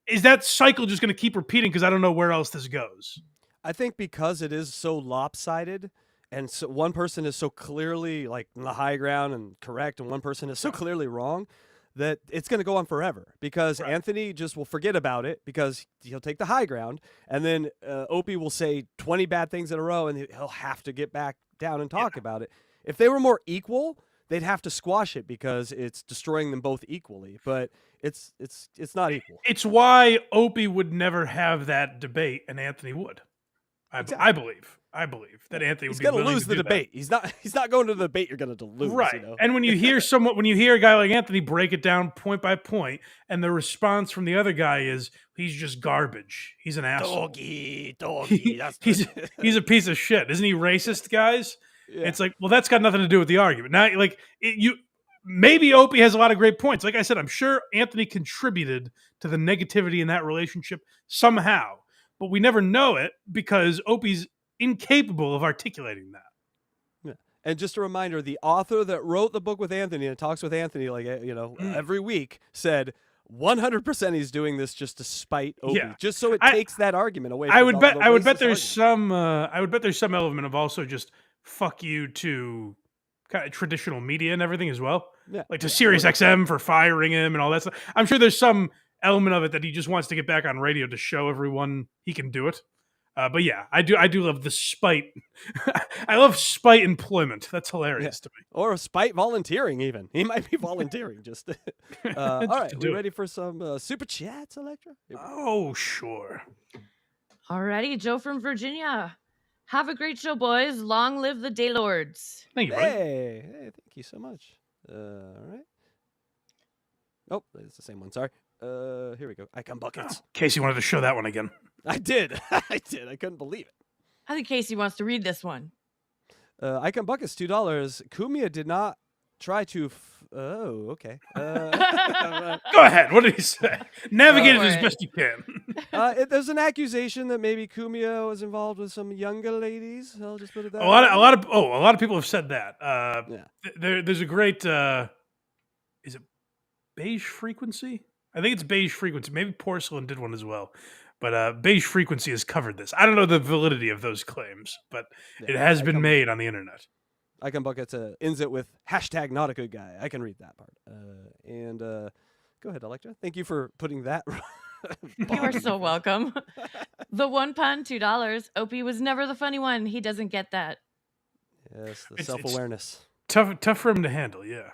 Is that cycle just going to keep repeating? Because I don't know where else this goes. I think because it is so lopsided, and so one person is so clearly like on the high ground and correct, and one person is so clearly wrong, that it's going to go on forever. Because Anthony just will forget about it because he'll take the high ground, and then Opie will say 20 bad things in a row, and he'll have to get back down and talk about it. If they were more equal, they'd have to squash it because it's destroying them both equally. But it's not equal. It's why Opie would never have that debate, and Anthony would. I believe that Anthony would be willing to lose the debate. He's not going to the debate. You're going to lose, right? You know? And when you hear a guy like Anthony break it down point by point, and the response from the other guy is he's just garbage. He's an asshole. Doggy. He's a piece of shit. Isn't he racist, guys? Yeah. It's like, well, that's got nothing to do with the argument. Now, maybe Opie has a lot of great points. Like I said, I'm sure Anthony contributed to the negativity in that relationship somehow. But we never know it because Opie's incapable of articulating that. Yeah. And just a reminder, the author that wrote the book with Anthony and talks with Anthony, every week, said 100% he's doing this just to spite Opie, just so it takes that argument away. I would bet there's some element of also just fuck you to kind of traditional media and everything as well. Yeah. Like to Sirius XM for firing him and all that stuff. I'm sure there's some element of it that he just wants to get back on radio to show everyone he can do it. But yeah, I do love the spite. I love spite employment. That's hilarious to me. Or spite volunteering even. He might be volunteering just. All right, we ready for some super chats, Electra? Oh, sure. Alrighty, Joe from Virginia. Have a great show, boys. Long live the Daylords. Thank you, buddy. Hey, thank you so much. All right. Oh, it's the same one. Sorry. Here we go. Icon buckets. Casey wanted to show that one again. I did. I couldn't believe it. I think Casey wants to read this one. Icon buckets, $2. CUMIA did not try to. Oh, okay. Go ahead. What did he say? Navigate it as best you can. There's an accusation that maybe CUMIA was involved with some younger ladies. I'll just put it that way. A lot of people have said that. There's a great. Is it Beige Frequency? I think it's Beige Frequency. Maybe Porcelain did one as well. But Beige Frequency has covered this. I don't know the validity of those claims, but it has been made on the internet. Icon Buckets ends it with hashtag not a good guy. I can read that part. Go ahead, Electra. Thank you for putting that. You are so welcome. The one pun, $2. Opie was never the funny one. He doesn't get that. Yes, the self-awareness. Tough for him to handle, yeah.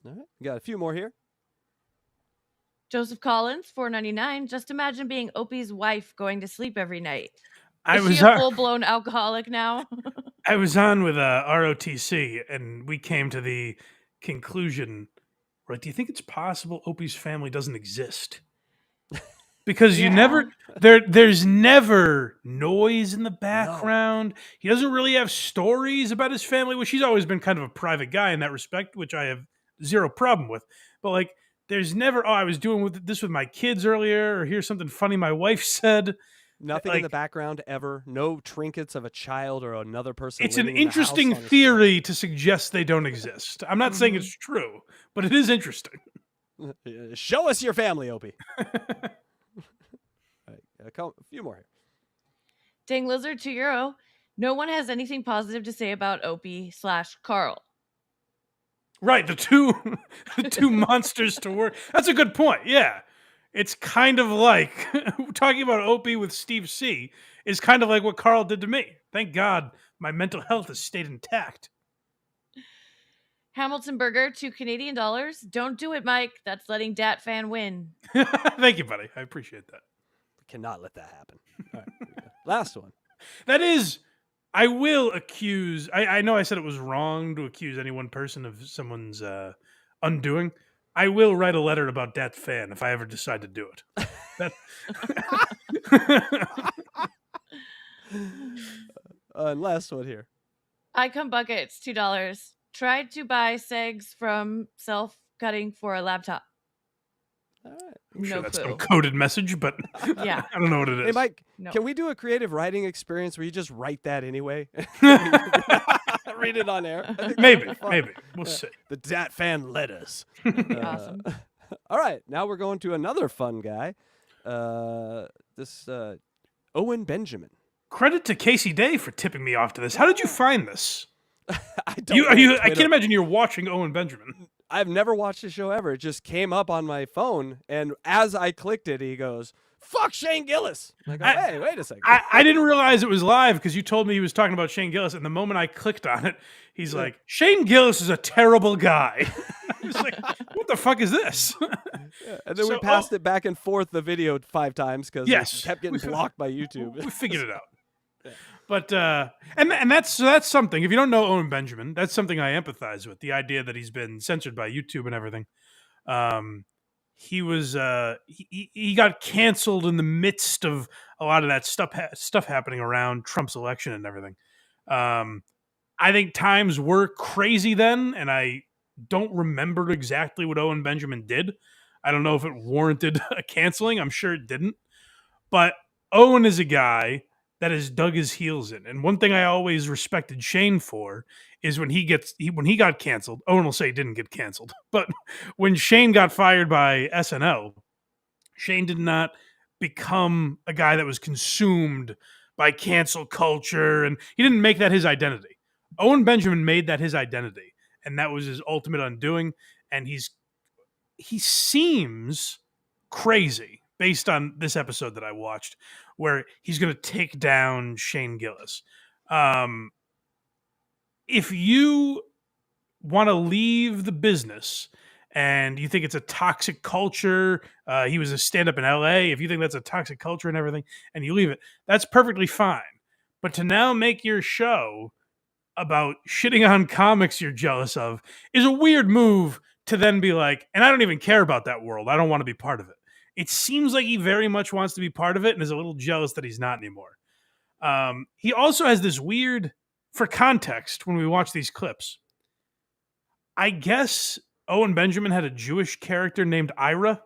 All right, we got a few more here. Joseph Collins, $4.99. Just imagine being Opie's wife going to sleep every night. Is she a full-blown alcoholic now? I was on with ROTC, and we came to the conclusion, right? Do you think it's possible Opie's family doesn't exist? Because there's never noise in the background. No. He doesn't really have stories about his family, which he's always been kind of a private guy in that respect, which I have zero problem with. But there's never, I was doing this with my kids earlier, or here's something funny my wife said. Nothing in the background ever. No trinkets of a child or another person. It's an living in the house interesting on the theory to suggest they don't exist. I'm not saying it's true, but it is interesting. Show us your family, Opie. A few more here. Dang Lizard €2. No one has anything positive to say about Opie/Karl. Right, the two monsters to work. That's a good point. Yeah. It's kind of like talking about Opie with Steve C is kind of like what Karl did to me. Thank God my mental health has stayed intact. Hamilton Burger, $2 Don't do it, Mike. That's letting Dat Fan win. Thank you, buddy. I appreciate that. Cannot let that happen. All right, last one. That is, I will accuse. I know I said it was wrong to accuse any one person of someone's undoing. I will write a letter about Dat Fan if I ever decide to do it. Last one here. Icon Buckets, $2. Tried to buy segs from self-cutting for a laptop. All right. I'm sure No that's clue. some coded message, but Yeah. I don't know what it is. Hey, Mike, No. can we do a creative writing experience where you just write that anyway? Read it on air. I think that'd Maybe, be fun. maybe. We'll see. The Dat Fan letters. Awesome. All right, now we're going to another fun guy. Owen Benjamin. Credit to Casey Day for tipping me off to this. How did you find this? I don't know I can't Twitter. imagine you're watching Owen Benjamin. I've never watched the show ever. It just came up on my phone, and as I clicked it, he goes, "Fuck Shane Gillis." I go, hey, wait a second. I didn't realize it was live because you told me he was talking about Shane Gillis, and the moment I clicked on it, he's like, "Shane Gillis is a terrible guy." I was like, "What the fuck is this?" And then we passed it back and forth the video 5 times because Yes. it kept getting blocked by YouTube. We figured it out. But and that's something. If you don't know Owen Benjamin, that's something I empathize with. The idea that he's been censored by YouTube and everything. He was he got canceled in the midst of a lot of that stuff happening around Trump's election and everything. I think times were crazy then, and I don't remember exactly what Owen Benjamin did. I don't know if it warranted a canceling. I'm sure it didn't. But Owen is a guy that has dug his heels in. And one thing I always respected Shane for is when he got canceled, Owen will say he didn't get canceled, but when Shane got fired by SNL, Shane did not become a guy that was consumed by cancel culture, and he didn't make that his identity. Owen Benjamin made that his identity, and that was his ultimate undoing, and he seems crazy based on this episode that I watched, where he's going to take down Shane Gillis. If you want to leave the business and you think it's a toxic culture, he was a stand-up in LA. If you think that's a toxic culture and everything, and you leave it, that's perfectly fine. But to now make your show about shitting on comics you're jealous of is a weird move to then be like, and I don't even care about that world. I don't want to be part of it. It seems like he very much wants to be part of it and is a little jealous that he's not anymore. He also has this weird, for context, when we watch these clips, I guess Owen Benjamin had a Jewish character named Ira.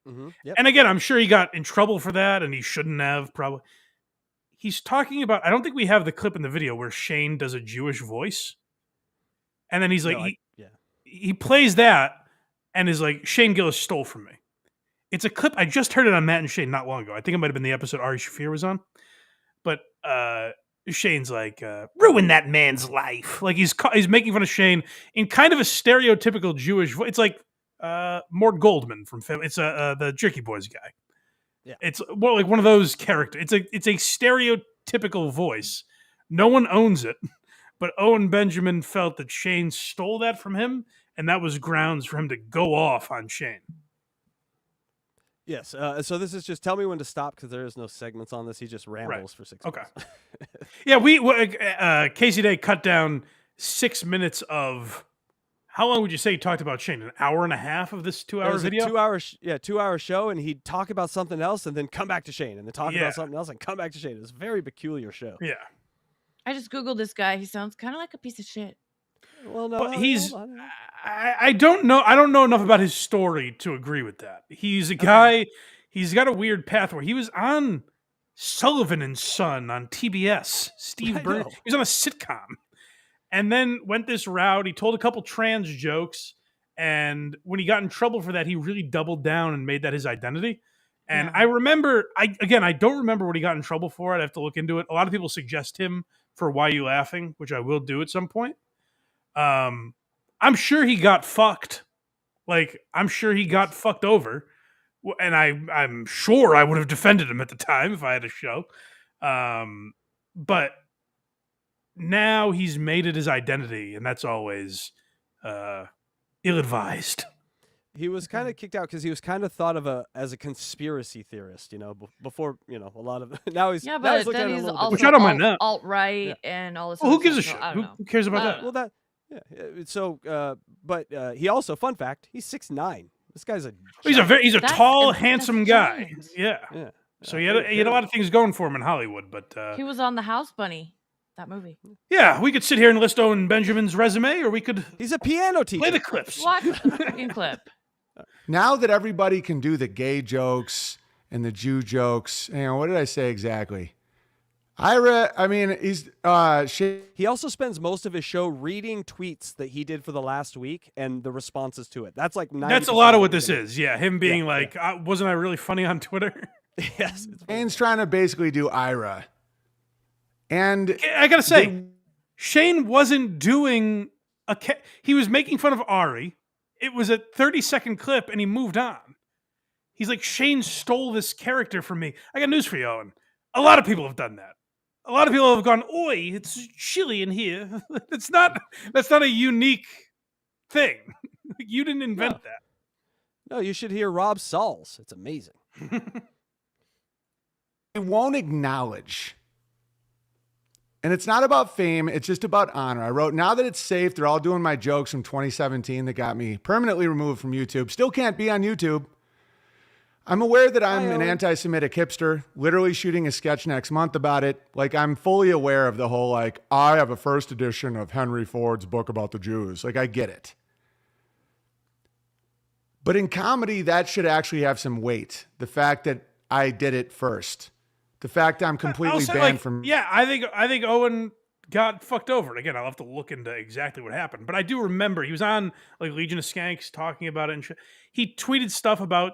Mm-hmm. Yep. And again, I'm sure he got in trouble for that, and he shouldn't have, probably. He's talking about, I don't think we have the clip in the video where Shane does a Jewish voice. And then he's like, he plays that and is like, Shane Gillis stole from me. It's a clip. I just heard it on Matt and Shane not long ago. I think it might have been the episode Ari Shaffir was on. But Shane's like, ruin that man's life. Like he's making fun of Shane in kind of a stereotypical Jewish voice. It's like Mort Goldman from it's the Jerky Boys guy. Yeah. It's well, like one of those characters. It's a stereotypical voice. No one owns it. But Owen Benjamin felt that Shane stole that from him, and that was grounds for him to go off on Shane. Yes. So this is just tell me when to stop because there is no segments on this. He just rambles for 6 minutes. Yeah, we Casey Day cut down 6 minutes of. How long would you say he talked about Shane? An hour and a half of this 2-hour video? 2-hour show, and he'd talk about something else and then come back to Shane, and then talk about something else and come back to Shane. It was a very peculiar show. Yeah. I just Googled this guy. He sounds kind of like a piece of shit. Well, no, Well, he's. I don't know. I don't know enough about his story to agree with that. He's a guy. He's got a weird path where he was on Sullivan and Son on TBS. Steve I Byrne. know. He was on a sitcom. And then went this route. He told a couple trans jokes. And when he got in trouble for that, he really doubled down and made that his identity. And I remember, I don't remember what he got in trouble for. I'd have to look into it. A lot of people suggest him for Why You Laughing, which I will do at some point. I'm sure he got fucked. Like, I'm sure he got fucked over. And I'm sure I would have defended him at the time if I had a show. But now he's made it his identity, and that's always ill-advised. He was kind of kicked out because he was kind of thought of as a conspiracy theorist, before, a lot of now he's Yeah, now but looked at then it a he's little also bit Which I don't mind that. alt-right and all this Well, who other gives a stuff, shit? so I Who don't know. who cares about that? Well, he also, fun fact, he's 6'9". This guy's He's a That's tall, that's handsome guy. giant. Yeah. So he had a lot of things going for him in Hollywood, but He was on The House Bunny, that movie. yeah, we could sit here and list Owen Benjamin's resume, or we could. He's a piano teacher. Play the clips. Watch the freaking clip. Now that everybody can do the gay jokes and the Jew jokes, what did I say exactly? He's He also spends most of his show reading tweets that he did for the last week and the responses to it. That's like 90% That's a lot of what it this is. Yeah, him being Yeah, like, wasn't I really funny on Twitter? Yes. Shane's trying to basically do Ira. And I gotta say, Shane wasn't doing he was making fun of Ari. It was a 30-second clip, and he moved on. He's like, Shane stole this character from me. I got news for you, Owen. A lot of people have done that. A lot of people have gone, oi, it's chilly in here. That's not a unique thing. You didn't invent that. No, you should hear Rob Sauls. It's amazing. They won't acknowledge. And it's not about fame, it's just about honor. I wrote, now that it's safe, they're all doing my jokes from 2017 that got me permanently removed from YouTube. Still can't be on YouTube. I'm aware that I'm an anti-Semitic hipster, literally shooting a sketch next month about it. Like, I'm fully aware of the whole, I have a first edition of Henry Ford's book about the Jews. Like, I get it. But in comedy, that should actually have some weight. The fact that I did it first. The fact I'm completely banned from... Yeah, I think Owen got fucked over. Again, I'll have to look into exactly what happened. But I do remember he was on Legion of Skanks talking about it. And he tweeted stuff about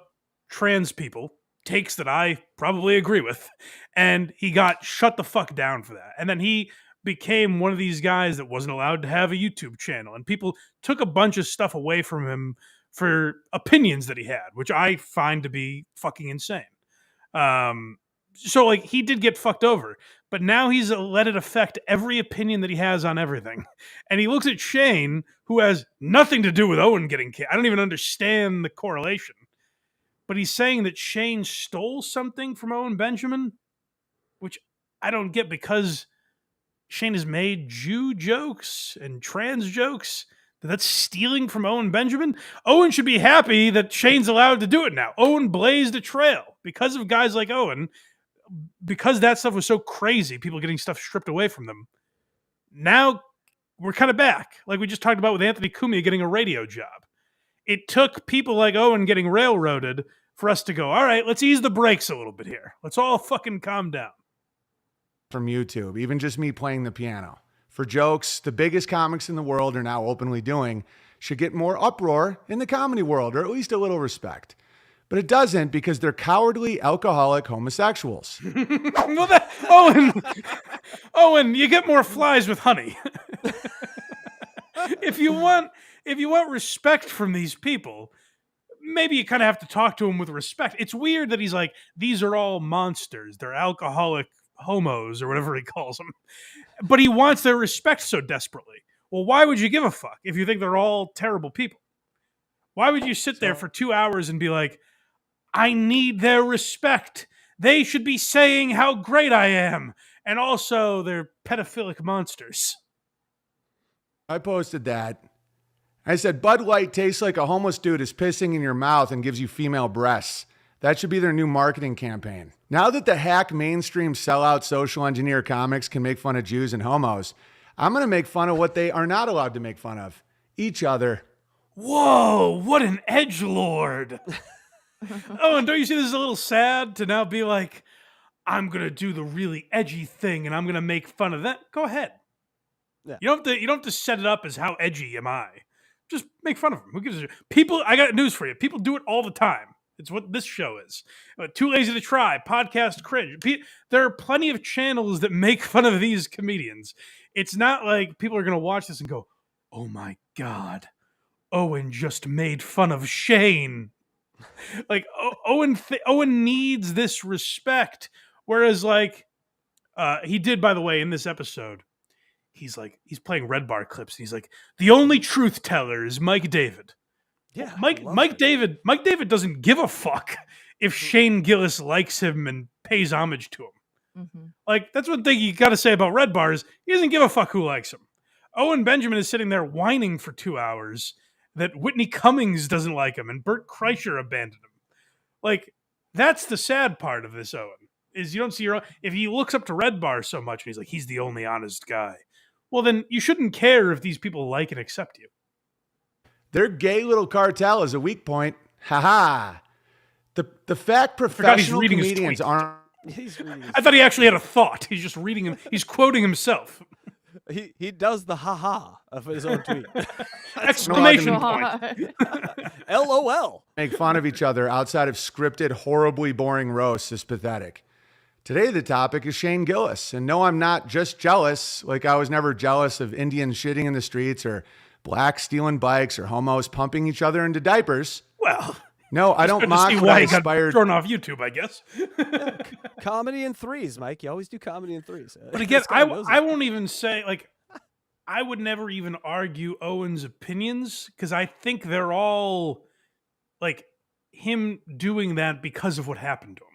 trans people, takes that I probably agree with. And he got shut the fuck down for that. And then he became one of these guys that wasn't allowed to have a YouTube channel. And people took a bunch of stuff away from him for opinions that he had, which I find to be fucking insane. So he did get fucked over, but now he's let it affect every opinion that he has on everything. And he looks at Shane, who has nothing to do with Owen getting kicked. I don't even understand the correlation, but he's saying that Shane stole something from Owen Benjamin, which I don't get, because Shane has made Jew jokes and trans jokes. That's stealing from Owen Benjamin. Owen should be happy that Shane's allowed to do it now. Owen blazed a trail because of guys like Owen. Because that stuff was so crazy, people getting stuff stripped away from them. Now we're kind of back. Like we just talked about with Anthony Cumia getting a radio job. It took people like Owen getting railroaded for us to go, all right, let's ease the brakes a little bit here. Let's all fucking calm down. From YouTube, even just me playing the piano. For jokes, the biggest comics in the world are now openly doing should get more uproar in the comedy world, or at least a little respect. But it doesn't, because they're cowardly, alcoholic homosexuals. Well, Owen, you get more flies with honey. If you want respect from these people, maybe you kind of have to talk to them with respect. It's weird that he's like, these are all monsters. They're alcoholic homos, or whatever he calls them. But he wants their respect so desperately. Well, why would you give a fuck if you think they're all terrible people? Why would you sit there for 2 hours and be like, I need their respect. They should be saying how great I am. And also, they're pedophilic monsters. I posted that. I said, Bud Light tastes like a homeless dude is pissing in your mouth and gives you female breasts. That should be their new marketing campaign. Now that the hack mainstream sellout social engineer comics can make fun of Jews and homos, I'm going to make fun of what they are not allowed to make fun of. Each other. Whoa, what an edgelord. Oh, and don't you see this is a little sad to now be like, I'm going to do the really edgy thing and I'm going to make fun of that. Go ahead. Yeah. You don't have to set it up as how edgy am I. Just make fun of them. Who gives a shit? People, I got news for you. People do it all the time. It's what this show is. Too Lazy to Try, Podcast Cringe. There are plenty of channels that make fun of these comedians. It's not like people are going to watch this and go, oh my God, Owen just made fun of Shane. Like, Owen needs this respect. Whereas, like, he did, by the way, in this episode, he's playing Red Bar clips. And he's like, the only truth teller is Mike David. Yeah, Mike David doesn't give a fuck if Shane Gillis likes him and pays homage to him. Like, that's one thing you got to say about Red Bar is he doesn't give a fuck who likes him. Owen Benjamin is sitting there whining for 2 hours that Whitney Cummings doesn't like him and Bert Kreischer abandoned him. Like, that's the sad part of this Owen, is you don't see if he looks up to Red Bar so much and he's like, he's the only honest guy. Well, then you shouldn't care if these people like and accept you. Their gay little cartel is a weak point. Ha. The fact professional comedians aren't. I thought he actually had a thought. He's just reading him. He's quoting himself. He does the ha of his own tweet. Exclamation point. LOL. Make fun of each other outside of scripted, horribly boring roasts is pathetic. Today, the topic is Shane Gillis. And no, I'm not just jealous. Like, I was never jealous of Indians shitting in the streets or blacks stealing bikes or homos pumping each other into diapers. Well, no, I don't mock what why I he got aspired. thrown off YouTube, I guess. Comedy in threes, Mike. You always do comedy in threes. But again, I won't even say, like, I would never even argue Owen's opinions because I think they're all, like, him doing that because of what happened to him.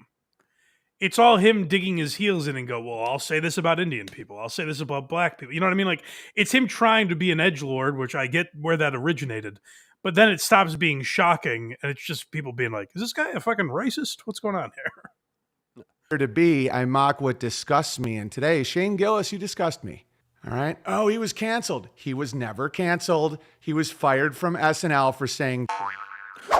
It's all him digging his heels in and go, well, I'll say this about Indian people. I'll say this about black people. You know what I mean? Like, it's him trying to be an edgelord, which I get where that originated. But then it stops being shocking, and it's just people being like, is this guy a fucking racist? What's going on here? To be, I mock what disgusts me. And today, Shane Gillis, you disgust me. All right? Oh, he was canceled. He was never canceled. He was fired from SNL for saying...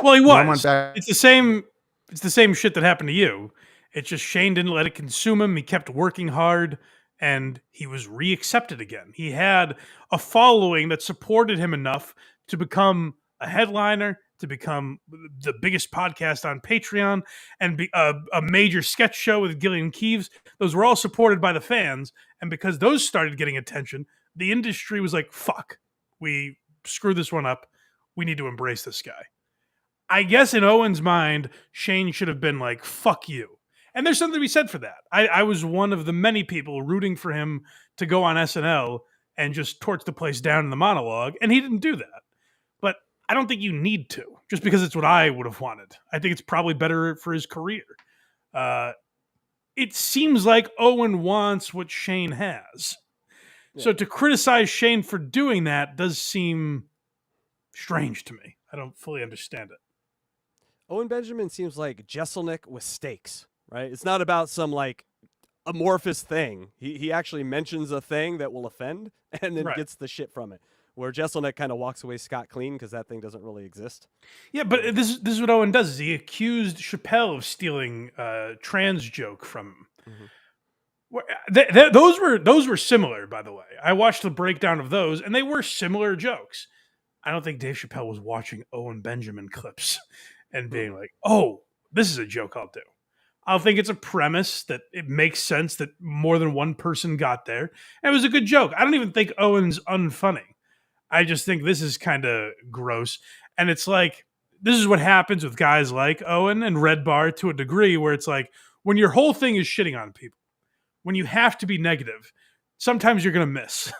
Well, he was. It's the same shit that happened to you. It's just Shane didn't let it consume him. He kept working hard, and he was reaccepted again. He had a following that supported him enough to become a headliner, to become the biggest podcast on Patreon, and be a major sketch show with Gillian Keeves. Those were all supported by the fans, and because those started getting attention, the industry was like, fuck, we screwed this one up. We need to embrace this guy. I guess in Owen's mind, Shane should have been like, fuck you. And there's something to be said for that. I was one of the many people rooting for him to go on SNL and just torch the place down in the monologue, and he didn't do that. But I don't think you need to, just because it's what I would have wanted. I think it's probably better for his career. It seems like Owen wants what Shane has. Yeah. So to criticize Shane for doing that does seem strange to me. I don't fully understand it. Owen Benjamin seems like Jesselnick with stakes. Right? It's not about some like amorphous thing. He actually mentions a thing that will offend and then gets the shit from it. Where Jesselnick kind of walks away scot-clean because that thing doesn't really exist. Yeah, but this is what Owen does. Is he accused Chappelle of stealing a trans joke from him. Those were similar, by the way. I watched the breakdown of those, and they were similar jokes. I don't think Dave Chappelle was watching Owen Benjamin clips and being like, oh, this is a joke I'll do. I'll think it's a premise that it makes sense that more than one person got there. And it was a good joke. I don't even think Owen's unfunny. I just think this is kind of gross. And it's like, this is what happens with guys like Owen and Red Bar to a degree where it's like, when your whole thing is shitting on people, when you have to be negative, sometimes you're going to miss.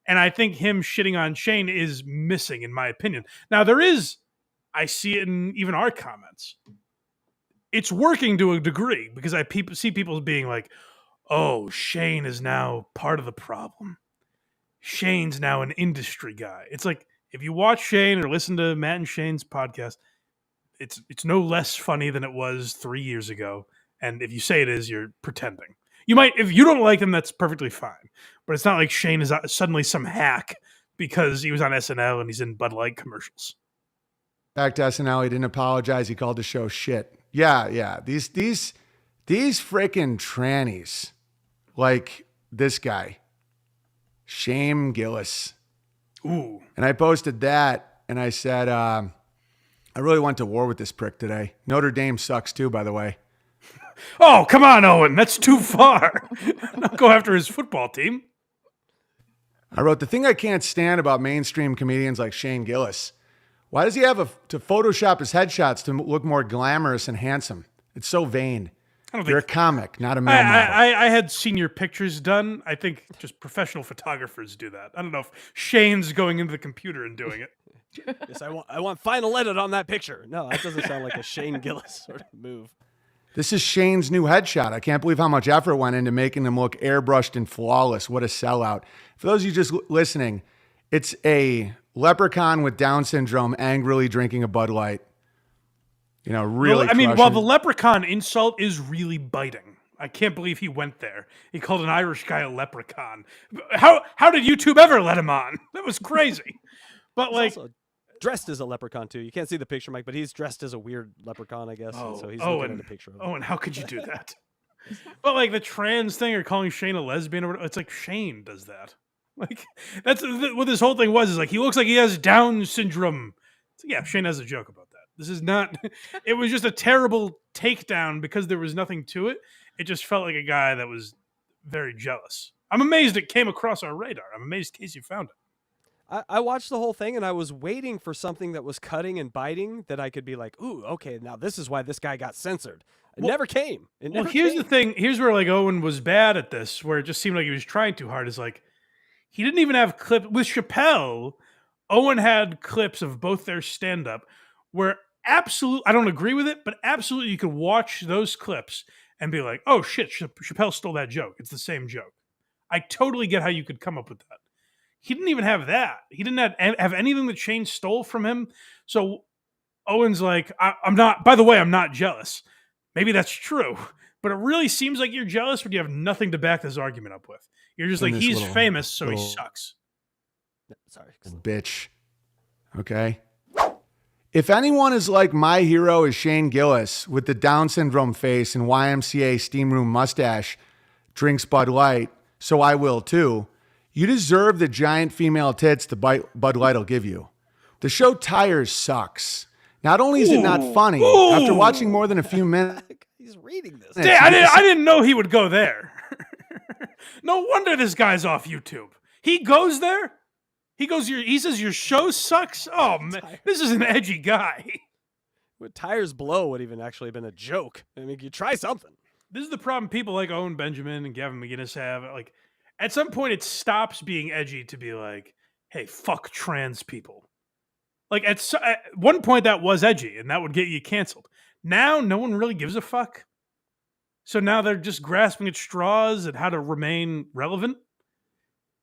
And I think him shitting on Shane is missing, in my opinion. Now, I see it in even our comments. It's working to a degree because I see people being like, oh, Shane is now part of the problem. Shane's now an industry guy. It's like, if you watch Shane or listen to Matt and Shane's podcast, it's no less funny than it was 3 years ago. And if you say it is, you're pretending. You might, if you don't like him, that's perfectly fine. But it's not like Shane is suddenly some hack because he was on SNL and he's in Bud Light commercials. Back to SNL, he didn't apologize. He called the show shit. Yeah. These These frickin' trannies, like this guy, Shane Gillis. Ooh. And I posted that, and I said, I really went to war with this prick today. Notre Dame sucks too, by the way. Oh, come on, Owen. That's too far. Don't go after his football team. I wrote, the thing I can't stand about mainstream comedians like Shane Gillis, why does he have to Photoshop his headshots to look more glamorous and handsome? It's so vain. You're a comic, not a male model. I had senior pictures done. I think just professional photographers do that. I don't know if Shane's going into the computer and doing it. Yes, I want final edit on that picture. No, that doesn't sound like a Shane Gillis sort of move. This is Shane's new headshot. I can't believe how much effort went into making him look airbrushed and flawless. What a sellout. For those of you just listening, it's a leprechaun with Down syndrome angrily drinking a Bud Light. You know, really. Well, I mean, crushing. while the leprechaun insult is really biting, I can't believe he went there. He called an Irish guy a leprechaun. How did YouTube ever let him on? That was crazy. But He's like, also dressed as a leprechaun too. You can't see the picture, Mike, but he's dressed as a weird leprechaun, I guess. And so he's looking at a picture of him. Owen, how could you do that? But like the trans thing or calling Shane a lesbian, or it's like Shane does that. Like that's what this whole thing was. Is like he looks like he has Down syndrome. So yeah, Shane has a joke about that. This is not. It was just a terrible takedown because there was nothing to it. It just felt like a guy that was very jealous. I'm amazed it came across our radar. I'm amazed Casey found it. I watched the whole thing and I was waiting for something that was cutting and biting that I could be like, ooh, okay, now this is why this guy got censored. It never came. Here's the thing. Here's where like Owen was bad at this, where it just seemed like he was trying too hard. Is like he didn't even have clip with Chappelle. Owen had clips of both their stand-up where absolutely, I don't agree with it, but absolutely you could watch those clips and be like, oh shit, Chappelle stole that joke. It's the same joke. I totally get how you could come up with that. He didn't even have that. He didn't have anything that Shane stole from him. So Owen's like, I'm not, by the way, I'm not jealous. Maybe that's true, but it really seems like you're jealous when you have nothing to back this argument up with. You're just like, he's famous, so he sucks. Sorry. Bitch. Okay. If anyone is like my hero is Shane Gillis with the Down syndrome face and YMCA steam room mustache, drinks Bud Light, so I will too. You deserve the giant female tits the Bud Light will give you. The show Tires sucks. Not only is it not funny, after watching more than a few minutes... He's reading this. I didn't know he would go there. No wonder this guy's off YouTube. He goes there? He says your show sucks? Oh, man, this is an edgy guy. With Tires Blow would even actually have been a joke. I mean, you try something. This is the problem people like Owen Benjamin and Gavin McInnes have. Like, at some point, it stops being edgy to be like, hey, fuck trans people. Like, at one point, that was edgy, and that would get you canceled. Now, no one really gives a fuck. So now they're just grasping at straws at how to remain relevant.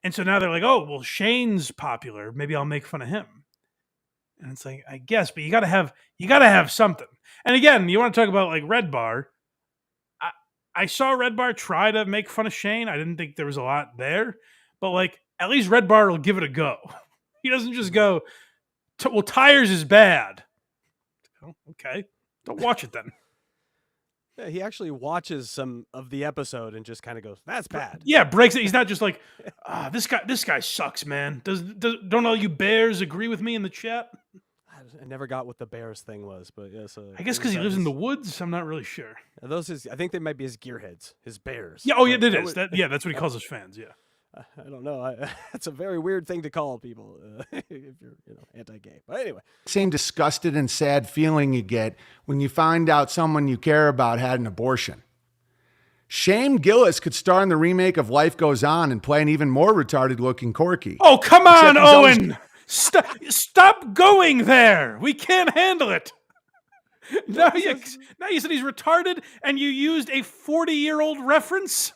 And so now they're like, oh, well, Shane's popular. Maybe I'll make fun of him. And it's like, I guess, but you gotta have something. And again, you want to talk about like Red Bar. I saw Red Bar try to make fun of Shane. I didn't think there was a lot there, but like at least Red Bar will give it a go. He doesn't just go, well, Tires is bad. Oh, okay, don't watch it then. Yeah, he actually watches some of the episode and just kind of goes, "That's bad." Yeah, breaks it. He's not just like, this guy sucks, man. Don't all you Bears agree with me in the chat? I never got what the Bears thing was, but yes. I guess because he lives in the woods. I'm not really sure. I think they might be his gearheads, his Bears. Yeah. Oh, yeah, it is. That's what he calls his fans. Yeah. I don't know. That's a very weird thing to call people if you're, anti-gay. But anyway, same disgusted and sad feeling you get when you find out someone you care about had an abortion. Shane Gillis could star in the remake of Life Goes On and play an even more retarded-looking Corky. Oh, come on, Owen! Stop going there. We can't handle it. Now you said he's retarded, and you used a 40-year-old reference,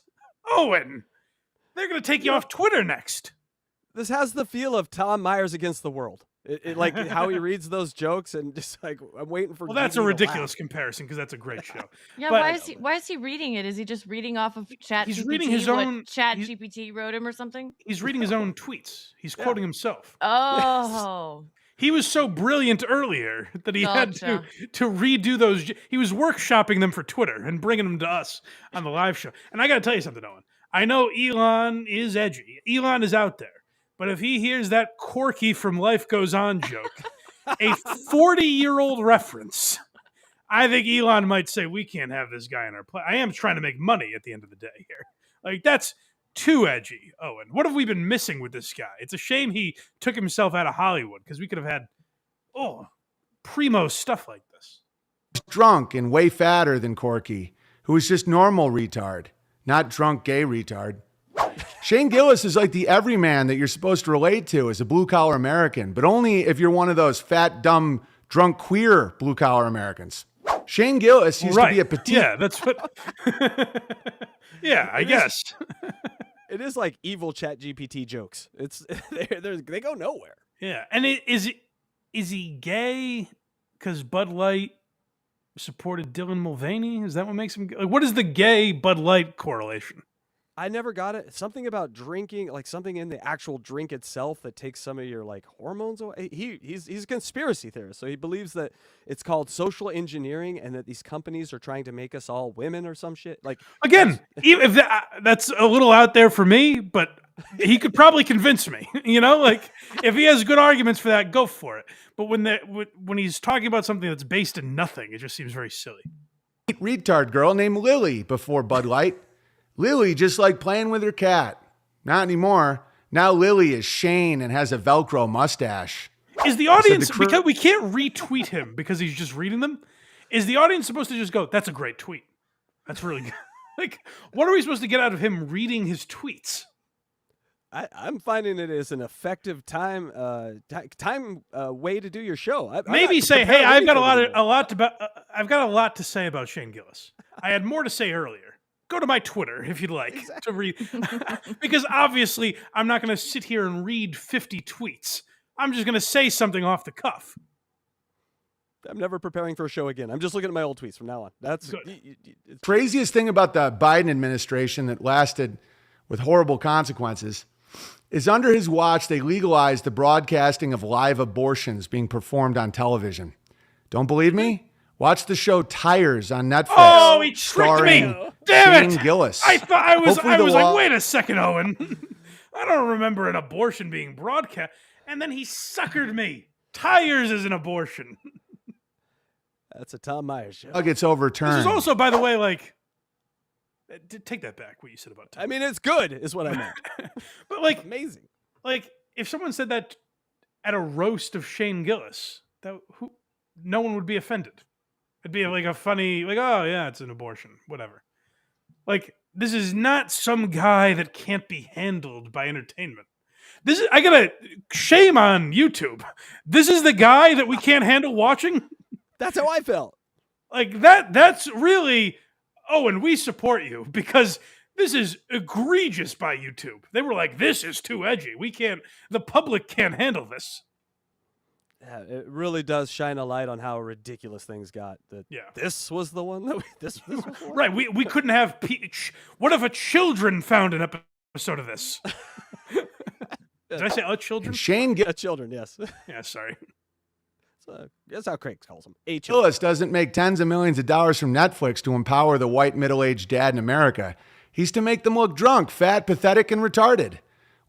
Owen. They're going to take you off Twitter next. This has the feel of Tom Myers Against the World. It like how he reads those jokes and just like, I'm waiting for. Well, that's a ridiculous comparison because that's a great show. Yeah, but, why is he reading it? Is he just reading off of Chat? He's GPT, reading his own. Chat GPT wrote him or something. He's reading his own tweets. He's quoting himself. Oh. He was so brilliant earlier that he had Gotcha. to redo those. He was workshopping them for Twitter and bringing them to us on the live show. And I got to tell you something, Owen. I know Elon is edgy. Elon is out there. But if he hears that Corky from Life Goes On joke, a 40-year-old reference, I think Elon might say, we can't have this guy in our play. I am trying to make money at the end of the day here. Like, that's too edgy, Owen. What have we been missing with this guy? It's a shame he took himself out of Hollywood because we could have had, primo stuff like this. Drunk and way fatter than Corky, who was just normal retard, not drunk gay retard. Shane Gillis is like the everyman that you're supposed to relate to as a blue-collar American, but only if you're one of those fat, dumb, drunk, queer blue-collar Americans. Shane Gillis used to be a petite... Yeah, that's what... yeah, I guess. It is like evil Chat GPT jokes. It's they go nowhere. Yeah, and is he gay because Bud Light supported Dylan Mulvaney? Is that what makes him gay? Like, what is the gay Bud Light correlation? I never got it. Something about drinking, like something in the actual drink itself that takes some of your like hormones away. He's a conspiracy theorist, so he believes that it's called social engineering and that these companies are trying to make us all women or some shit. Like again, even if that's a little out there for me, but he could probably convince me. You know, like if he has good arguments for that, go for it. But when he's talking about something that's based in nothing, it just seems very silly. Retard girl named Lily before Bud Light. Lily just like playing with her cat. Not anymore. Now Lily is Shane and has a Velcro mustache. Is the audience, because we can't retweet him because he's just reading them, is the audience supposed to just go, that's a great tweet? That's really good. Like, what are we supposed to get out of him reading his tweets? I'm finding it as an effective time way to do your show. Maybe say, hey, I've got a lot to say about Shane Gillis. I had more to say earlier. Go to my Twitter if you'd like to read. Because obviously, I'm not going to sit here and read 50 tweets. I'm just going to say something off the cuff. I'm never preparing for a show again. I'm just looking at my old tweets from now on. That's good. Craziest thing about the Biden administration that lasted with horrible consequences is under his watch, they legalized the broadcasting of live abortions being performed on television. Don't believe me? Watch the show Tires on Netflix. Oh, he tricked me! Damn Shane it! Gillis. I thought I was Hopefully like, wait a second, Owen. I don't remember an abortion being broadcast. And then he suckered me. Tires is an abortion. That's a Tom Myers show. It gets overturned. This is also, by the way, like, take that back, what you said about Tom. I mean, it's good, is what I meant. But, like, amazing. Like, if someone said that at a roast of Shane Gillis, no one would be offended. It'd be like a funny, like, oh, yeah, it's an abortion, whatever. Like, this is not some guy that can't be handled by entertainment. I gotta shame on YouTube. This is the guy that we can't handle watching? That's how I felt. Like, that's really, and we support you because this is egregious by YouTube. They were like, this is too edgy. The public can't handle this. Yeah, it really does shine a light on how ridiculous things got. This was the one that this was the one? Right. We couldn't have what if a children found an episode of this? Did I say a children? Shane children, yes. Yeah, sorry. That's how Craig calls them. Gillis doesn't make tens of millions of dollars from Netflix to empower the white middle-aged dad in America. He's to make them look drunk, fat, pathetic, and retarded.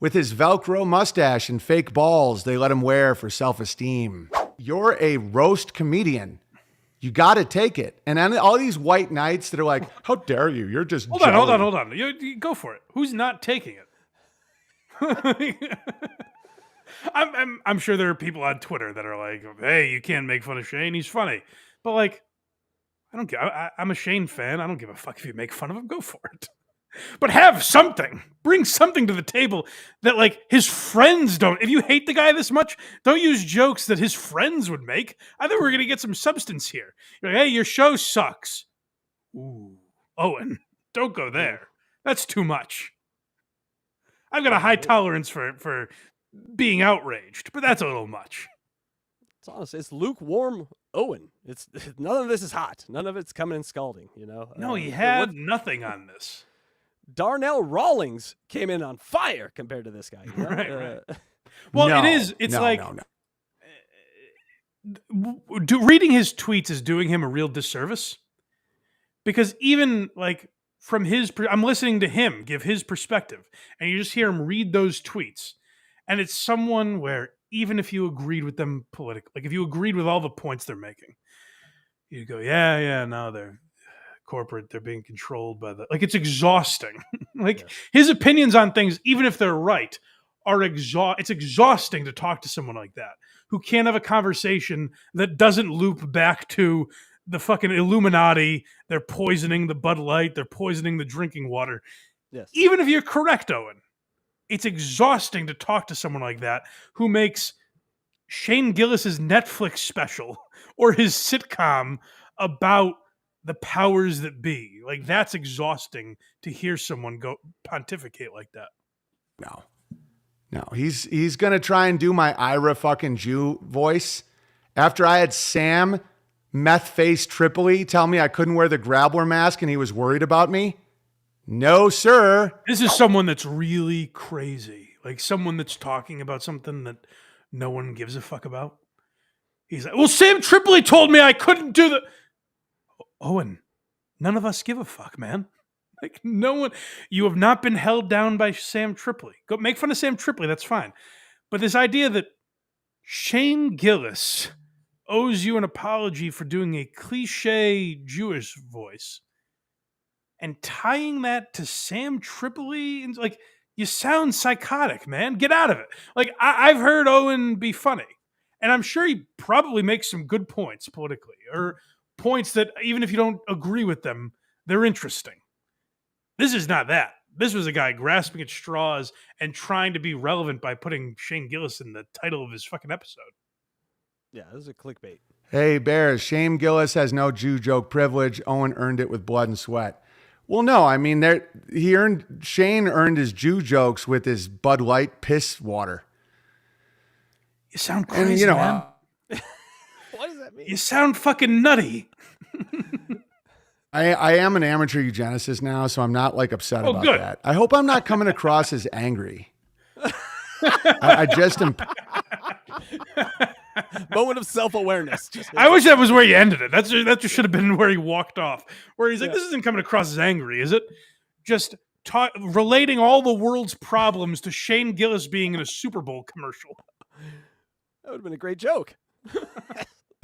With his Velcro mustache and fake balls they let him wear for self-esteem. You're a roast comedian. You got to take it. And all these white knights that are like, how dare you? You're just Hold on. You go for it. Who's not taking it? I'm sure there are people on Twitter that are like, hey, you can't make fun of Shane. He's funny. But, like, I don't care. I'm a Shane fan. I don't give a fuck if you make fun of him. Go for it. But have something. Bring something to the table that, like, his friends don't. If you hate the guy this much, don't use jokes that his friends would make. I think we're going to get some substance here. You're like, hey, your show sucks. Ooh, Owen, don't go there. That's too much. I've got a high tolerance for being outraged, but that's a little much. It's honest. It's lukewarm Owen. It's none of this is hot. None of it's coming in scalding, you know? No, he had nothing on this. Darnell Rawlings came in on fire compared to this guy. You know? Right. Well, No, it is. It's no, like no. reading his tweets is doing him a real disservice, because even like from I'm listening to him give his perspective, and you just hear him read those tweets, and it's someone where even if you agreed with them politically, like if you agreed with all the points they're making, you go, yeah, no, they're corporate, they're being controlled by the, like, it's exhausting. Like his opinions on things, even if they're right, are it's exhausting to talk to someone like that who can't have a conversation that doesn't loop back to the fucking Illuminati. They're poisoning the Bud Light, they're poisoning the drinking water. Yes. Even if you're correct, Owen, it's exhausting to talk to someone like that who makes Shane Gillis's Netflix special or his sitcom about the powers that be. Like, that's exhausting to hear someone go pontificate like that. No, he's gonna try and do my Ira fucking Jew voice. After I had Sam, meth face Tripoli, tell me I couldn't wear the Grappler mask and he was worried about me. No, sir. This is someone that's really crazy. Like someone that's talking about something that no one gives a fuck about. He's like, well, Sam Tripoli told me I couldn't do the... Owen, none of us give a fuck, man. Like, no one... You have not been held down by Sam Tripoli. Go make fun of Sam Tripoli, that's fine. But this idea that Shane Gillis owes you an apology for doing a cliche Jewish voice and tying that to Sam Tripoli, and like, you sound psychotic, man. Get out of it. Like, I've heard Owen be funny, and I'm sure he probably makes some good points politically, or points that even if you don't agree with them, they're interesting. This is not that. This was a guy grasping at straws and trying to be relevant by putting Shane Gillis in the title of his fucking episode. Yeah, this is a clickbait. Hey, Bears, Shane Gillis has no Jew joke privilege. Owen earned it with blood and sweat. Well, no, I mean, Shane earned his Jew jokes with his Bud Light piss water. You sound crazy, man. What does that mean? You sound fucking nutty. I am an amateur eugenicist now, so I'm not like upset about good. that. I hope I'm not coming across as angry. I just am. Moment of self-awareness. I wish that was where you ended it. That just should have been where he walked off. Where he's like, this isn't coming across as angry, is it? Just relating all the world's problems to Shane Gillis being in a Super Bowl commercial. That would have been a great joke.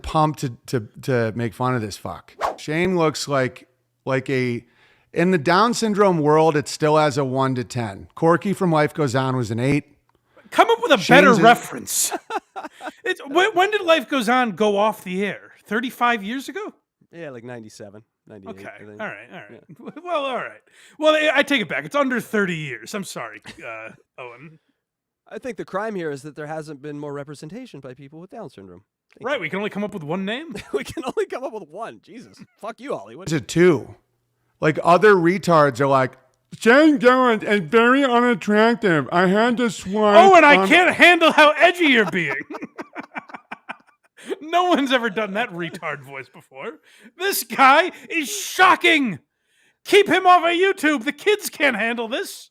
Pumped to make fun of this fuck. Shane looks like in the Down syndrome world, it still has a 1 to 10. Corky from Life Goes On was an 8. Come up with a better reference. When did Life Goes On go off the air? 35 years ago? Yeah, like 97, 98. Okay. I think. All right. Yeah. Well, all right. Well, I take it back. It's under 30 years. I'm sorry, Owen. I think the crime here is that there hasn't been more representation by people with Down syndrome. Right. We can only come up with one name? We can only come up with one. Jesus. Fuck you, Ollie. It's a 2. Like, other retards are like, Shane Gillis is very unattractive. I had to swipe. Oh, and I can't handle how edgy you're being. No one's ever done that retard voice before. This guy is shocking. Keep him off of YouTube. The kids can't handle this.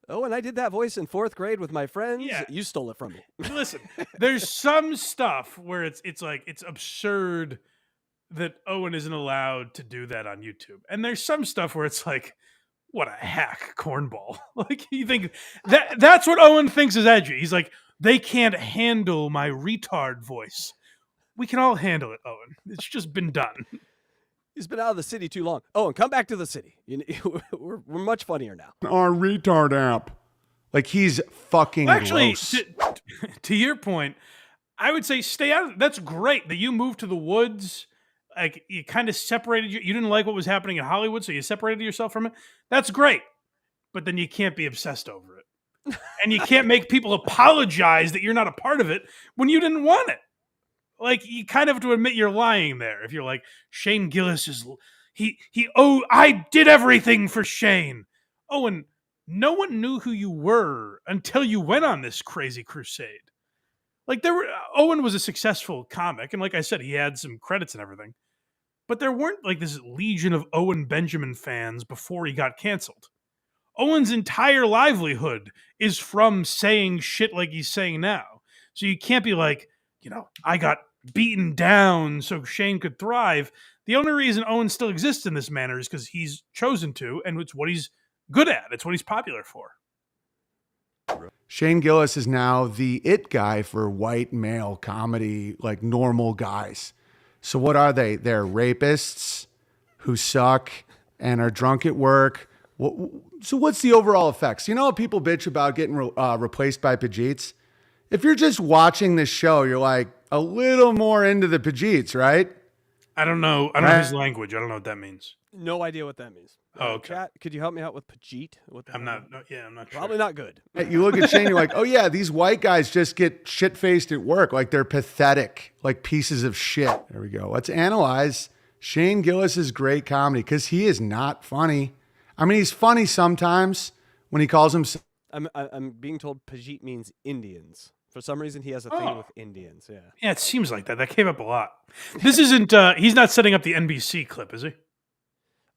Oh, and I did that voice in 4th grade with my friends. Yeah. You stole it from me. Listen, there's some stuff where it's like it's absurd that Owen isn't allowed to do that on YouTube. And there's some stuff where it's like, what a hack cornball. Like, you think that's what Owen thinks is edgy. He's like, they can't handle my retard voice. We can all handle it, Owen. It's just been done. He's been out of the city too long. Oh, and come back to the city. We're much funnier now. Our retard app. Like, he's fucking Actually, gross. to your point, I would say stay out of. That's great that you moved to the woods. Like, you kind of separated. You didn't like what was happening in Hollywood, so you separated yourself from it. That's great. But then you can't be obsessed over it. And you can't make people apologize that you're not a part of it when you didn't want it. Like, you kind of have to admit you're lying there. If you're like, Shane Gillis is, I did everything for Shane. Oh, and no one knew who you were until you went on this crazy crusade. Like, Owen was a successful comic. And like I said, he had some credits and everything. But there weren't like this legion of Owen Benjamin fans before he got canceled. Owen's entire livelihood is from saying shit like he's saying now. So you can't be like, I got beaten down so Shane could thrive. The only reason Owen still exists in this manner is because he's chosen to, and it's what he's good at. It's what he's popular for. Shane Gillis is now the it guy for white male comedy, like normal guys. So what are they? They're rapists who suck and are drunk at work. So what's the overall effects? You know how people bitch about getting replaced by Pajeets? If you're just watching this show, you're like a little more into the Pajeets, right? I don't know. I don't know his language. I don't know what that means. No idea what that means. Oh, okay. Chat, could you help me out with Pajeet? I'm not sure. Probably not good. You look at Shane, you're like, oh yeah, these white guys just get shit-faced at work. Like they're pathetic, like pieces of shit. There we go. Let's analyze Shane Gillis's great comedy because he is not funny. I mean, he's funny sometimes when he calls himself. I'm being told Pajeet means Indians. For some reason, he has a thing with Indians. Yeah. Yeah, it seems like that. That came up a lot. This isn't. He's not setting up the NBC clip, is he?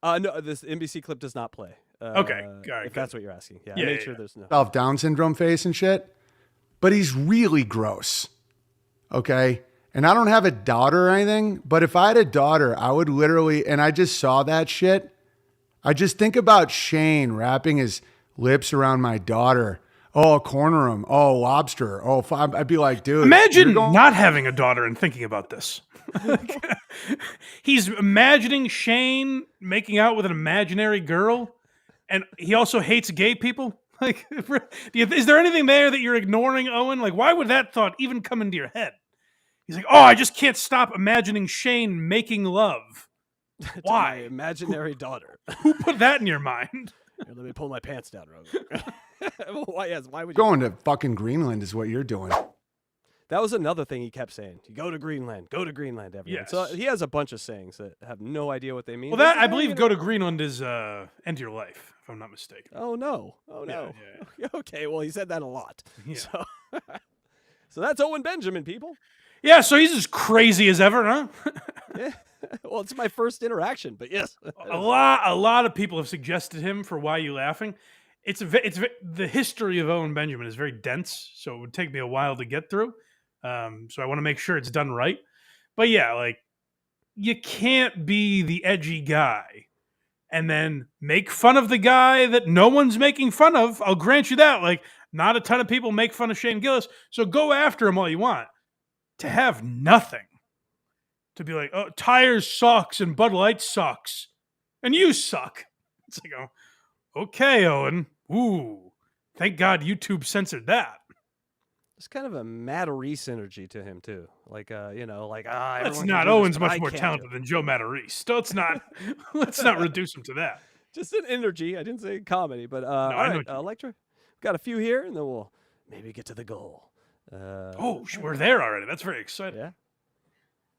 No, this NBC clip does not play. Okay, all right, if that's what you're asking. Yeah, Yeah, I made yeah, sure yeah. there's no. Down syndrome face and shit, but he's really gross. Okay. And I don't have a daughter or anything, but if I had a daughter, I would literally, and I just saw that shit. I just think about Shane wrapping his lips around my daughter. Oh, corner him. Oh, lobster. Oh, I'd be like, dude. Imagine not having a daughter and thinking about this. He's imagining Shane making out with an imaginary girl, and he also hates gay people. Like, is there anything there that you're ignoring, Owen? Like, why would that thought even come into your head? He's like, oh, I just can't stop imagining Shane making love. Why? My imaginary daughter. Who put that in your mind? Here, let me pull my pants down, Rogan. Why would you? Going to fucking Greenland is what you're doing. That was another thing he kept saying. You go to Greenland, everyone. Yes. So he has a bunch of sayings that have no idea what they mean. Well, that I believe go to Greenland is end your life, if I'm not mistaken. Oh no. Yeah. Okay, well he said that a lot. Yeah. So that's Owen Benjamin, people. Yeah, so he's as crazy as ever, huh? Yeah. Well, it's my first interaction, but yes. A lot of people have suggested him for Why You Laughing. The history of Owen Benjamin is very dense, so it would take me a while to get through. So I want to make sure it's done right. But yeah, like, you can't be the edgy guy and then make fun of the guy that no one's making fun of. I'll grant you that. Like, not a ton of people make fun of Shane Gillis, so go after him all you want. To have nothing. To be like, oh, Tires sucks and Bud Light sucks. And you suck. It's like, oh, okay, Owen. Ooh, thank God YouTube censored that. There's kind of a Matt Reese energy to him too. Like, That's not Owen's much more talented than Joe Matarese. Let's not reduce him to that. Just an energy. I didn't say comedy, but all right, Electra, got a few here, and then we'll maybe get to the goal. We're there already. That's very exciting. Yeah.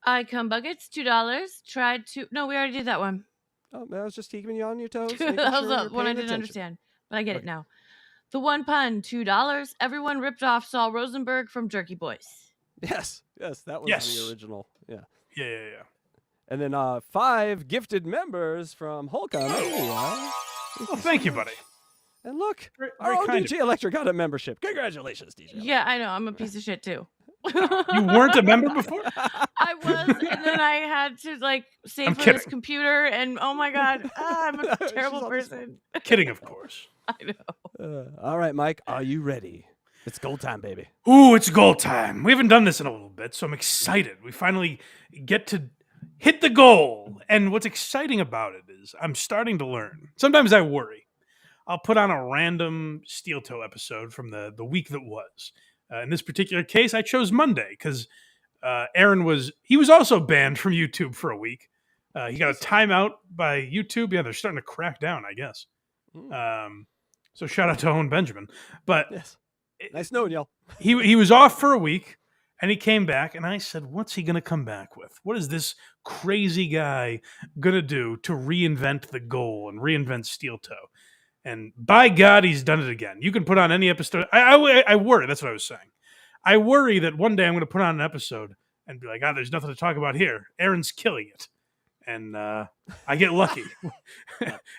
I come buckets, $2. No, we already did that one. Oh, that was just keeping you on your toes. That was the one I didn't understand, but I get it now. The one pun, $2. Everyone ripped off Saul Rosenberg from Jerky Boys. Yes, that was the original. Yeah. Yeah. And then 5 gifted members from Hulkamania. Oh, thank you, buddy. And look, very our kind DJ Electra got a membership. Congratulations, DJ. Yeah, I know. I'm a piece of shit too. You weren't a member before? I was, and then I had to save for this computer, and oh my God, I'm a terrible person. Kidding, of course. I know. All right, Mike, are you ready? It's goal time, baby. Ooh, it's goal time. We haven't done this in a little bit, so I'm excited. We finally get to hit the goal. And what's exciting about it is I'm starting to learn. Sometimes I worry. I'll put on a random Steel Toe episode from the week that was. In this particular case, I chose Monday because Aaron was also banned from YouTube for a week. He got a timeout by YouTube. Yeah, they're starting to crack down, I guess. So shout out to Owen Benjamin. But yes. Nice knowing y'all. He was off for a week, and he came back, and I said, what's he going to come back with? What is this crazy guy going to do to reinvent the goal and reinvent Steel Toe? And by God, he's done it again. You can put on any episode. I worry. That's what I was saying. I worry that one day I'm going to put on an episode and be like, there's nothing to talk about here. Aaron's killing it. And I get lucky.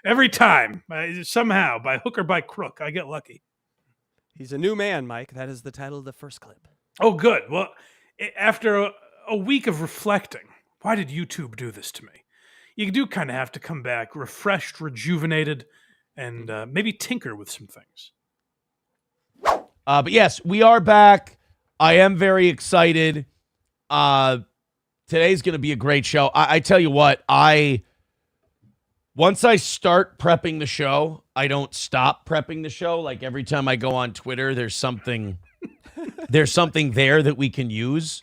Every time. Somehow, by hook or by crook, I get lucky. He's a new man, Mike. That is the title of the first clip. Oh, good. Well, after a week of reflecting, why did YouTube do this to me? You do kind of have to come back refreshed, rejuvenated, and maybe tinker with some things. But yes, we are back. I am very excited. Today's going to be a great show. I tell you what, once I start prepping the show, I don't stop prepping the show. Like every time I go on Twitter, there's something there that we can use.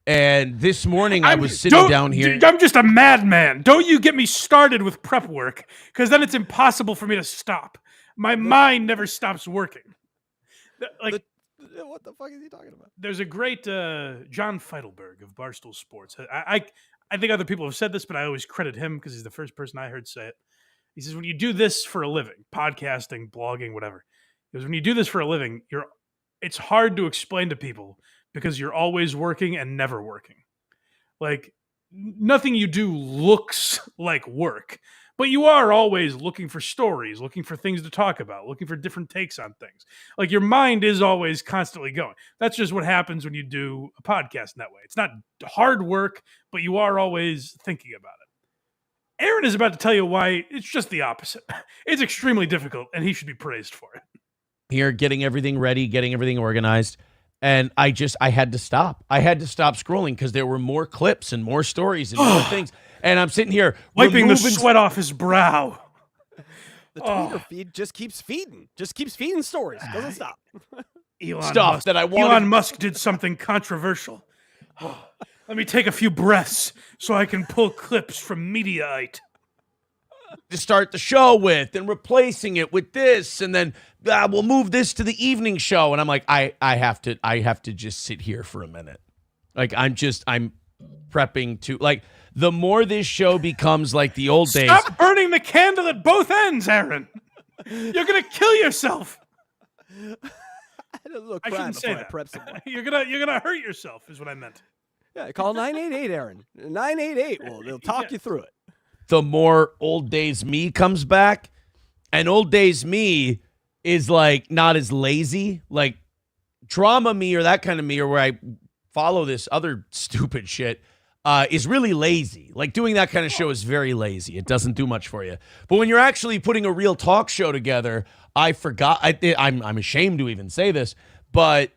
And this morning I was sitting down here. I'm just a madman. Don't you get me started with prep work, because then it's impossible for me to stop. My mind never stops working. Like, what the fuck is he talking about? There's a great John Feidelberg of Barstool Sports. I think other people have said this, but I always credit him because he's the first person I heard say it. He says, when you do this for a living, podcasting, blogging, whatever, because when you do this for a living, it's hard to explain to people because you're always working and never working. Like, nothing you do looks like work, but you are always looking for stories, looking for things to talk about, looking for different takes on things. Like, your mind is always constantly going. That's just what happens when you do a podcast in that way. It's not hard work, but you are always thinking about it. Aaron is about to tell you why it's just the opposite. It's extremely difficult, and he should be praised for it. Here, getting everything ready, getting everything organized. And I had to stop. I had to stop scrolling because there were more clips and more stories and more things. And I'm sitting here wiping the sweat off his brow. The Twitter feed just keeps feeding. Just keeps feeding stories. Doesn't stop. Elon Musk did something controversial. Let me take a few breaths so I can pull clips from Mediaite to start the show with, and replacing it with this, and then we'll move this to the evening show. And I'm like, I have to just sit here for a minute. Like, I'm prepping to, like, the more this show becomes like the old days. Stop burning the candle at both ends, Aaron. You're gonna kill yourself. I shouldn't say that. You're gonna hurt yourself, is what I meant. Yeah, call 988, Aaron. 988. Well, they'll talk you through it. The more old days me comes back, and old days me is like not as lazy, like drama me or that kind of me, or where I follow this other stupid shit, is really lazy. Like, doing that kind of show is very lazy. It doesn't do much for you. But when you're actually putting a real talk show together, I'm ashamed to even say this, but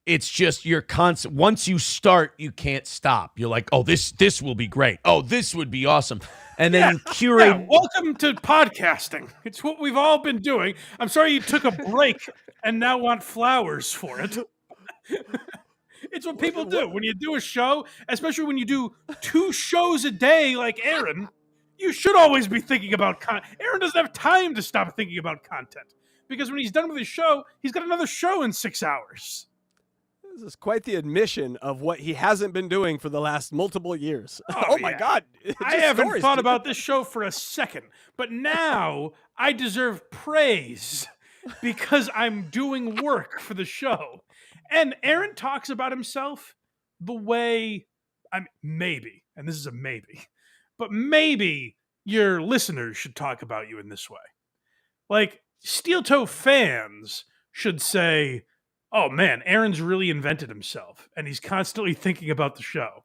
it's just you're constant. Once you start, you can't stop. You're like, oh, this will be great. Oh, this would be awesome. And then you curate. Yeah, welcome to podcasting. It's what we've all been doing. I'm sorry you took a break and now want flowers for it. It's what people do. When you do a show, especially when you do 2 shows a day like Aaron, you should always be thinking about content. Aaron doesn't have time to stop thinking about content, because when he's done with his show, he's got another show in 6 hours. This is quite the admission of what he hasn't been doing for the last multiple years. Oh my God. I haven't thought about this show for a second, but now I deserve praise because I'm doing work for the show. And Aaron talks about himself the way, maybe, and this is a maybe, but maybe your listeners should talk about you in this way. Like, Steel Toe fans should say, oh man, Aaron's really invented himself, and he's constantly thinking about the show.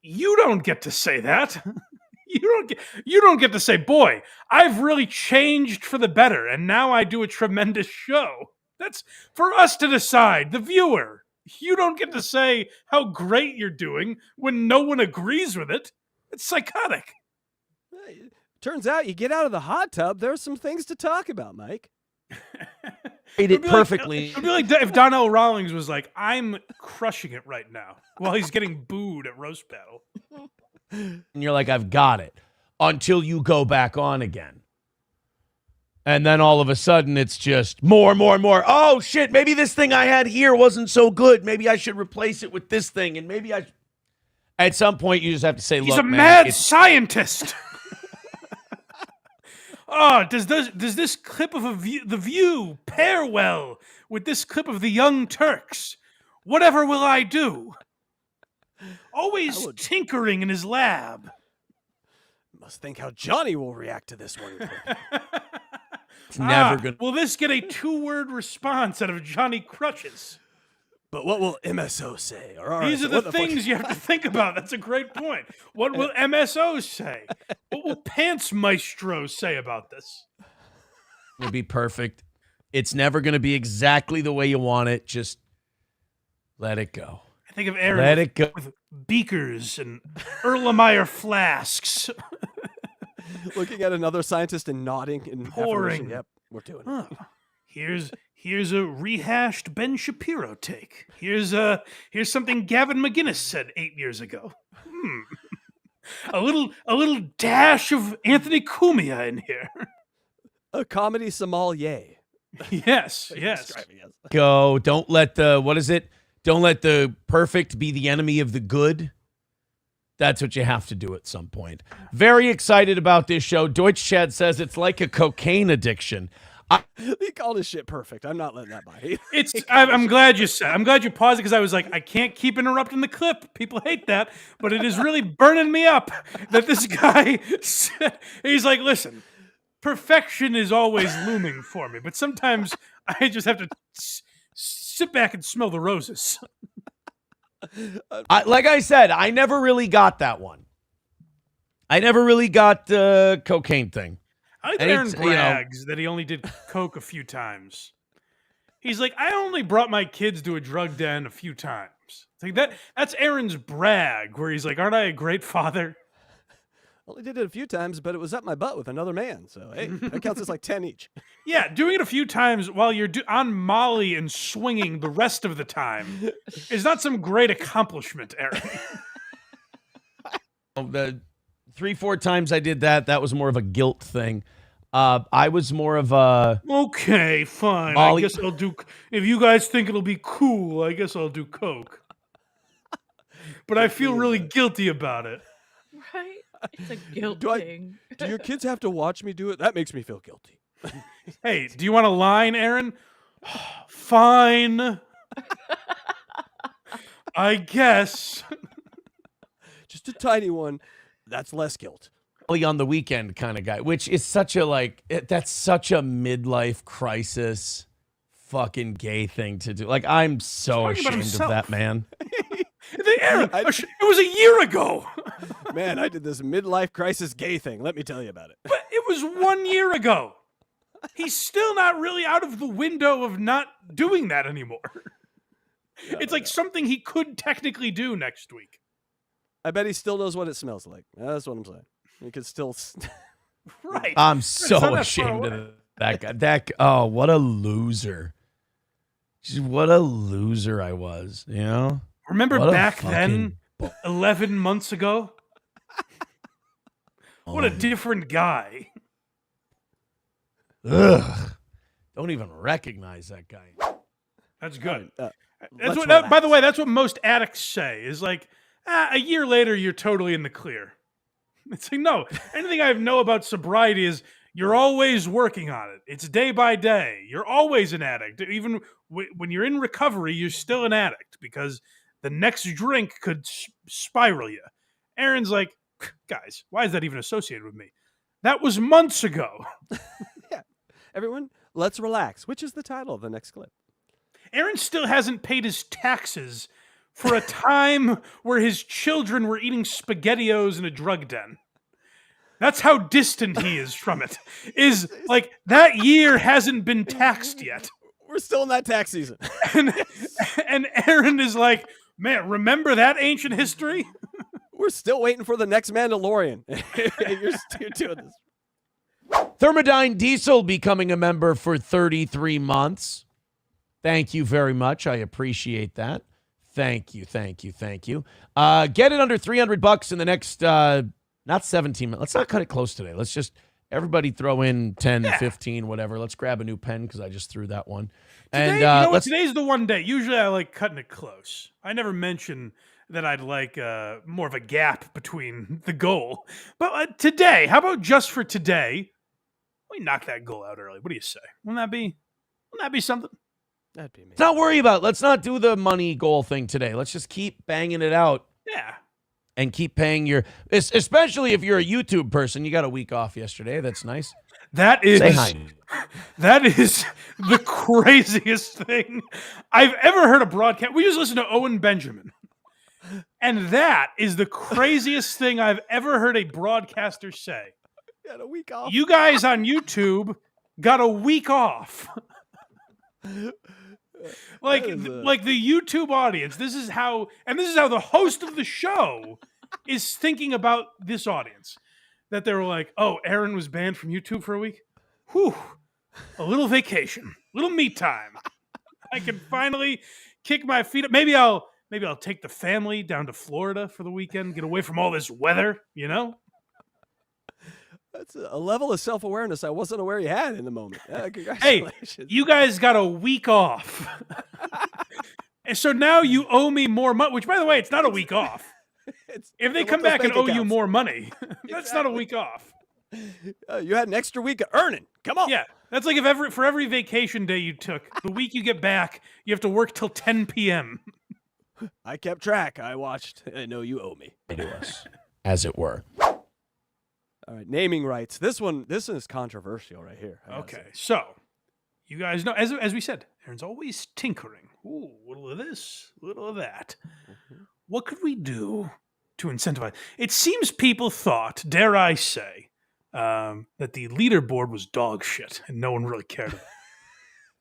You don't get to say that. You don't get to say, boy, I've really changed for the better, and now I do a tremendous show. That's for us to decide, the viewer. You don't get to say how great you're doing when no one agrees with it. It's psychotic. Turns out you get out of the hot tub, there's some things to talk about, Mike. Made it perfectly. It'd be like if Donnell Rawlings was like, I'm crushing it right now while he's getting booed at Roast Battle. And you're like, I've got it, until you go back on again. And then all of a sudden it's just more. Oh shit, maybe this thing I had here wasn't so good. Maybe I should replace it with this thing. And maybe at some point you just have to say, he's look, a mad scientist. Oh, does this clip of The View pair well with this clip of the Young Turks? Whatever will I do? Always tinkering in his lab. Must think how Johnny will react to this one. It's never good. Will this get a 2-word response out of Johnny Crutches? But what will MSO say? Or These RSO? are the things you have to think about. That's a great point. What will MSO say? What will Pants Maestro say about this? It'll be perfect. It's never going to be exactly the way you want it. Just let it go. I think of Aaron Let it go. with beakers and Erlenmeyer flasks. Looking at another scientist and nodding and Pouring. Yep, we're doing Huh. it. Here's a rehashed Ben Shapiro take. Here's something Gavin McGinnis said 8 years ago. A little dash of Anthony Cumia in here. A comedy sommelier. Yes. Go. Don't let the, what is it? Don't let the perfect be the enemy of the good. That's what you have to do at some point. Very excited about this show. Deutsch Chad says it's like a cocaine addiction. He called his shit perfect. I'm not letting that by. I'm glad you said. I'm glad you paused it because I was like, I can't keep interrupting the clip. People hate that, but it is really burning me up that this guy. He's like, listen, perfection is always looming for me, but sometimes I just have to sit back and smell the roses. Like I said, I never really got that one. I never really got the cocaine thing. I like that Aaron brags that he only did coke a few times. He's like, I only brought my kids to a drug den a few times. It's like that's Aaron's brag, where he's like, aren't I a great father? Only did it a few times, but it was up my butt with another man. So, hey, that counts as like 10 each. Yeah, doing it a few times while you're on Molly and swinging the rest of the time is not some great accomplishment, Aaron. The 3-4 times I did that was more of a guilt thing. I was more of a... Okay, fine. I guess I'll do... If you guys think it'll be cool, I guess I'll do coke. But I feel really guilty about it. Right? It's a guilt thing. Do your kids have to watch me do it? That makes me feel guilty. Hey, do you want a line, Aaron? Fine. I guess. Just a tiny one. That's less guilt. On the weekend kind of guy, which is such a that's such a midlife crisis fucking gay thing to do. Like, I'm so ashamed of that, man. Aaron, it was a year ago. Man, I did this midlife crisis gay thing. Let me tell you about it. But it was 1 year ago. He's still not really out of the window of not doing that anymore. It's like something he could technically do next week. I bet he still knows what it smells like. That's what I'm saying. He could still... Right. I'm so ashamed of that guy. Oh, what a loser. Just what a loser I was, you know? Remember back then, 11 months ago? What a different guy. Ugh. Don't even recognize that guy. That's good. By the way, that's what most addicts say, is like, a year later, you're totally in the clear. It's like, no, anything I know about sobriety is you're always working on it. It's day by day. You're always an addict. Even when you're in recovery, you're still an addict because the next drink could spiral you. Aaron's like, guys, why is that even associated with me? That was months ago. Yeah. Everyone, let's relax, which is the title of the next clip. Aaron still hasn't paid his taxes for a time where his children were eating SpaghettiOs in a drug den. That's how distant he is from it. Is like that year hasn't been taxed yet. We're still in that tax season. And Aaron is like, man, remember that ancient history? We're still waiting for the next Mandalorian. You're doing this. Thermodyne Diesel becoming a member for 33 months. Thank you very much. I appreciate that. Thank you. Get it under $300 in the next, not 17 minutes. Let's not cut it close today. Let's just, everybody throw in 10, 15, whatever. Let's grab a new pen because I just threw that one. Today, today's the one day. Usually I like cutting it close. I never mention that I'd like more of a gap between the goal. But today, how about just for today, we knock that goal out early. What do you say? Wouldn't that be something? That'd be me. Let's not worry about it. Let's not do the money goal thing today. Let's just keep banging it out. Yeah. And keep paying especially if you're a YouTube person. You got a week off yesterday. That's nice. That is Say hi. That is the craziest thing I've ever heard a broadcast. We just listened to Owen Benjamin. And that is the craziest thing I've ever heard a broadcaster say. Got a week off. You guys on YouTube got a week off. like the YouTube audience, this is how the host of the show is thinking about this audience. That they were like, oh, Aaron was banned from YouTube for a week? Whew. A little vacation. A little me time. I can finally kick my feet up. Maybe I'll take the family down to Florida for the weekend, get away from all this weather, you know? That's a level of self-awareness I wasn't aware you had in the moment. Hey, Congratulations. you guys got a week off. And so now you owe me more money, which, by the way, it's not a week off. If they come back and owe you more money, that's not a week off. You had an extra week of earning. Come on. Yeah, that's like if for every vacation day you took, the week you get back, you have to work till 10 p.m. I kept track. I watched. I know you owe me. To us, as it were. All right, naming rights. This is controversial right here. Okay, so you guys know, as we said, Aaron's always tinkering. Ooh, a little of this, a little of that. Mm-hmm. What could we do to incentivize? It seems people thought, dare I say, that the leaderboard was dog shit, and no one really cared about it.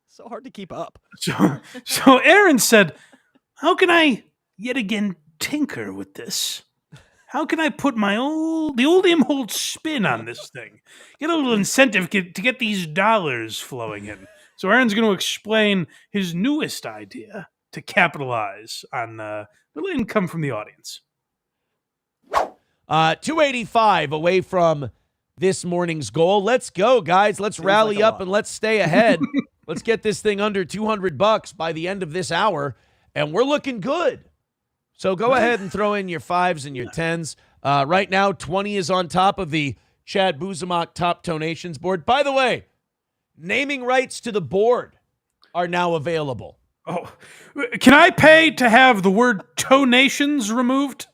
So hard to keep up. So Aaron said, how can I yet again tinker with this? How can I put the old Imhold spin on this thing? Get a little incentive to get these dollars flowing in. So Aaron's going to explain his newest idea to capitalize on little income from the audience. 285 away from this morning's goal. Let's go, guys. Let's rally up and let's stay ahead. Let's get this thing under $200 by the end of this hour, and we're looking good. So go ahead and throw in your 5s and your 10s. Right now, 20 is on top of the Chad Buzamok top donations board. By the way, naming rights to the board are now available. Oh, can I pay to have the word "tonations" removed?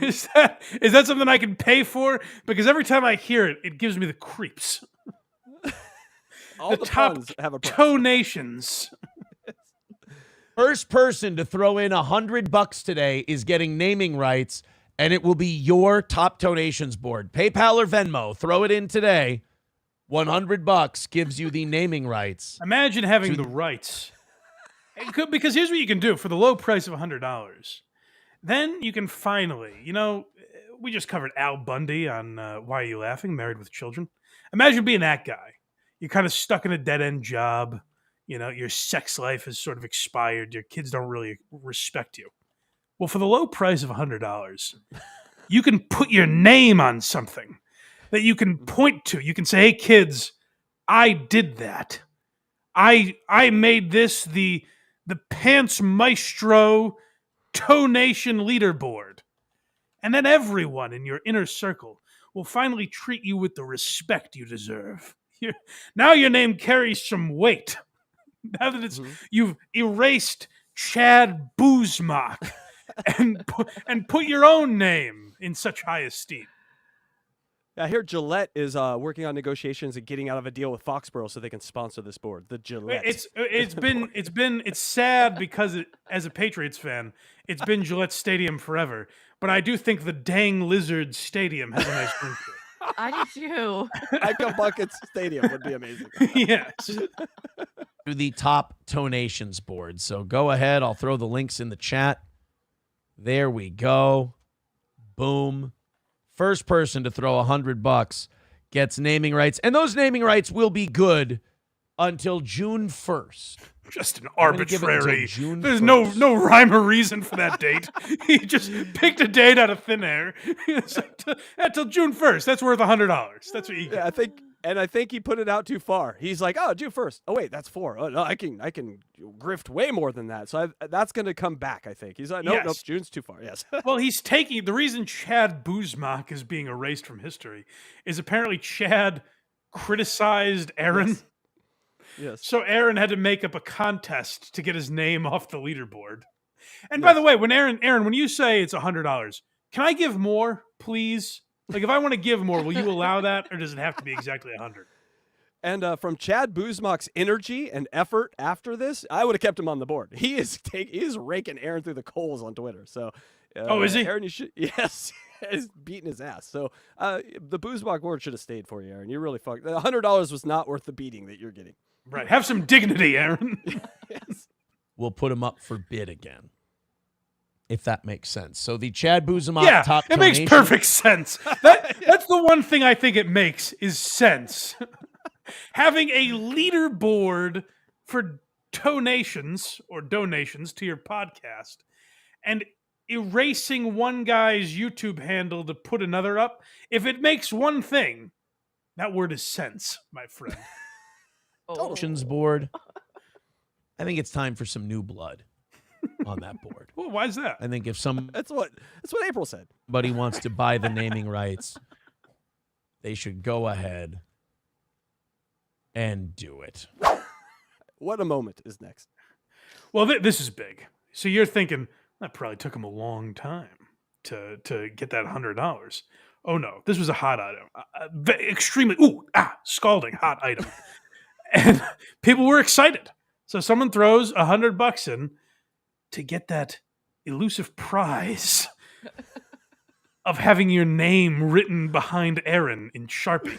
Is that something I can pay for? Because every time I hear it, it gives me the creeps. All the top puns have a price. tonations. First person to throw in $100 today is getting naming rights, and it will be your top donations board. PayPal or Venmo, throw it in today. $100 gives you the naming rights. Imagine having the rights. Because here's what you can do for the low price of $100. Then you can finally, we just covered Al Bundy on Why Are You Laughing? Married with Children. Imagine being that guy. You're kind of stuck in a dead-end job. Your sex life is sort of expired. Your kids don't really respect you. Well, for the low price of $100, you can put your name on something that you can point to. You can say, hey, kids, I did that. I made this the Pants Maestro Tonation Leaderboard. And then everyone in your inner circle will finally treat you with the respect you deserve. Now your name carries some weight. Now that you've erased Chad Buzamok and put your own name in such high esteem. I hear Gillette is working on negotiations and getting out of a deal with Foxborough so they can sponsor this board. The Gillette. It's sad because as a Patriots fan, it's been Gillette Stadium forever. But I do think the Dang Lizard Stadium has a nice ring to it. I do too. Ika Buckets Stadium would be amazing. Yes. To the top donations board. So go ahead. I'll throw the links in the chat. There we go. Boom. First person to throw $100 gets naming rights. And those naming rights will be good until June 1st. Just an arbitrary. There's 1st. no rhyme or reason for that date. He just picked a date out of thin air. It's like until June 1st. That's worth $100. That's what you get. Yeah, I think he put it out too far. He's like, oh, June 1st. Oh wait, that's 4. Oh no, I can grift way more than that. So that's going to come back. I think he's like, nope, June's too far. Yes. Well, he's taking the reason Chad Buzamok is being erased from history is apparently Chad criticized Aaron. Yes. So Aaron had to make up a contest to get his name off the leaderboard. And by the way, when Aaron, when you say it's $100, can I give more, please? Like, if I want to give more, will you allow that, or does it have to be exactly 100? And from Chad Buzmak's energy and effort after this, I would have kept him on the board. He is raking Aaron through the coals on Twitter. So, oh, is he? Aaron, you should, yes, he's beating his ass. So the Buzmak board should have stayed for you, Aaron. You really fucked. $100 was not worth the beating that you're getting. Right. Have some dignity, Aaron. Yes. We'll put him up for bid again, if that makes sense. So the Chad Buzmak top it donation. makes perfect sense. That's the one thing I think it makes is sense. Having a leaderboard for donations to your podcast and erasing one guy's YouTube handle to put another up. If it makes one thing, that word is sense, my friend. Donations board. I think it's time for some new blood on that board. Well, why is that? I think if That's what April said. somebody wants to buy the naming rights, they should go ahead and do it. What a moment is next. Well, this is big. So you're thinking that probably took him a long time to get that $100. Oh no, this was a hot item, extremely scalding hot item, and people were excited. So someone throws $100 in to get that elusive prize of having your name written behind Aaron in Sharpie.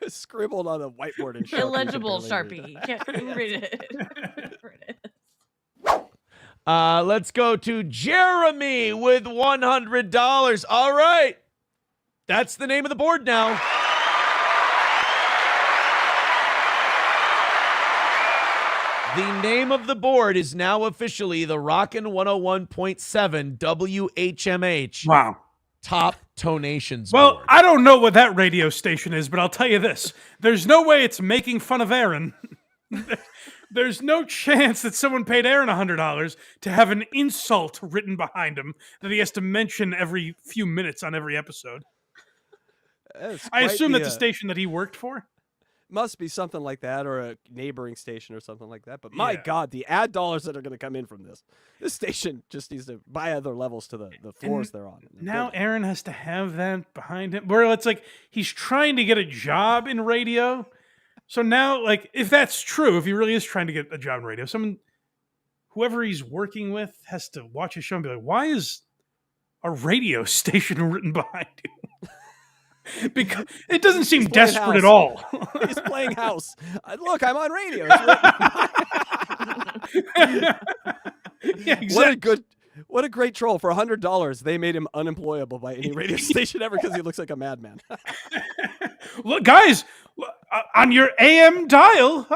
Scribbled on a whiteboard in Sharpie. Illegible Sharpie. You can't read it. Let's go to Jeremy with $100. All right. That's the name of the board now. The name of the board is now officially the Rockin' 101.7 WHMH. Wow. Top donations Well, board. I don't know what that radio station is, but I'll tell you this. There's no way it's making fun of Aaron. There's no chance that someone paid Aaron $100 to have an insult written behind him that he has to mention every few minutes on every episode. I assume that's a station that he worked for. Must be something like that, or a neighboring station or something like that. But my God, the ad dollars that are going to come in from this station just needs to buy other levels to the floors they're on. Now Aaron has to have that behind him. Where it's like he's trying to get a job in radio. So now, like, if that's true, if he really is trying to get a job in radio, whoever he's working with has to watch his show and be like, why is a radio station written behind you? Because it doesn't seem desperate at all. He's playing house. Look, I'm on radio. Yeah, exactly. What a great troll. For $100, they made him unemployable by any radio station ever because he looks like a madman. Look, guys, on your AM dial,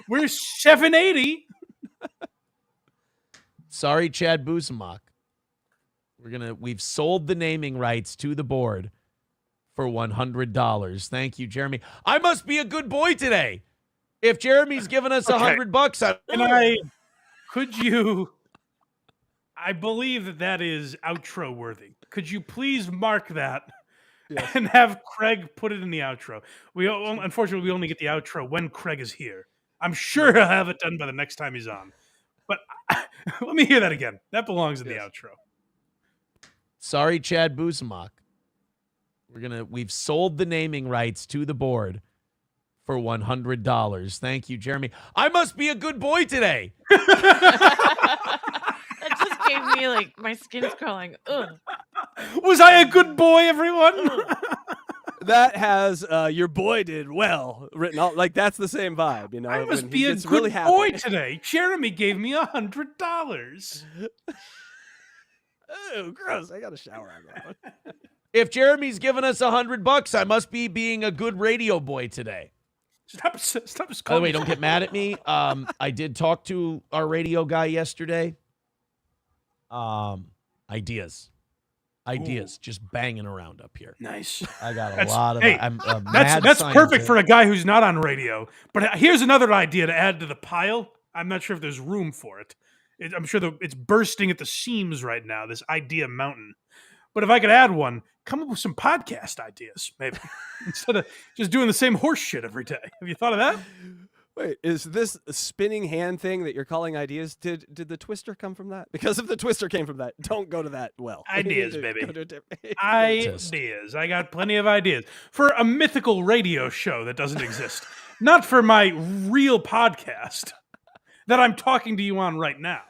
we're 780. Sorry, Chad Buzmak. We've sold the naming rights to the board for $100. Thank you, Jeremy. I must be a good boy today. If Jeremy's given us $100, I believe that is outro worthy. Could you please mark that and have Craig put it in the outro? Unfortunately, we only get the outro when Craig is here. I'm sure he'll have it done by the next time he's on. But let me hear that again. That belongs in the outro. sorry, Chad Buzmak. We've sold the naming rights to the board for $100. Thank you, Jeremy. I must be a good boy today. That just gave me like my skin's crawling. Ugh. Was I a good boy, everyone? That has your boy did well written out. Like that's the same vibe, you know. I must when be he a gets good really happy. boy today. Jeremy gave me $100. Oh, gross! I got a shower on that one. If Jeremy's given us $100, I must be being a good radio boy today. Stop By the way, don't get mad at me. I did talk to our radio guy yesterday. Ideas, just banging around up here. Nice. I got a lot of. I'm a mad that's scientist. perfect for a guy who's not on radio. But here's another idea to add to the pile. I'm not sure if there's room for it. I'm sure it's bursting at the seams right now. This idea mountain. But if I could add one, come up with some podcast ideas, maybe instead of just doing the same horse shit every day. Have you thought of that? Wait, is this a spinning hand thing that you're calling ideas? Did the twister come from that? Because if the twister came from that, don't go to that well. Ideas, Go baby. to a different- Ideas. I got plenty of ideas for a mythical radio show that doesn't exist. Not for my real podcast that I'm talking to you on right now.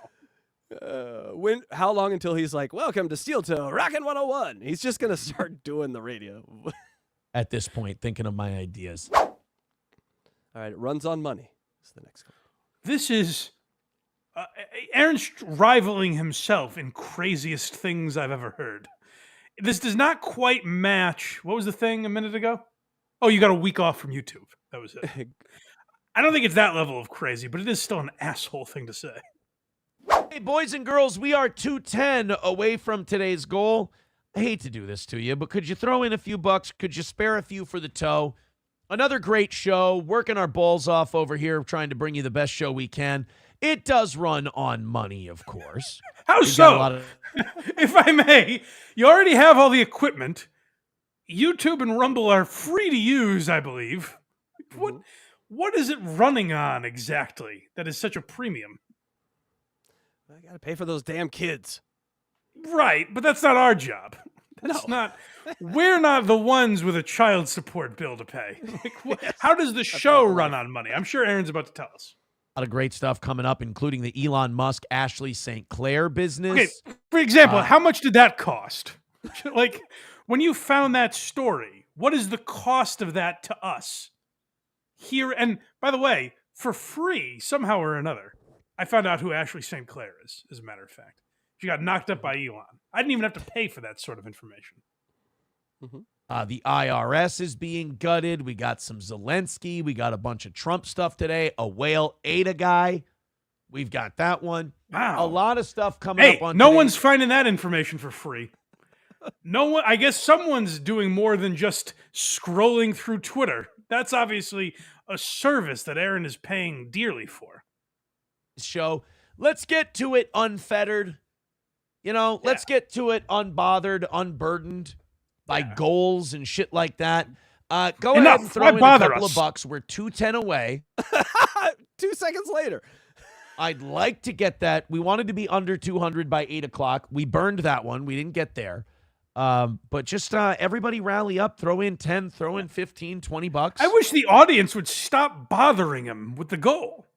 How long until he's like, welcome to Steel Toe, Rockin' 101? He's just going to start doing the radio. At this point, thinking of my ideas. All right, it runs on money. That's the next one. This is Aaron's rivaling himself in craziest things I've ever heard. This does not quite match. What was the thing a minute ago? Oh, you got a week off from YouTube. That was it. I don't think it's that level of crazy, but it is still an asshole thing to say. Hey, boys and girls, we are 210 away from today's goal. I hate to do this to you, but could you throw in a few bucks? Could you spare a few for the toe? Another great show, working our balls off over here, trying to bring you the best show we can. It does run on money, of course. How We've got so? a lot of- If I may, you already have all the equipment. YouTube and Rumble are free to use, I believe. What is it running on exactly that is such a premium? I got to pay for those damn kids. Right, but that's not our job. That's not. We're not the ones with a child support bill to pay. Like, how does the show run on money? I'm sure Aaron's about to tell us. A lot of great stuff coming up, including the Elon Musk, Ashley St. Clair business. Okay, for example, how much did that cost? Like, when you found that story, what is the cost of that to us? Here, and by the way, for free, somehow or another, I found out who Ashley St. Clair is, as a matter of fact. She got knocked up by Elon. I didn't even have to pay for that sort of information. The IRS is being gutted. We got some Zelensky. We got a bunch of Trump stuff today. A whale ate a guy. We've got that one. Wow. A lot of stuff coming up on no today's- one's finding that information for free. No one. I guess someone's doing more than just scrolling through Twitter. That's obviously a service that Aaron is paying dearly for. show. Let's get to it unfettered. Let's get to it unbothered, unburdened by goals and shit like that. Go ahead and throw in a couple of bucks. We're 210 away. 2 seconds later. I'd like to get that. We wanted to be under 200 by 8 o'clock. We burned that one. We didn't get there. But just everybody rally up, throw in 10, throw in 15, 20 bucks. I wish the audience would stop bothering him with the goal.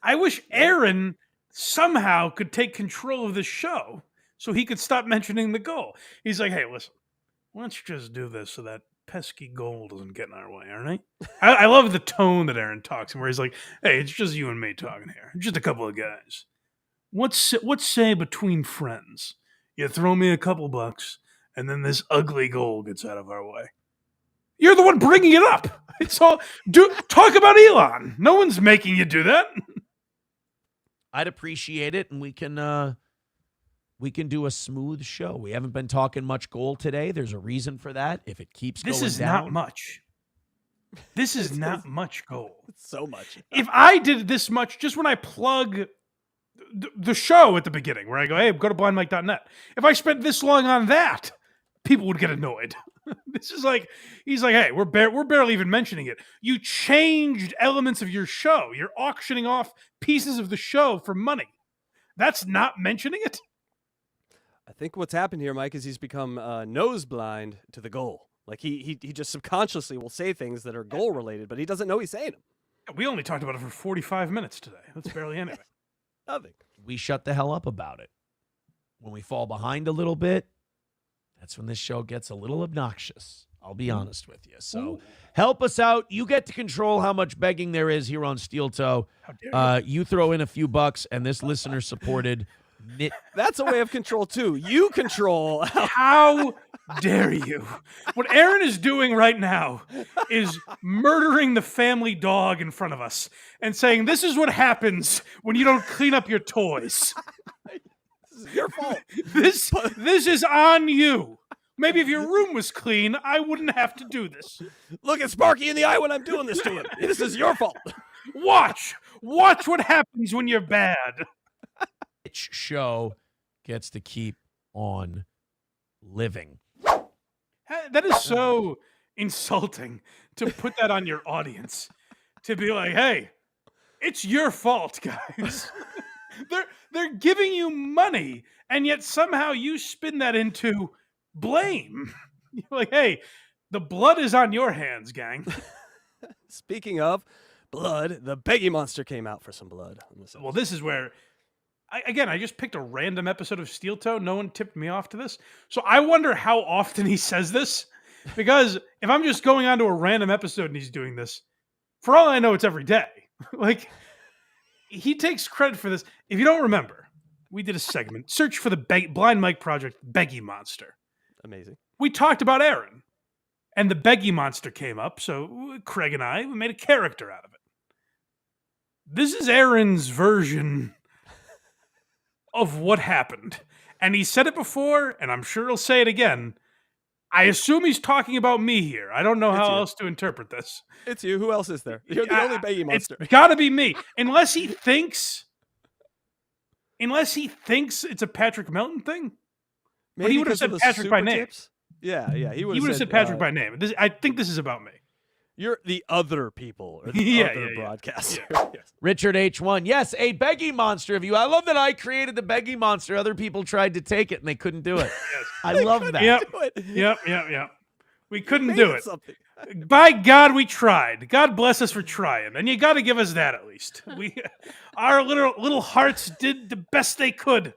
I wish Aaron somehow could take control of the show so he could stop mentioning the goal. He's like, hey, listen, let's just do this so that pesky goal doesn't get in our way, all right? I love the tone that Aaron talks in, where he's like, hey, it's just you and me talking here. Just a couple of guys. What's say between friends? You throw me a couple bucks, and then this ugly goal gets out of our way. You're the one bringing it up. It's all talk about Elon. No one's making you do that. I'd appreciate it, and we can do a smooth show. We haven't been talking much goal today. There's a reason for that. If it keeps going down. This is not much. This is not much goal. It's so much. If I did this much, just when I plug the show at the beginning, where I go, hey, go to blindmike.net. If I spent this long on that, people would get annoyed. This is like, he's like, hey, we're barely even mentioning it. You changed elements of your show. You're auctioning off pieces of the show for money. That's not mentioning it? I think what's happened here, Mike, is he's become nose blind to the goal. Like he just subconsciously will say things that are goal related, but he doesn't know he's saying them. We only talked about it for 45 minutes today. That's barely anything. Nothing. We shut the hell up about it. When we fall behind a little bit, that's when this show gets a little obnoxious. I'll be honest with you. So help us out. You get to control how much begging there is here on Steel Toe. You throw in a few bucks, and this listener-supported That's a way of control, too. You control. How dare you? What Aaron is doing right now is murdering the family dog in front of us and saying, this is what happens when you don't clean up your toys. This is your fault. This is on you. Maybe if your room was clean, I wouldn't have to do this. Look at Sparky in the eye when I'm doing this to him. This is your fault. Watch what happens when you're bad. Which show gets to keep on living? That is so insulting to put that on your audience. to be like, hey, it's your fault, guys. they're giving you money, and yet somehow you spin that into blame. You're like, hey, the blood is on your hands, gang. Speaking of blood, the Beggy Monster came out for some blood. Well, this is where, I just picked a random episode of Steel Toe. No one tipped me off to this. So I wonder how often he says this. Because if I'm just going on to a random episode and he's doing this, for all I know, it's every day. Like, he takes credit for this. If you don't remember, we did a segment, Search for the Blind Mike Project, Beggy Monster. Amazing. We talked about Aaron, and the Beggy Monster came up, so Craig and I, we made a character out of it. This is Aaron's version of what happened. And he said it before, and I'm sure he'll say it again. I assume he's talking about me here. I don't know how else to interpret this. It's you. Who else is there? You're the only Beggy Monster. It's got to be me. Unless he thinks it's a Patrick Melton thing. Maybe But he would have because of said the Patrick by super name. tips? Yeah. He would He would have have said Patrick by name. I think this is about me. You're the other people, or the Yeah, other yeah. broadcaster. Yes. Richard H1. Yes, a Beggy Monster of you. I love that I created the Beggy Monster. Other people tried to take it and they couldn't do it. I love that. Yep. We couldn't do it. By God, we tried. God bless us for trying, and you got to give us that at least. Our little hearts did the best they could.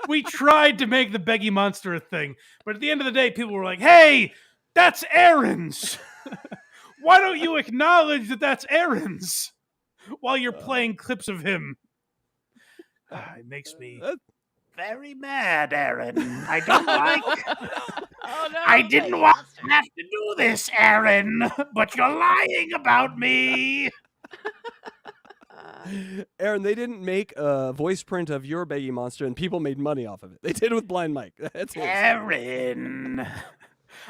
We tried to make the Beggy Monster a thing, but at the end of the day, people were like, "Hey, that's Aaron's. Why don't you acknowledge that that's Aaron's while you're playing clips of him?" It makes me very mad, Aaron. I don't like. I didn't want to have to do this, Aaron, but you're lying about me. Aaron, they didn't make a voice print of your Beggy Monster, and people made money off of it. They did with Blind Mike. That's his. Aaron.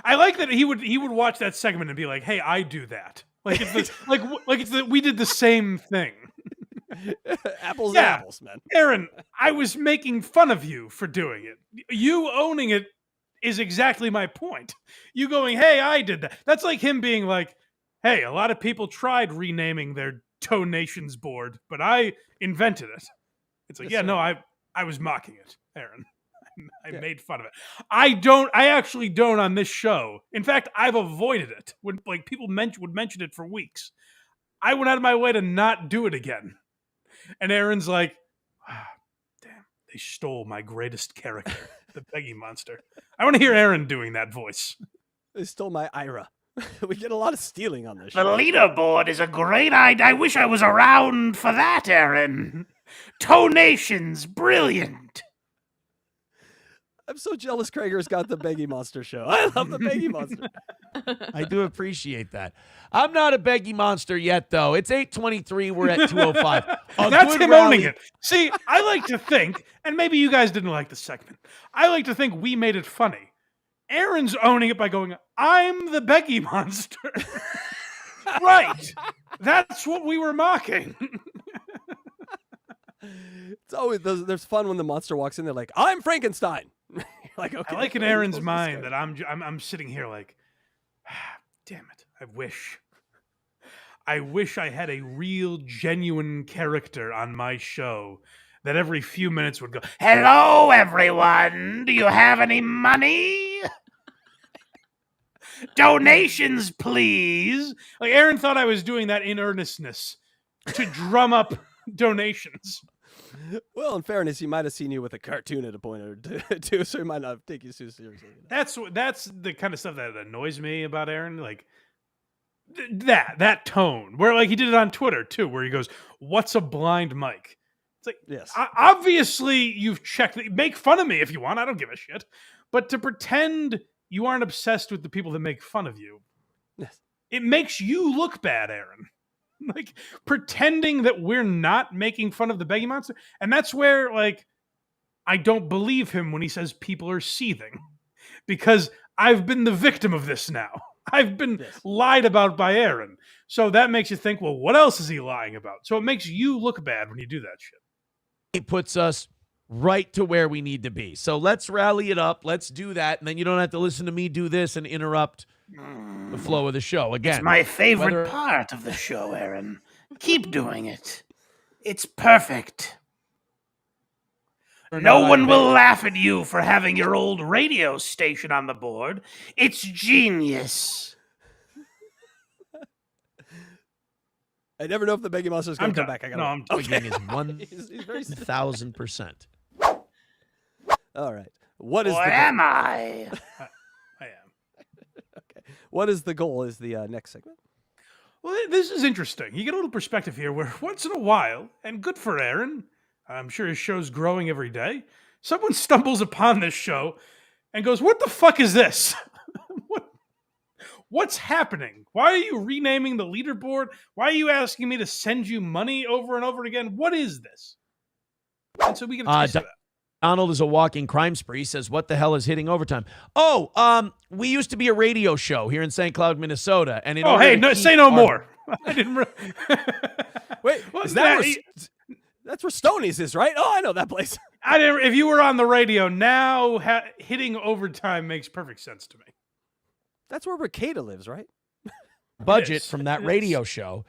I like that he would watch that segment and be like, "Hey, I do that." Like we did the same thing. Apples to apples, man. Aaron, I was making fun of you for doing it. You owning it is exactly my point. You going, "Hey, I did that." That's like him being like, "Hey, a lot of people tried renaming their Donations board, but I invented it." It's like, Yes, yeah, sir. no, I was mocking it, Aaron. I made fun of it. I actually don't on this show. In fact, I've avoided it when people would mention it for weeks. I went out of my way to not do it again. And Aaron's like, damn, they stole my greatest character, the Beggy Monster. I want to hear Aaron doing that voice. They stole my Ira. We get a lot of stealing on this The show. leaderboard is a great idea. I wish I was around for that, Aaron. Donations, brilliant. I'm so jealous Krager's got the Beggy Monster show. I love the Beggy Monster. I do appreciate that. I'm not a Beggy Monster yet, though. It's 8:23. We're at 2:05. That's him owning it. See, I like to think, and maybe you guys didn't like the segment, I like to think we made it funny. Aaron's owning it by going, "I'm the Beggy Monster." Right. That's what we were mocking. It's always there's fun when the monster walks in. They're like, "I'm Frankenstein." You're like, okay. I like in Aaron's mind that I'm sitting here like, damn it, I wish I had a real, genuine character on my show that every few minutes would go, "Hello, everyone. Do you have any money? Donations, please." Like, Aaron thought I was doing that in earnestness to drum up donations. Well, in fairness, he might have seen you with a cartoon at a point or two, so he might not take you too seriously. That's the kind of stuff that annoys me about Aaron. Like, that tone where, like, he did it on Twitter too, where he goes, "What's a blind mic?" It's like, yes, obviously you've checked it. Make fun of me if you want. I don't give a shit. But to pretend you aren't obsessed with the people that make fun of you, yes, it makes you look bad, Aaron. Like, pretending that we're not making fun of the Beggy Monster. And that's where, like, I don't believe him when he says people are seething, because I've been the victim of this now. I've been lied about by Aaron. So that makes you think, well, what else is he lying about? So it makes you look bad when you do that shit. It puts us right to where we need to be. So let's rally it up. Let's do that. And then you don't have to listen to me do this and interrupt the flow of the show. Again, It's my favorite whether- part of the show, Aaron. Keep doing it. It's perfect. Or No not, one I will bet. laugh at you for having your old radio station on the board. It's genius. I never know if the Begging Monster is going I'm to come done. back. I No, I'm done. Tweaking is He's very 1,000%. All right. What is Or the am goal? I? I am. Okay. What is the goal? Is the next segment? Well, this is interesting. You get a little perspective here where once in a while, and good for Aaron, I'm sure his show's growing every day, someone stumbles upon this show and goes, what the fuck is this? What's happening? Why are you renaming the leaderboard? Why are you asking me to send you money over and over again? What is this? And so we get a taste of that. Donald is a walking crime spree. Says, what the hell is hitting overtime? Oh, we used to be a radio show here in St. Cloud, Minnesota. And in order to keep say no our- more. I didn't. Wait, is that where, that's where Stoney's is, right? Oh, I know that place. I never. If you were on the radio now, hitting overtime makes perfect sense to me. That's where Ricada lives, right? budget from that radio show.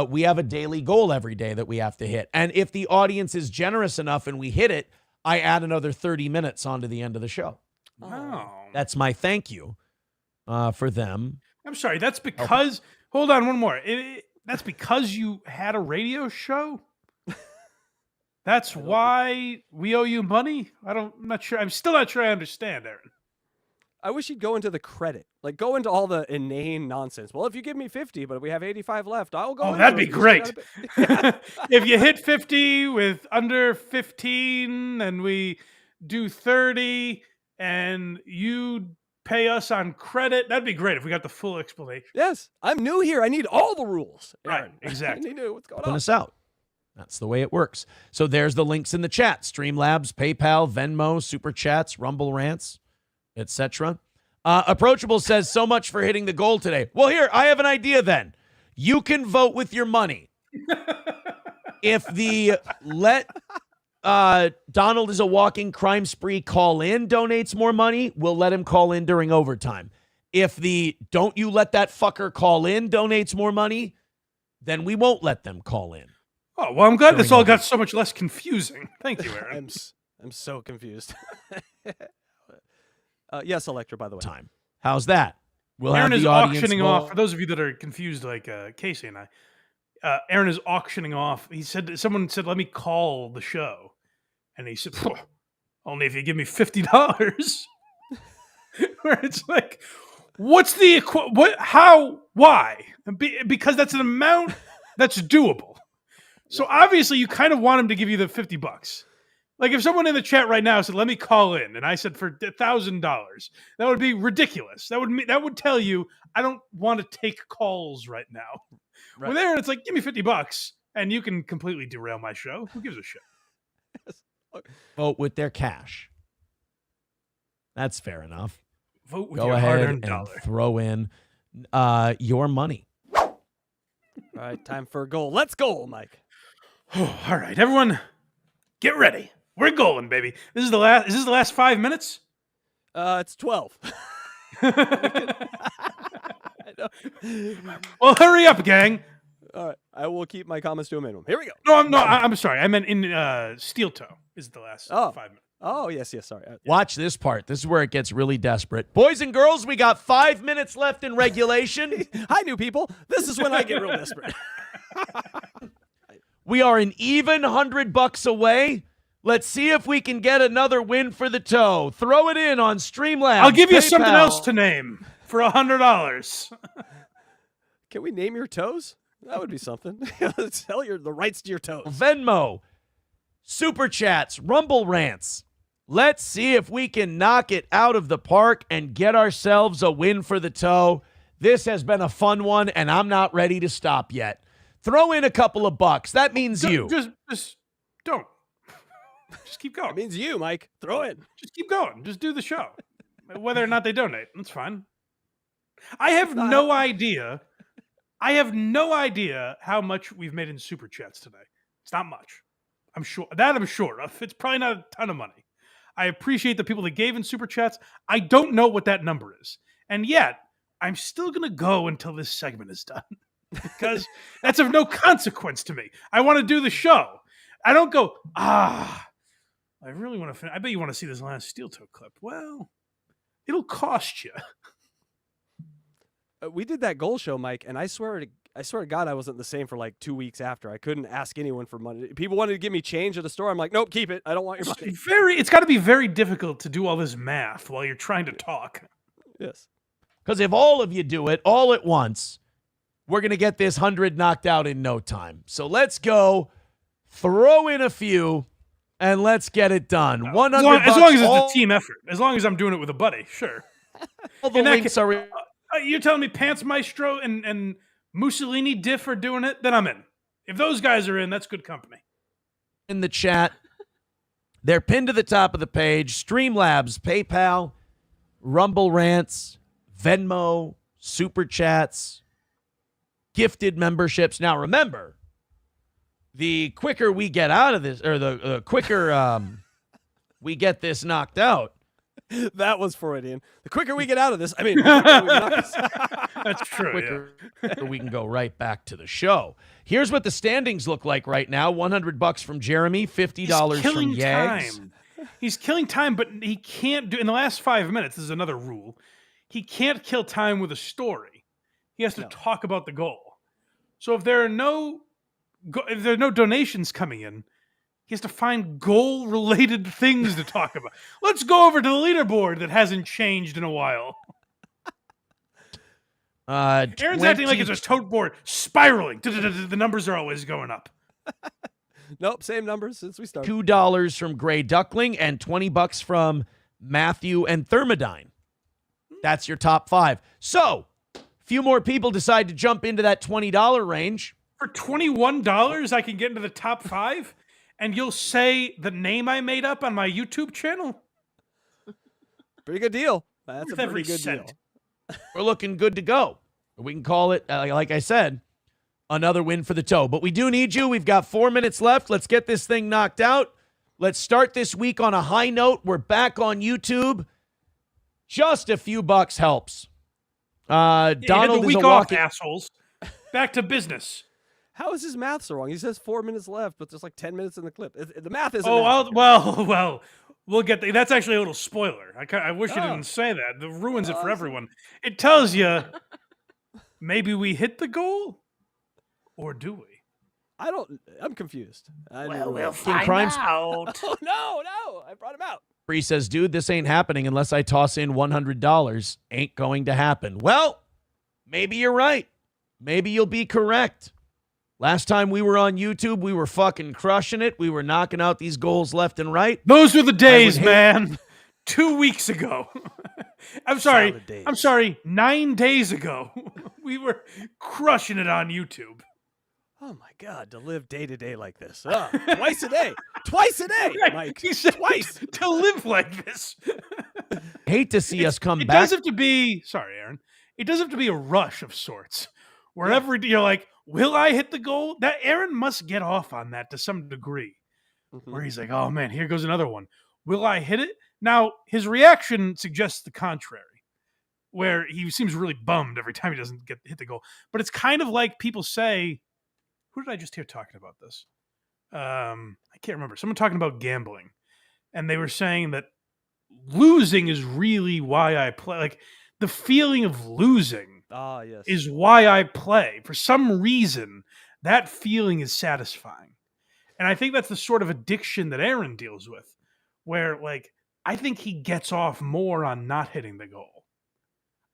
We have a daily goal every day that we have to hit. And if the audience is generous enough and we hit it, I add another 30 minutes onto the end of the show. Wow. That's my thank you for them. I'm sorry. That's because. Hold on, one more. That's because you had a radio show. That's why we owe you money. I'm not sure. I'm still not sure I understand, Aaron. I wish you'd go into the credit. Like, go into all the inane nonsense. Well, if you give me 50, but we have 85 left, I'll go. Oh, into that'd it. be great. If you hit 50 with under 15 and we do 30 and you pay us on credit, that'd be great if we got the full explanation. Yes. I'm new here. I need all the rules. Right, exactly. I need to know what's going Put on. us out. That's the way it works. So there's the links in the chat. Streamlabs, PayPal, Venmo, Super Chats, Rumble Rants, etc. Approachable says, so much for hitting the goal today. Well, here, I have an idea then. You can vote with your money. If the Donald is a walking crime spree call in donates more money, we'll let him call in during overtime. If the don't you let that fucker call in donates more money, then we won't let them call in. Oh, well, I'm glad this all got so much less confusing. Thank you, Aaron. I'm so confused. Yes, Electra, by the way. Time. How's that? We'll Aaron have is the audience auctioning vote. off. For those of you that are confused, like Casey and I, Aaron is auctioning off. He said, someone said, let me call the show. And he said, only if you give me $50. Where it's like, what's the, how, why? Because that's an amount that's doable. So obviously you kind of want him to give you the $50. Like if someone in the chat right now said, let me call in, and I said for $1,000, that would be ridiculous. That would tell you I don't want to take calls right now. Right. With Aaron, it's like, give me $50 and you can completely derail my show. Who gives a shit? Vote with their cash. That's fair enough. Vote with Go your ahead hard-earned and dollar. throw in your money. All right, time for a goal. Let's go, Mike. All right, everyone, get ready. We're going, baby. This is the last. Is this the last 5 minutes? It's 12. Well, hurry up, gang. All right, I will keep my comments to a minimum. Here we go. No, I'm sorry. I meant in Steel Toe is the last 5 minutes. Oh, yes, sorry. Watch this part. This is where it gets really desperate. Boys and girls, we got 5 minutes left in regulation. Hi, new people. This is when I get real desperate. We are an even $100 away. Let's see if we can get another win for the toe. Throw it in on Streamlabs. I'll give you something PayPal. else to name for $100. Can we name your toes? That would be something. Sell the rights to your toes. Venmo, Super Chats, Rumble Rants. Let's see if we can knock it out of the park and get ourselves a win for the toe. This has been a fun one, and I'm not ready to stop yet. Throw in a couple of bucks. That means you. Just don't. Just keep going. That means you, Mike. Throw it. Just keep going. Just do the show. Whether or not they donate, that's fine. I have no idea. I have no idea how much we've made in Super Chats today. It's not much. I'm sure of. It's probably not a ton of money. I appreciate the people that gave in Super Chats. I don't know what that number is. And yet, I'm still going to go until this segment is done because that's of no consequence to me. I want to do the show. I don't go, I really want to finish. I bet you want to see this last steel toe clip. Well, it'll cost you. We did that goal show, Mike, and I swear to God I wasn't the same for like 2 weeks after. I couldn't ask anyone for money. People wanted to give me change at the store. I'm like, nope, keep it. I don't want your money. It's got to be very difficult to do all this math while you're trying to talk. Yes. Because if all of you do it all at once, we're going to get this 100 knocked out in no time. So let's go, throw in a few, and let's get it done. 100 as long as it's a team effort. As long as I'm doing it with a buddy, sure. All the links are you're telling me Pants Maestro and Mussolini Diff are doing it? Then I'm in. If those guys are in, that's good company. in the chat. They're pinned to the top of the page. Streamlabs, PayPal, Rumble Rants, Venmo, Super Chats, gifted memberships. Now, remember, the quicker we get out of this, or the quicker we get this knocked out. That was Freudian. The quicker we get out of this, I mean, that's true. Quicker we can go right back to the show. Here's what the standings look like right now: $100 from Jeremy, $50 from Yags. He's killing time, but he can't do in the last 5 minutes. This is another rule. He can't kill time with a story. He has to talk about the goal. So if there are no donations coming in, he has to find goal-related things to talk about. Let's go over to the leaderboard that hasn't changed in a while. Aaron's acting like it's a tote board spiraling. The numbers are always going up. Nope, same numbers since we started. $2 from Gray Duckling and $20 from Matthew and Thermodyne. That's your top five. So, a few more people decide to jump into that $20 range. For $21, I can get into the top five? And you'll say the name I made up on my YouTube channel? Pretty good deal. That's Worth a every pretty good cent. deal. We're looking good to go. We can call it, like I said, another win for the toe. But we do need you. We've got 4 minutes left. Let's get this thing knocked out. Let's start this week on a high note. We're back on YouTube. Just a few bucks helps. Donald the week is a off, walking... assholes. Back to business. How is his math so wrong? He says 4 minutes left, but there's like 10 minutes in the clip. The math isn't. Well, we'll get there. That's actually a little spoiler. I wish you didn't say that. It ruins it for everyone. It tells you maybe we hit the goal, or do we? I'm confused. We'll find out. Oh, no, I brought him out. Bree says, dude, this ain't happening unless I toss in $100. Ain't going to happen. Well, maybe you're right. Maybe you'll be correct. Last time we were on YouTube, we were fucking crushing it. We were knocking out these goals left and right. Those were the days, man. 2 weeks ago. I'm sorry. 9 days ago. We were crushing it on YouTube. Oh my God, to live day to day like this. Twice a day. Twice a day, Mike. He said Twice. To live like this. Hate to see us come it back. Does have to be, sorry, Aaron. It does have to be a rush of sorts. Wherever you're like, will I hit the goal? That Aaron must get off on that to some degree. Where he's like, oh man, here goes another one. Will I hit it? Now, his reaction suggests the contrary. Where he seems really bummed every time he doesn't hit the goal. But it's kind of like people say, who did I just hear talking about this? I can't remember. Someone talking about gambling. And they were saying that losing is really why I play. Like, the feeling of losing is why I play. For some reason, that feeling is satisfying. And I think that's the sort of addiction that Aaron deals with. Where, like, I think he gets off more on not hitting the goal.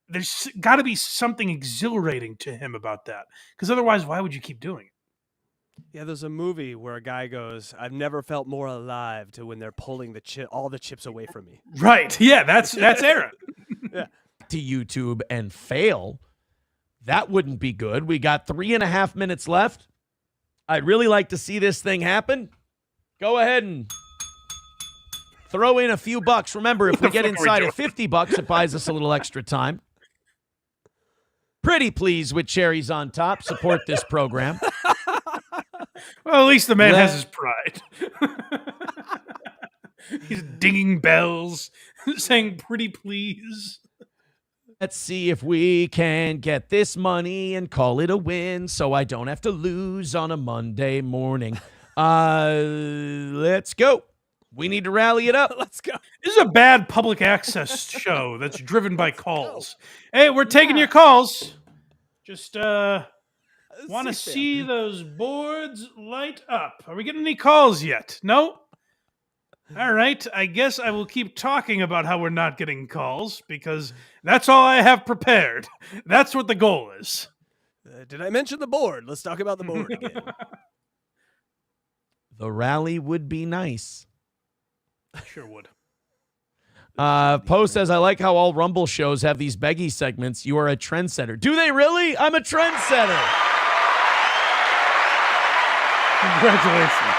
There's got to be something exhilarating to him about that. Because otherwise, why would you keep doing it? Yeah, there's a movie where a guy goes, I've never felt more alive to when they're pulling all the chips away from me. Right. Yeah, that's Aaron. Yeah. To YouTube and fail. That wouldn't be good. We got 3.5 minutes left. I'd really like to see this thing happen. Go ahead and throw in a few bucks. Remember, if we get inside of $50, it buys us a little extra time. Pretty pleased with cherries on top. Support this program. Well, at least the man has his pride. He's dinging bells, saying pretty please. Let's see if we can get this money and call it a win so I don't have to lose on a Monday morning. Let's go. We need to rally it up. Let's go. This is a bad public access show that's driven by calls. Hey, we're taking your calls. Just want to see those boards light up. Are we getting any calls yet? No? All right. I guess I will keep talking about how we're not getting calls because that's all I have prepared. That's what the goal is. Did I mention the board? Let's talk about the board again. The rally would be nice. Sure would. Post says, I like how all Rumble shows have these beggy segments. You are a trendsetter. Do they really? I'm a trendsetter. Congratulations.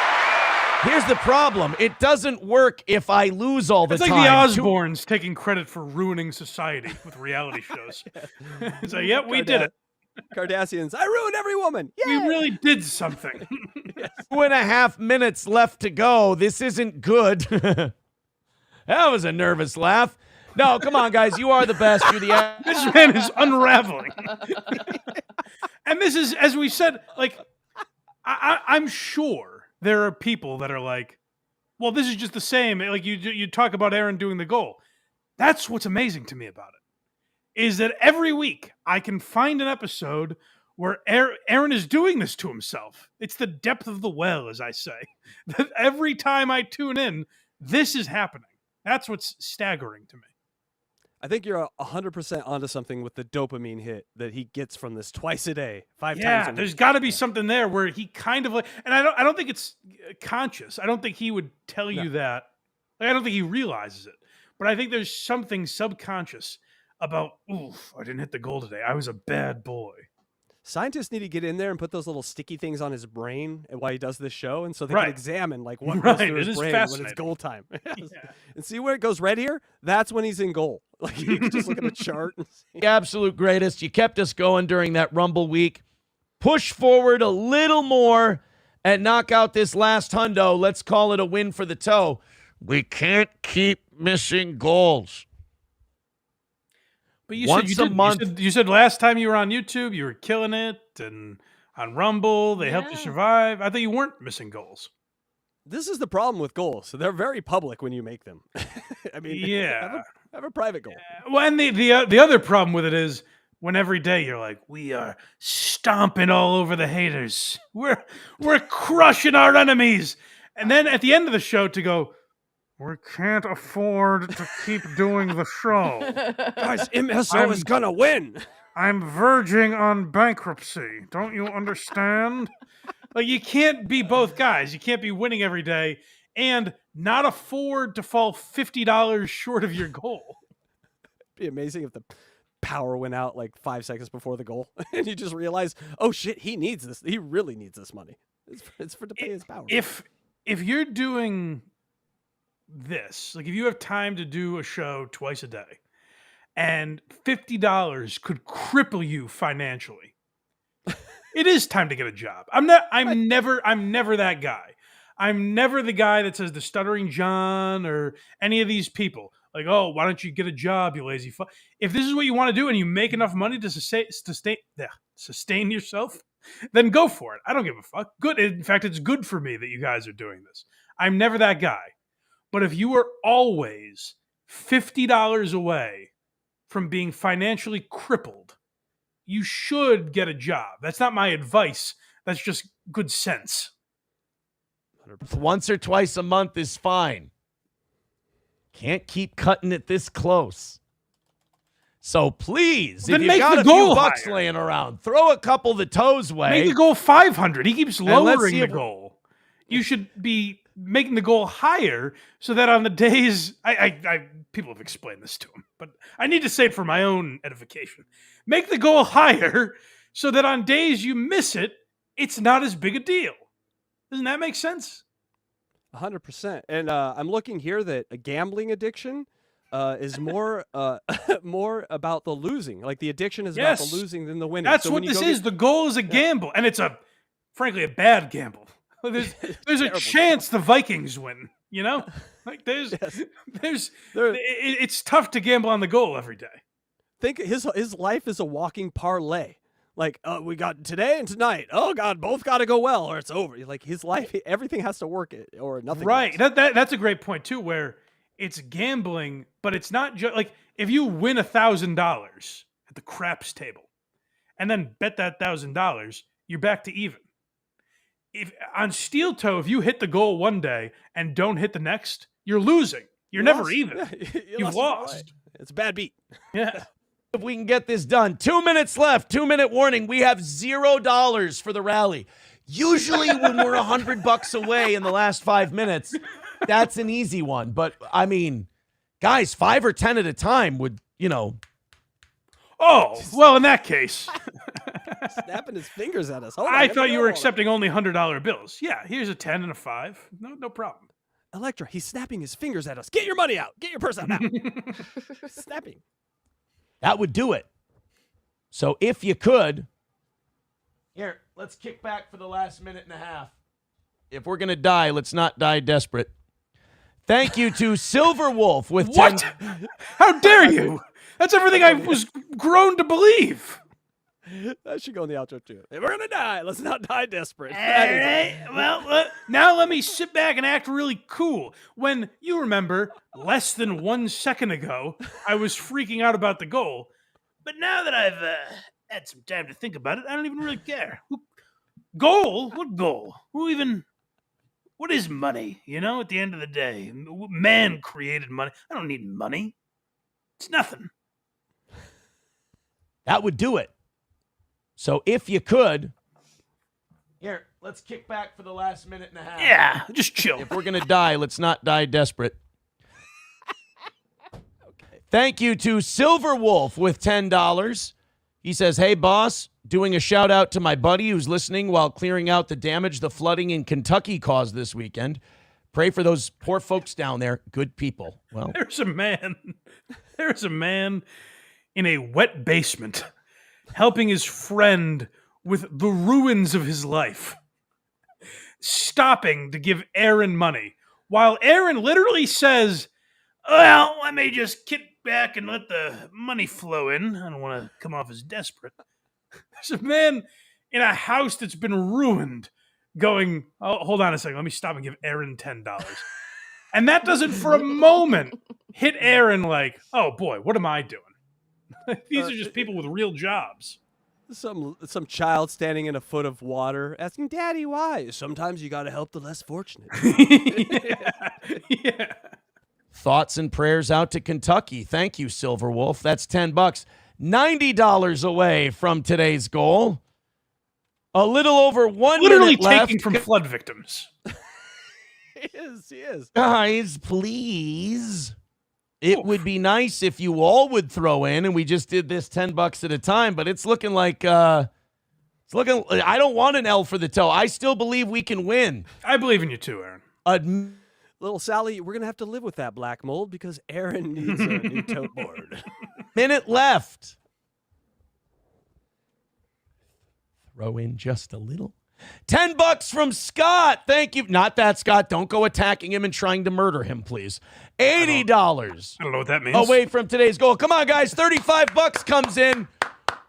Here's the problem. It doesn't work if I lose all the It's time. like the Osbournes taking credit for ruining society with reality shows. It's like, yep, we did it. Kardashians, I ruined every woman. We really did something. 2.5 minutes left to go. This isn't good. That was a nervous laugh. No, come on, guys. You are the best. You're the This man is unraveling. And this is, as we said, like, I'm sure there are people that are like, well, this is just the same. Like you talk about Aaron doing the goal. That's what's amazing to me about it, is that every week I can find an episode where Aaron is doing this to himself. It's the depth of the well, as I say. That every time I tune in, this is happening. That's what's staggering to me. I think you're 100% onto something with the dopamine hit that he gets from this twice a day, 5 times a Yeah, week. there's got to be something there where he kind of like, and I don't think it's conscious. I don't think he would tell you that. Like, I don't think he realizes it. But I think there's something subconscious about, oof, I didn't hit the goal today. I was a bad boy. Scientists need to get in there and put those little sticky things on his brain while he does this show, and so they Right. can examine like what goes through It his is brain when fascinating. it's goal time. And see where it goes red here? That's when he's in goal. Like you can just look at a chart. And see. The absolute greatest. You kept us going during that Rumble week. Push forward a little more and knock out this last hundo. Let's call it a win for the toe. We can't keep missing goals. But you Once said a month. You said last time you were on YouTube, you were killing it, and on Rumble, they helped you survive. I thought you weren't missing goals. This is the problem with goals. So they're very public when you make them. I mean, Yeah. have a private goal. Well, and the other problem with it is when every day you're like, we are stomping all over the haters. We're crushing our enemies. And then at the end of the show to go, we can't afford to keep doing the show. Guys, MSO is gonna win. I'm verging on bankruptcy. Don't you understand? Like, you can't be both guys. You can't be winning every day and not afford to fall $50 short of your goal. It'd be amazing if the power went out like 5 seconds before the goal, and you just realize, oh shit, he needs this. He really needs this money. It's for to pay his power. If you're doing this, like if you have time to do a show twice a day, and $50 could cripple you financially, it is time to get a job. I'm never that guy. I'm never the guy that says the Stuttering John or any of these people. Like, oh, why don't you get a job, you lazy fuck? If this is what you want to do and you make enough money to sustain yourself, then go for it. I don't give a fuck. Good. In fact, it's good for me that you guys are doing this. I'm never that guy. But if you are always $50 away from being financially crippled, you should get a job. That's not my advice. That's just good sense. 100%. Once or twice a month is fine. Can't keep cutting it this close. So please, Then if you make got the a few goal bucks higher. laying around, throw a couple the toes way. Make the goal 500. He keeps And let's lowering see the if- goal. You should be making the goal higher so that on the days I people have explained this to him, but I need to say it for my own edification. Make the goal higher so that on days you miss it, it's not as big a deal. Doesn't that make sense? 100%. And I'm looking here that a gambling addiction is more more about the losing. Like the addiction is about the losing than the winning. That's So what when you this go is. The goal is a gamble, and it's frankly a bad gamble. There's a chance the Vikings win. You know, like it's tough to gamble on the goal every day. think his life is a walking parlay. Like, we got today and tonight. Oh God, both got to go well, or it's over. Like his life, everything has to work, or nothing. Right. Works. That's a great point too, where it's gambling, but it's not just like if you win $1,000 at the craps table, and then bet that $1,000, you're back to even. If on steel toe, if you hit the goal one day and don't hit the next, you're losing. You're never lost. even. Yeah, You've lost. It's a bad beat. Yeah. If we can get this done. 2 minutes left. 2-minute warning. We have $0 for the rally. Usually when we're $100 away in the last 5 minutes, that's an easy one. But I mean, guys, 5 or 10 at a time would, Oh, well, in that case. Snapping his fingers at us. Hold on, I thought you were accepting only $100 bills. Yeah, here's a 10 and a 5. No problem. Electra, he's snapping his fingers at us. Get your money out. Get your purse out now. Snapping. That would do it. So if you could, here, let's kick back for the last minute and a half. If we're going to die, let's not die desperate. Thank you to Silver Wolf with What? 10. How dare you? That's everything I was grown to believe. That should go in the outro too. If we're gonna die, let's not die desperate. All right. Well, now let me sit back and act really cool. When you remember, less than 1 second ago, I was freaking out about the goal. But now that I've had some time to think about it, I don't even really care. Goal? What goal? What is money? At the end of the day, man created money. I don't need money. It's nothing. That would do it. So if you could, here, let's kick back for the last minute and a half. Yeah, just chill. If we're going to die, let's not die desperate. Okay. Thank you to Silver Wolf with $10. He says, hey, boss, doing a shout out to my buddy who's listening while clearing out the damage the flooding in Kentucky caused this weekend. Pray for those poor folks down there. Good people. Well, There's a man in a wet basement helping his friend with the ruins of his life, stopping to give Aaron money, while Aaron literally says, well, let me just kick back and let the money flow in. I don't want to come off as desperate. There's a man in a house that's been ruined going, oh, hold on a second, let me stop and give Aaron $10. And that doesn't for a moment hit Aaron like, oh boy, what am I doing? These are just people with real jobs. Some child standing in a foot of water asking, Daddy, why? Sometimes you got to help the less fortunate. Yeah. thoughts and prayers out to Kentucky. Thank you, Silver Wolf. That's $10. $90 away from today's goal. A little over 1 Literally minute left. taking from flood victims. He is. Guys, please. It would be nice if you all would throw in, and we just did this $10 at a time, but it's looking like I don't want an L for the toe. I still believe we can win. I believe in you too, Aaron. Little Sally, we're going to have to live with that black mold because Aaron needs a new tote board. Minute left. Throw in just a little. $10 from Scott. Thank you. Not that, Scott. Don't go attacking him and trying to murder him, please. $80. I don't know what that means. Away from today's goal. Come on, guys. $35 comes in.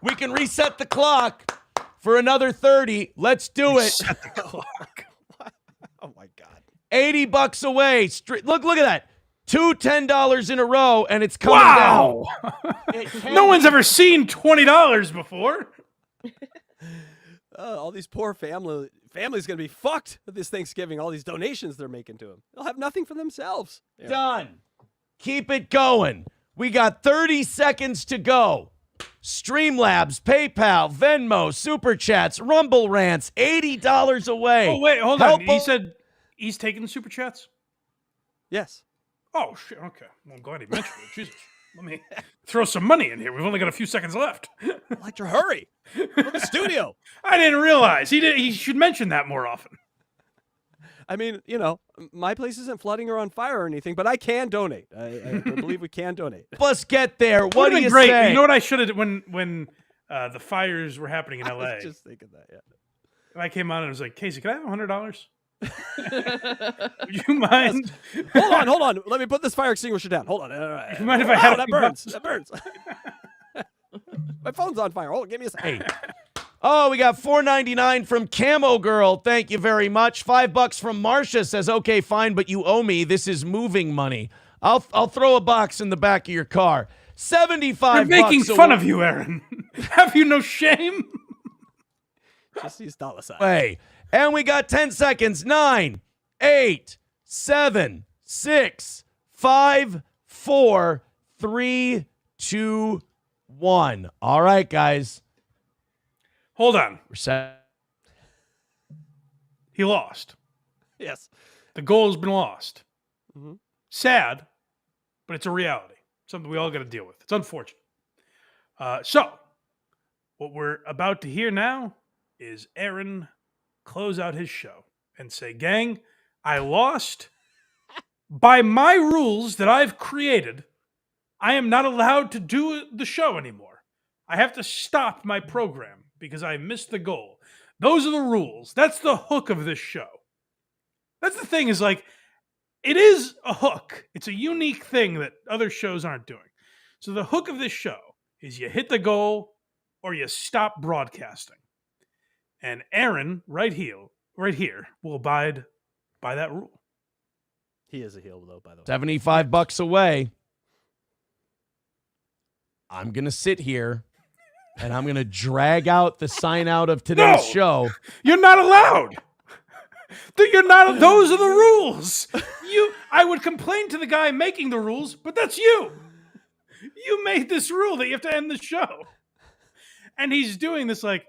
We can reset the clock for another 30. Let's do it. Reset the clock. Oh, my God. $80 away. Look at that. Two $10 in a row, and it's coming down. No one's ever seen $20 before. All these poor families going to be fucked with this Thanksgiving, all these donations they're making to them. They'll have nothing for themselves. Yeah. Done. Keep it going. We got 30 seconds to go. Streamlabs, PayPal, Venmo, Super Chats, Rumble Rants, $80 away. Oh, wait, hold on. He said he's taking the Super Chats? Yes. Oh, shit. Okay. Well, I'm glad he mentioned it. Jesus. Let me throw some money in here. We've only got a few seconds left. Electra, hurry. We're in the studio. I didn't realize. He should mention that more often. I mean, my place isn't flooding or on fire or anything, but I can donate. I believe we can donate. Let's get there. What do you great. say? You know what I should have when the fires were happening in LA? I was just thinking that, yeah. And I came on and was like, Casey, can I have $100? Would you mind? Hold on. Let me put this fire extinguisher down. Hold on. All right. You mind if I had that burns. That burns. My phone's on fire. Hold on, give me a second. Hey. Oh, we got $4.99 from Camo Girl. Thank you very much. $5 from Marcia says, okay, fine, but you owe me. This is moving money. I'll throw a box in the back of your car. 75 They're making bucks fun of you, Aaron. Have you no shame? Just use dollar sign. Hey, and we got 10 seconds. 9, 8, 7, 6, 5, 4, 3, 2, 1. All right, guys. Hold on. We're set. He lost. Yes. The goal has been lost. Mm-hmm. Sad, but it's a reality. Something we all got to deal with. It's unfortunate. So, what we're about to hear now is Aaron close out his show and say, gang, I lost. By my rules that I've created, I am not allowed to do the show anymore. I have to stop my program because I missed the goal. Those are the rules. That's the hook of this show. That's the thing is like, it is a hook. It's a unique thing that other shows aren't doing. So the hook of this show is you hit the goal or you stop broadcasting. And Aaron, right here, will abide by that rule. He is a heel, though, by the way. $75 away. I'm going to sit here and I'm going to drag out the sign out of today's show. You're not allowed. You're not. Those are the rules. I would complain to the guy making the rules, but that's you. You made this rule that you have to end the show. And he's doing this like,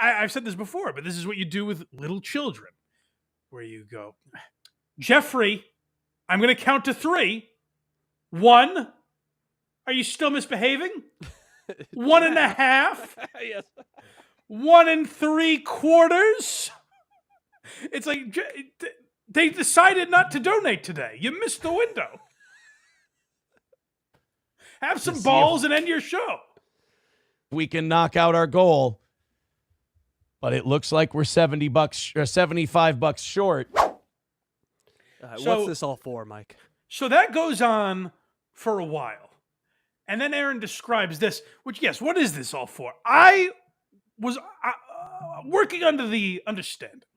I've said this before, but this is what you do with little children. Where you go, Jeffrey, I'm going to count to 3. 1. Are you still misbehaving? 1.5. Yes. 1 3/4. It's like they decided not to donate today. You missed the window. Have some balls and end your show. We can knock out our goal, but it looks like we're $70 or $75 short. What's this all for, Mike? So that goes on for a while. And then Aaron describes this, which, yes, what is this all for? I was working under the understanding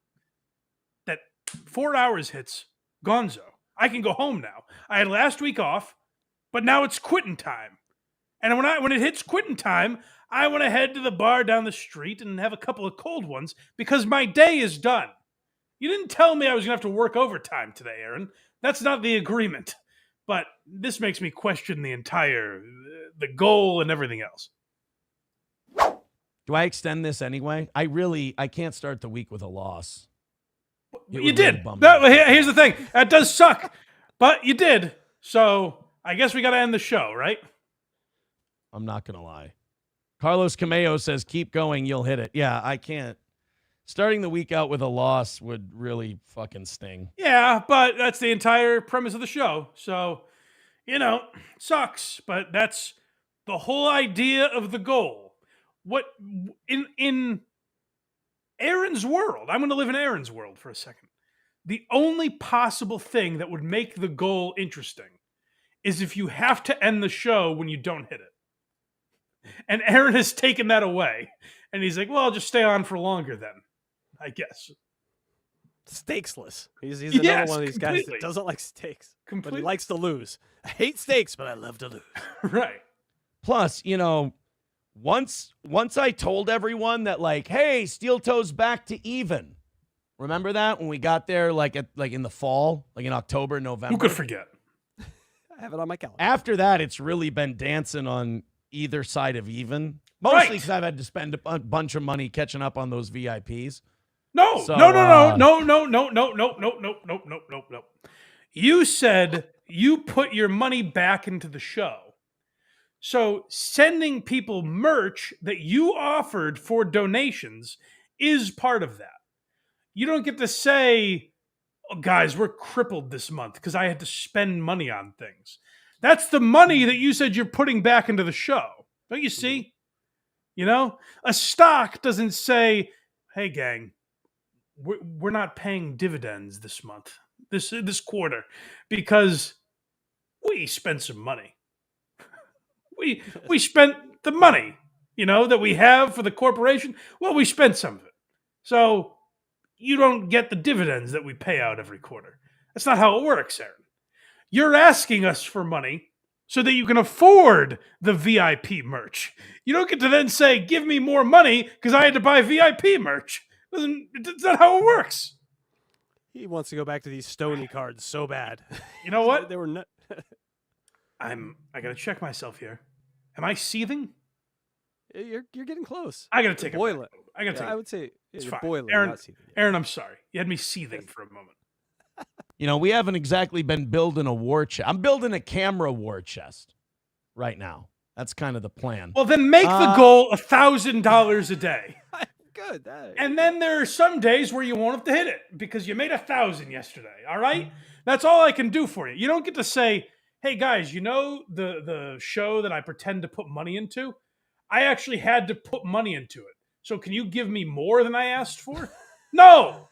that 4 hours hits gonzo. I can go home now. I had last week off, but now it's quitting time. And when it hits quitting time, I want to head to the bar down the street and have a couple of cold ones because my day is done. You didn't tell me I was going to have to work overtime today, Aaron. That's not the agreement. But this makes me question the goal and everything else. Do I extend this anyway? I can't start the week with a loss. You did. Here's the thing. That does suck. But you did. So I guess we got to end the show, right? I'm not going to lie. Carlos Cameo says, keep going, you'll hit it. Yeah, I can't. Starting the week out with a loss would really fucking sting. Yeah, but that's the entire premise of the show. So, sucks, but that's the whole idea of the goal. What in Aaron's world, I'm going to live in Aaron's world for a second. The only possible thing that would make the goal interesting is if you have to end the show when you don't hit it. And Aaron has taken that away. And he's like, well, I'll just stay on for longer then, I guess. Steaksless. He's another one of these guys that doesn't like steaks. But he likes to lose. I hate steaks, but I love to lose. Right. Plus, once I told everyone that, like, hey, Steel Toe's back to even. Remember that when we got there, like in the fall, like in October, November? Who could forget? I have it on my calendar. After that, it's really been dancing on either side of even. Mostly because I've had to spend a bunch of money catching up on those VIPs. No. You said you put your money back into the show. So sending people merch that you offered for donations is part of that. You don't get to say, oh, guys, we're crippled this month because I had to spend money on things. That's the money that you said you're putting back into the show. Don't you see? A stock doesn't say, hey, gang, we're not paying dividends this month, this quarter, because we spent some money. We spent the money. that we have for the corporation. Well, we spent some of it. So you don't get the dividends that we pay out every quarter. That's not how it works, Aaron. You're asking us for money so that you can afford the VIP merch. You don't get to then say, give me more money because I had to buy VIP merch. That's not how it works. He wants to go back to these Stony cards so bad. You know what? They were not. I gotta check myself here. Am I seething? You're getting close. I gotta take a boil it. I gotta take. I would say it's you're fine. boiling, Aaron, not seething. Aaron, I'm sorry. You had me seething for a moment. You know, we haven't exactly been building a war chest. I'm building a camera war chest right now. That's kind of the plan. Well, then make the goal $1,000 a day. Good. And then there are some days where you won't have to hit it because you made 1,000 yesterday. All right, that's all I can do for you. You don't get to say, "Hey guys, the show that I pretend to put money into, I actually had to put money into it. So can you give me more than I asked for?" No.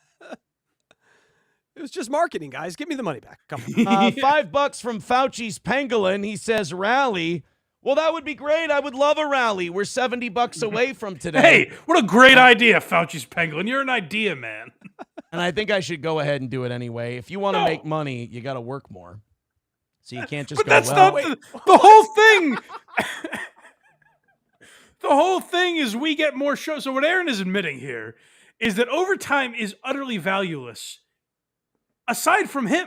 It was just marketing, guys. Give me the money back. Come on. $5 from Fauci's Pangolin. He says, rally. Well, that would be great. I would love a rally. We're $70 away from today. Hey, what a great idea, Fauci's Pangolin. You're an idea man. And I think I should go ahead and do it anyway. If you want to make money, you got to work more. So you can't just But go, that's well, not the whole thing. The whole thing is we get more shows. So what Aaron is admitting here is that overtime is utterly valueless aside from him.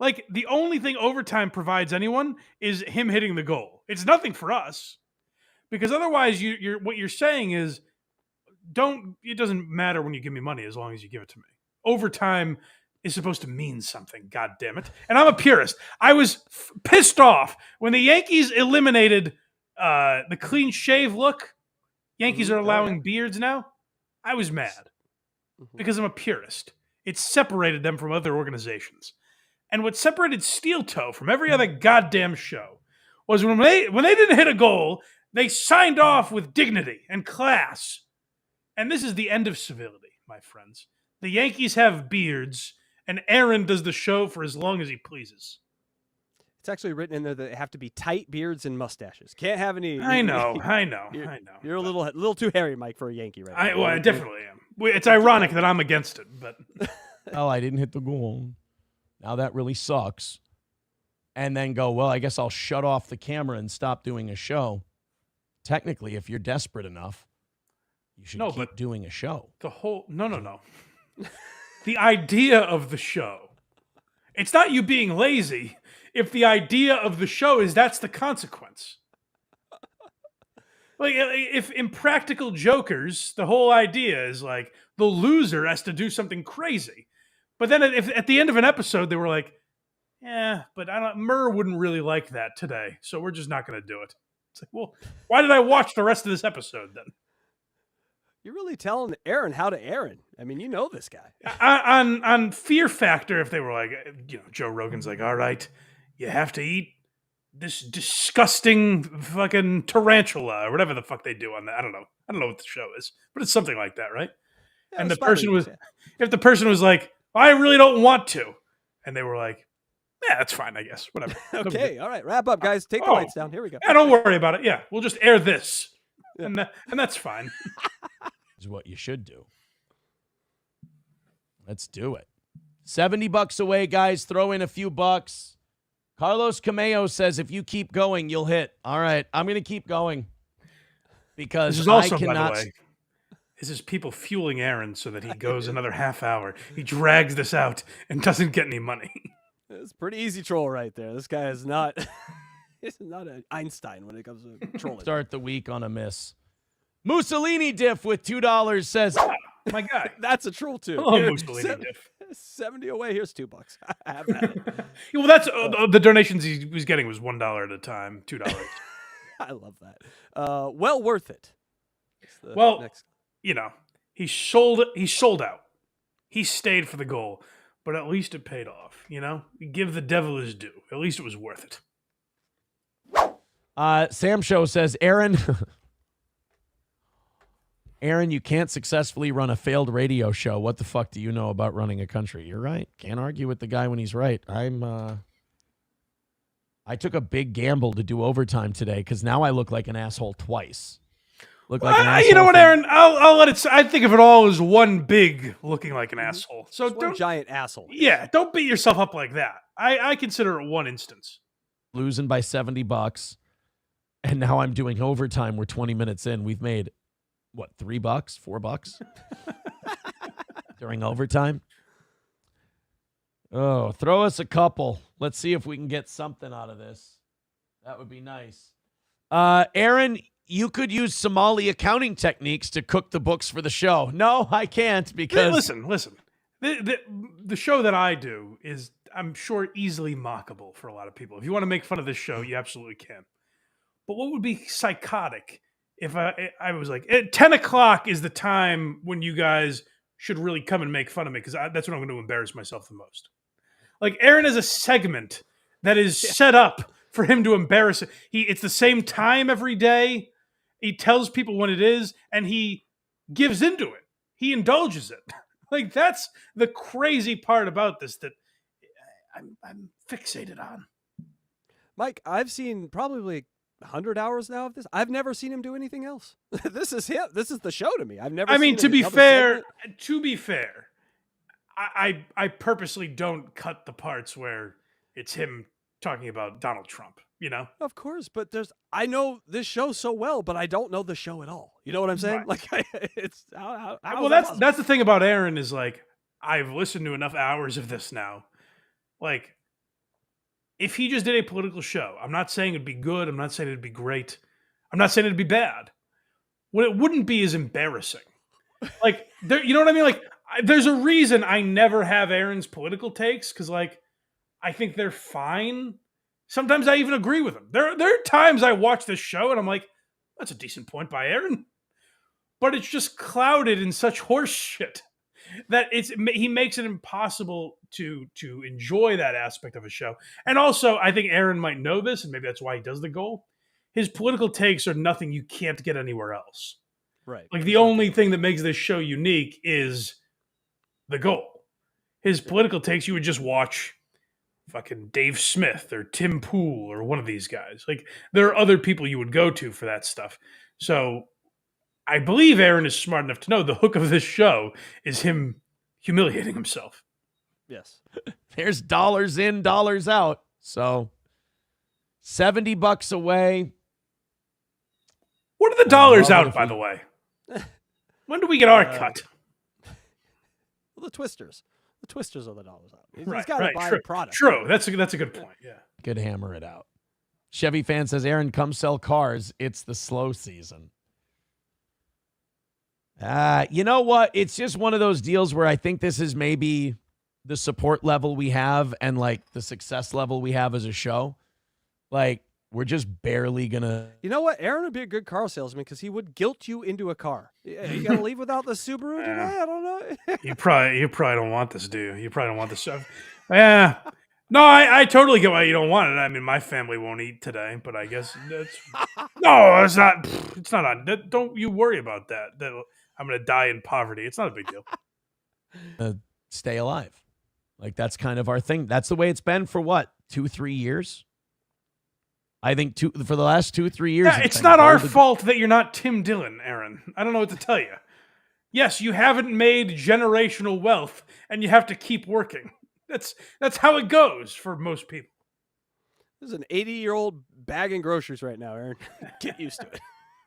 Like, the only thing overtime provides anyone is him hitting the goal. It's nothing for us. Because otherwise, what you're saying is, it doesn't matter when you give me money as long as you give it to me. Overtime is supposed to mean something, God damn it. And I'm a purist. I was pissed off when the Yankees eliminated the clean shave look. Yankees are allowing beards now. I was mad because I'm a purist. It separated them from other organizations. And what separated Steel Toe from every other goddamn show was when they didn't hit a goal, they signed off with dignity and class. And this is the end of civility, my friends. The Yankees have beards, and Aaron does the show for as long as he pleases. It's actually written in there that they have to be tight beards and mustaches. Can't have any. I know. You're a little too hairy, Mike, for a Yankee right now. I definitely am. It's ironic that I'm against it, but oh, I didn't hit the goal. Now that really sucks. And then go, well, I guess I'll shut off the camera and stop doing a show. Technically, if you're desperate enough, you should keep doing a show. No. The idea of the show. It's not you being lazy. If the idea of the show is that's the consequence. Like, if Impractical Jokers, the whole idea is like the loser has to do something crazy. But then if at the end of an episode they were like, yeah, but Murr wouldn't really like that today, so we're just not going to do it. It's like, well, why did I watch the rest of this episode then? You're really telling Aaron how to Aaron. I mean, you know this guy. On Fear Factor, if they were like, Joe Rogan's like, all right, you have to eat this disgusting fucking tarantula or whatever the fuck they do on that. I don't know what the show is, but it's something like that, right? Yeah, and if the person was like, I really don't want to, and they were like, yeah, that's fine, I guess. Whatever. Okay, all right, wrap up, guys. Take the lights down. Here we go. Yeah, don't worry about it. Yeah, we'll just air this, and that's fine. Is what you should do. Let's do it. $70 away, guys. Throw in a few bucks. Carlos Cameo says, if you keep going, you'll hit. All right, I'm going to keep going. Because this is also, I cannot... by the way, this is people fueling Aaron so that he goes another half hour. He drags this out and doesn't get any money. It's a pretty easy troll right there. This guy is not... he's not an Einstein when it comes to trolling. Start the week on a miss. Mussolini Diff with $2 says... My God. That's a troll, too. Oh, Mussolini Diff. 70 away. Here's $2. I have that. Well, that's the donations he was getting was $1 at a time, $2. I love that. Well worth it. Well, he sold out. He stayed for the goal, but at least it paid off. Give the devil his due. At least it was worth it. Sam Show says, Aaron, you can't successfully run a failed radio show. What the fuck do you know about running a country? You're right. Can't argue with the guy when he's right. I took a big gamble to do overtime today because now I look like an asshole twice. Look like an asshole. You know what, from- Aaron? I'll let it. I think of it all as one big looking like an asshole. So Just one don't giant asshole. Yeah, don't beat yourself up like that. I consider it one instance. Losing by $70, and now I'm doing overtime. We're 20 minutes in. We've made what, $3, $4 during overtime. Oh, throw us a couple. Let's see if we can get something out of this. That would be nice. Aaron, you could use Somali accounting techniques to cook the books for the show. No, I can't because Listen. The show that I do is, I'm sure, easily mockable for a lot of people. If you want to make fun of this show, you absolutely can. But what would be psychotic if I was like, at 10 o'clock is the time when you guys should really come and make fun of me, because that's when I'm going to embarrass myself the most. Like, Aaron has a segment that is set up for him to embarrass it. It's the same time every day. He tells people when it is, and he gives into it. He indulges it. Like, that's the crazy part about this that I'm fixated on. Mike, I've seen probably 100 hours now of this. I've never seen him do anything else. This is him. This is the show to me. I've never. I mean, seen to him be fair, I purposely don't cut the parts where it's him talking about Donald Trump. You know, of course, but I know this show so well, but I don't know the show at all. You know what I'm saying? Right. Like, it's how well, that's the thing about Aaron is, like, I've listened to enough hours of this now. Like, if he just did a political show, I'm not saying it'd be good. I'm not saying it'd be great. I'm not saying it'd be bad. What it wouldn't be is embarrassing. Like, you know what I mean? Like, there's a reason I never have Aaron's political takes, because, like, I think they're fine. Sometimes I even agree with him. There are times I watch this show and I'm like, that's a decent point by Aaron. But it's just clouded in such horse shit that he makes it impossible to enjoy that aspect of a show. And also, I think Aaron might know this, and maybe that's why he does the goal. His political takes are nothing you can't get anywhere else. Right. Like, the only thing that makes this show unique is the goal. His political takes, you would just watch fucking Dave Smith or Tim Pool or one of these guys. Like, there are other people you would go to for that stuff. So I believe Aaron is smart enough to know the hook of this show is him humiliating himself. Yes. there's dollars in, dollars out. So $70 away. What are the dollars out, by the way? When do we get our cut? Well, the Twisters. The Twisters are the dollars out. He's Right, got to right, buy true, a product. True. That's a good point. Yeah. Could hammer it out. Chevy fan says, Aaron, come sell cars. It's the slow season. You know what? It's just one of those deals where I think this is maybe the support level we have and, like, the success level we have as a show. Like, we're just barely gonna. You know what? Aaron would be a good car salesman because he would guilt you into a car. Yeah, you gotta leave without the Subaru today? I don't know. You probably don't want this, do you? You probably don't want this stuff. Yeah. No, I totally get why you don't want it. I mean, my family won't eat today, but I guess that's no, it's not. It's not on. Don't you worry about that. That I'm gonna die in poverty. It's not a big deal. Stay alive. Like, that's kind of our thing. That's the way it's been for what, 2-3 years. I think for the last 2-3 years. Yeah, it's not our fault that you're not Tim Dillon, Aaron. I don't know what to tell you. Yes, you haven't made generational wealth, and you have to keep working. That's how it goes for most people. There's an 80-year-old bagging groceries right now, Aaron. Get used to it.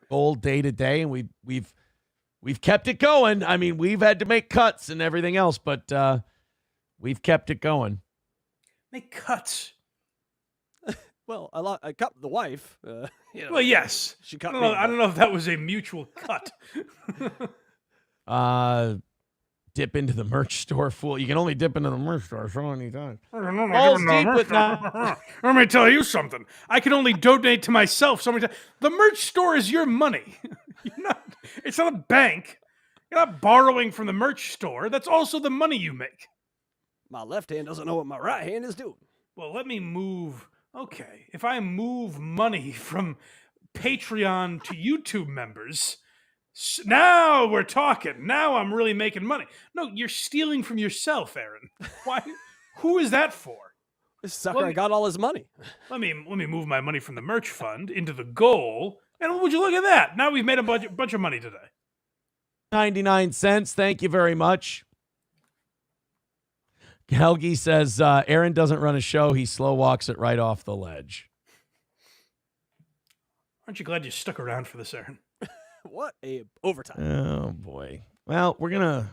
Old day to day, and we've kept it going. I mean, we've had to make cuts and everything else, but we've kept it going. Make cuts. Well, I cut the wife. You know, well, yes. She cut I don't know if that was a mutual cut. Dip into the merch store, fool. You can only dip into the merch store so many times. Balls deep with now. Let me tell you something. I can only donate to myself so many times. The merch store is your money. It's not a bank. You're not borrowing from the merch store. That's also the money you make. My left hand doesn't know what my right hand is doing. Well, let me move. Okay, if I move money from Patreon to YouTube members, now we're talking. Now I'm really making money. No, you're stealing from yourself, Aaron. Why? Who is that for? This sucker got all his money. Let me move my money from the merch fund into the goal And would you look at that? Now we've made a bunch of money today. 99 cents. Thank you very much. Helgi says, Aaron doesn't run a show. He slow walks it right off the ledge. Aren't you glad you stuck around for this, Aaron? What a overtime. Oh, boy. Well, we're going to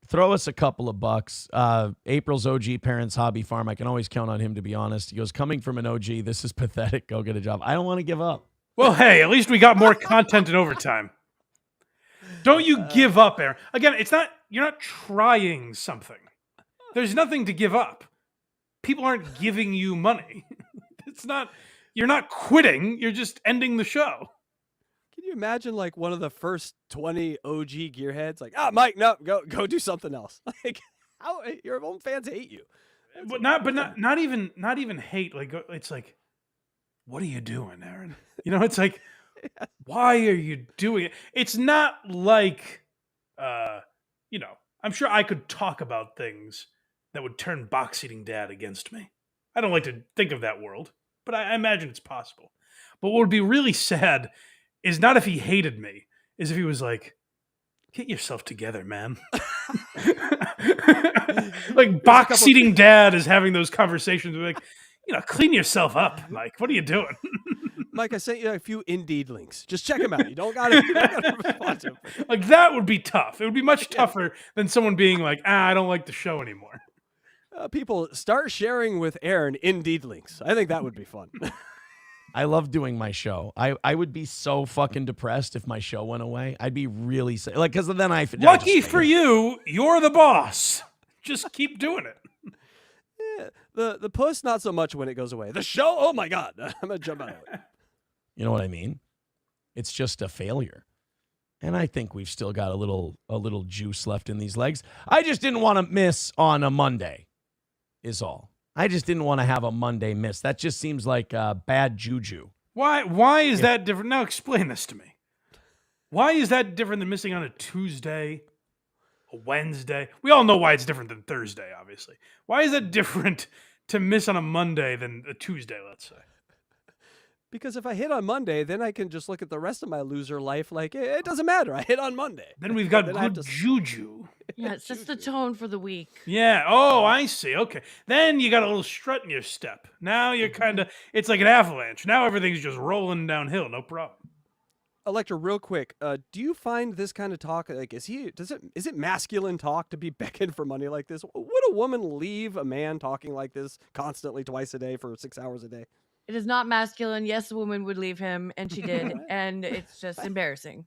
throw us a couple of bucks. April's OG Parents Hobby Farm. I can always count on him, to be honest. He goes, coming from an OG, this is pathetic. Go get a job. I don't want to give up. Well, hey, at least we got more content in overtime. Don't you give up, Aaron. Again, you're not trying something. There's nothing to give up. People aren't giving you money. You're not quitting. You're just ending the show. Can you imagine like one of the first 20 OG gearheads? Like, Mike, no, go do something else. Like, how your own fans hate you. But not even hate. Like, it's like, what are you doing, Aaron? It's like, why are you doing it? It's not like, I'm sure I could talk about things that would turn box eating dad against me. I don't like to think of that world, but I imagine it's possible. But what would be really sad is not if he hated me, is if he was like, get yourself together, man. Like box eating dad is having those conversations with like, clean yourself up, Mike. What are you doing? Mike, I sent you a few Indeed links. Just check them out. You don't gotta respond to them. Like, that would be tough. It would be much tougher than someone being like, I don't like the show anymore. People, start sharing with Aaron Indeed links. I think that would be fun. I love doing my show. I would be so fucking depressed if my show went away. I'd be really sad. Like, because then Lucky for you, you're the boss. Just keep doing it. Yeah, the puss, not so much when it goes away. The show, oh my God. I'm going to jump out of it. You know what I mean? It's just a failure. And I think we've still got a little juice left in these legs. I just didn't want to miss on a Monday, is all. I just didn't want to have a Monday miss. That just seems like bad juju. Why is that different? Now explain this to me. Why is that different than missing on a Tuesday, a Wednesday? We all know why it's different than Thursday, obviously. Why is that different to miss on a Monday than a Tuesday, let's say? Because if I hit on Monday, then I can just look at the rest of my loser life like, it doesn't matter. I hit on Monday. Then we've got good juju. Yeah, it's just the tone for the week. Yeah. Oh, I see. Okay. Then you got a little strut in your step. Now you're kind of, it's like an avalanche. Now everything's just rolling downhill. No problem. Electra, real quick, do you find this kind of talk, like, is it masculine talk to be begging for money like this? Would a woman leave a man talking like this constantly twice a day for 6 hours a day? It is not masculine. Yes, a woman would leave him, and she did, and it's just embarrassing.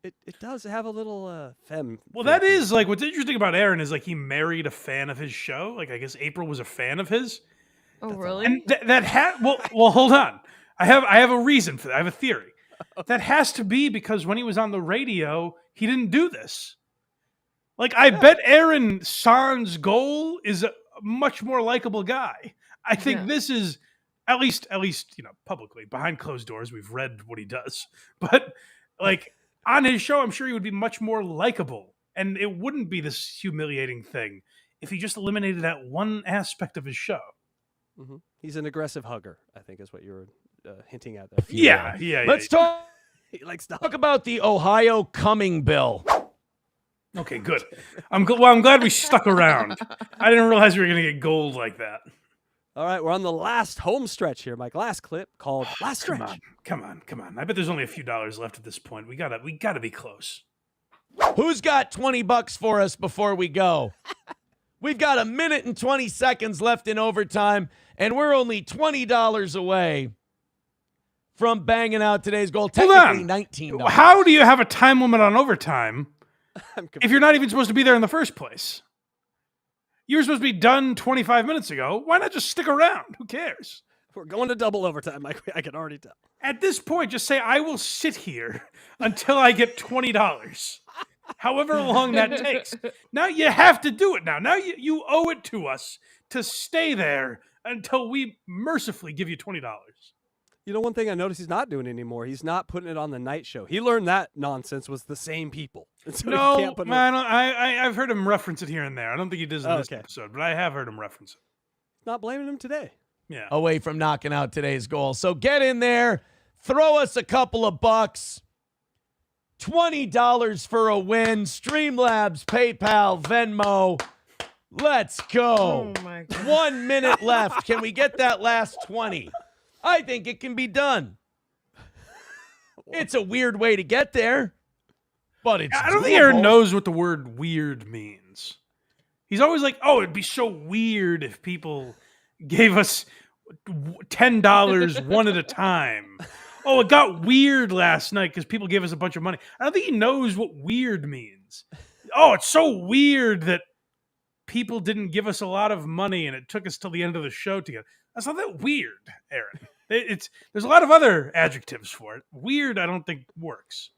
It does have a little femme. Well, that is like what's interesting about Aaron is like he married a fan of his show. Like I guess April was a fan of his. Oh, really? And well, hold on. I have a reason for that. I have a theory. That has to be because when he was on the radio, he didn't do this. Like I bet Aaron Sans goal is a much more likable guy. I think this is. At least, publicly, behind closed doors, we've read what he does. But, like, on his show, I'm sure he would be much more likable. And it wouldn't be this humiliating thing if he just eliminated that one aspect of his show. Mm-hmm. He's an aggressive hugger, I think is what you were hinting at there. Yeah. Let's talk. He likes to talk about the Ohio coming bill. Okay, good. I'm glad we stuck around. I didn't realize we were going to get gold like that. All right, we're on the last home stretch here, Mike. Last clip called Last Stretch. Come on. I bet there's only a few dollars left at this point. We gotta be close. Who's got $20 for us before we go? We've got 1 minute and 20 seconds left in overtime, and we're only $20 away from banging out today's goal. Technically $19. How do you have a time limit on overtime if you're not even supposed to be there in the first place? You were supposed to be done 25 minutes ago. Why not just stick around? Who cares? We're going to double overtime, Mike. I can already tell. At this point, just say, I will sit here until I get $20. However long that takes. Now you have to do it now. Now you owe it to us to stay there until we mercifully give you $20. You know, one thing I noticed he's not doing anymore, he's not putting it on the night show. He learned that nonsense was the same people. So no, he can't put man, I've heard him reference it here and there. I don't think he does in this episode, but I have heard him reference it. Not blaming him today. Yeah. Away from knocking out today's goal. So get in there, Throw us a couple of bucks. $20 for a win. Streamlabs, PayPal, Venmo. Let's go. Oh my God. 1 minute left. Can we get that last 20? I think it can be done. It's a weird way to get there, but it's I don't doable. think Aaron knows what the word weird means. He's always like, oh, it'd be so weird if people gave us $10 one at a time. Oh, it got weird last night because people gave us a bunch of money. I don't think he knows what weird means. Oh, it's so weird that people didn't give us a lot of money and it took us till the end of the show to get. That's not that weird, Aaron. There's a lot of other adjectives for it. Weird, I don't think works.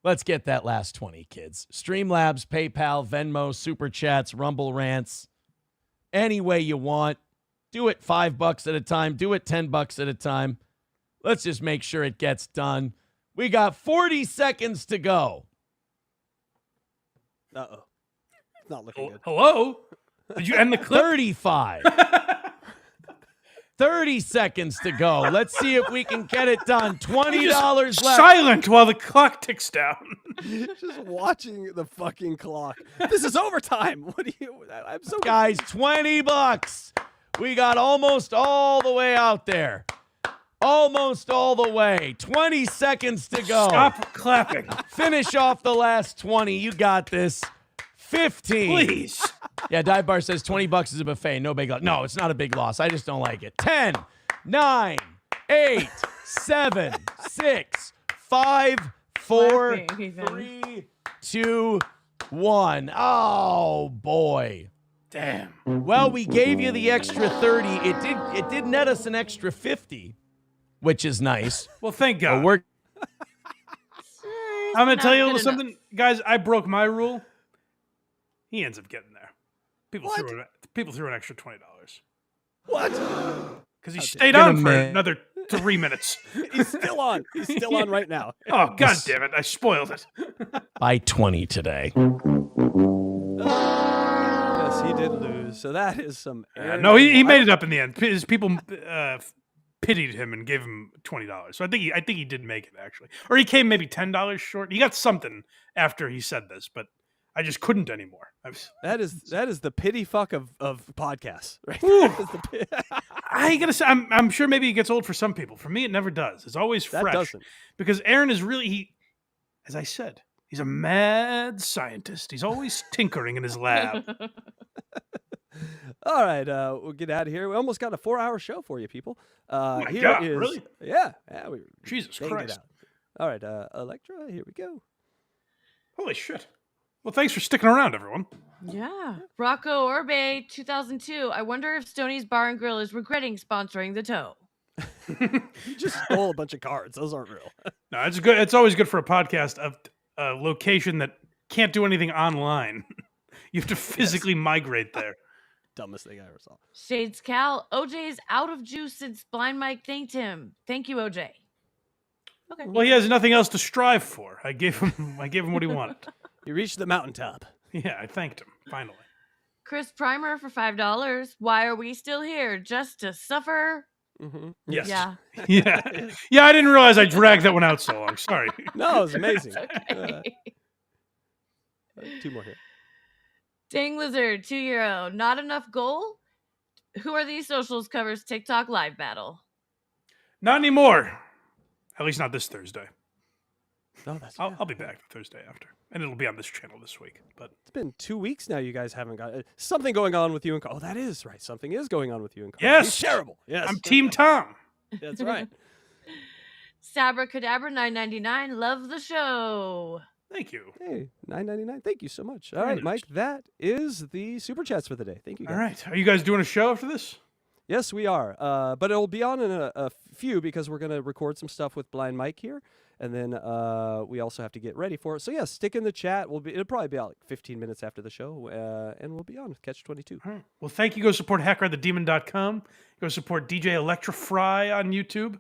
Let's get that last 20, kids. Streamlabs, PayPal, Venmo, Super Chats, Rumble Rants. Any way you want. Do it $5 at a time. Do it $10 at a time. Let's just make sure it gets done. We got 40 seconds to go. Uh-oh. It's not looking good. Hello? Did you end the clip? 35. 30 seconds to go. Let's see if we can get it done. $20 left. Silent while the clock ticks down. Just watching the fucking clock. This is overtime. What do you? I'm so Guys, $20. We got almost all the way out there. Almost all the way. 20 seconds to go. Stop clapping. Finish off the last 20. You got this. 15. Please. Yeah, Dive Bar says $20 is a buffet. No big loss. No, it's not a big loss. I just don't like it. 10, 9, 8, 7, 6, 5, 4, 3, 2, 1. Oh, boy. Damn. Well, we gave you the extra 30. It did net us an extra 50, which is nice. Well, thank But God. we're I'm going to tell you a Not little good something. Guys, I broke my rule. He ends up getting there. People threw an extra $20. What? Because he stayed on for another 3 minutes. He's still on. He's still on right now. Oh, God damn it. I spoiled it. by 20 today. Yes, he did lose. So that is some. No, he made it up in the end. His people pitied him and gave him $20. So I think he did make it, actually. Or he came maybe $10 short. He got something after he said this, but I just couldn't anymore. That is the pity fuck of podcasts, right? I ain't gonna say. I'm sure maybe it gets old for some people. For me, it never does. It's always That fresh. doesn't. Because Aaron is really as I said, he's a mad scientist. He's always tinkering in his lab. All right, we'll get out of here. We almost got a 4-hour show for you, people. My Here God, is- really? Yeah. We Jesus banged it Christ. out. All right, Electra, here we go. Holy shit. Well, thanks for sticking around, everyone. Yeah. Rocco Orbe, 2002. I wonder if Stoney's Bar and Grill is regretting sponsoring the toe. You just stole a bunch of cards. Those aren't real. No, it's good. It's always good for a podcast of a location that can't do anything online. You have to physically migrate there. Dumbest thing I ever saw. Shades Cal, OJ's out of juice since Blind Mike thanked him. Thank you, OJ. Okay. Well, he has nothing else to strive for. I gave him what he wanted. He reached the mountaintop. Yeah, I thanked him, finally. Chris Primer for $5. Why are we still here? Just to suffer? Mm-hmm. Yes. Yeah. Yeah, I didn't realize I dragged that one out so long. Sorry. No, it was amazing. Okay. 2 more here. Dang Lizard, €2. Not enough goal? Who are these socials covers TikTok live battle? Not anymore. At least not this Thursday. No, that's. I'll be back the Thursday after, and it'll be on this channel this week. But It's been 2 weeks now. You guys haven't got something going on with you and Karl. Oh, that is right. Something is going on with you and Karl. yes, He's terrible. Yes, I'm Team Tom. That's right. Sabra Cadabra, $9.99. Love the show. Thank you. Hey, $9.99. Thank you so much. All Very right, Mike. That is the super chats for the day. Thank you. Guys. All right. Are you guys doing a show after this? Yes, we are. But it'll be on in a few because we're going to record some stuff with Blind Mike here. And then we also have to get ready for it. So, yeah, stick in the chat. It'll probably be out like 15 minutes after the show. And we'll be on Catch 22. All right. Well, thank you. Go support HackRideTheDemon.com. Go support DJ Electra Fry on YouTube.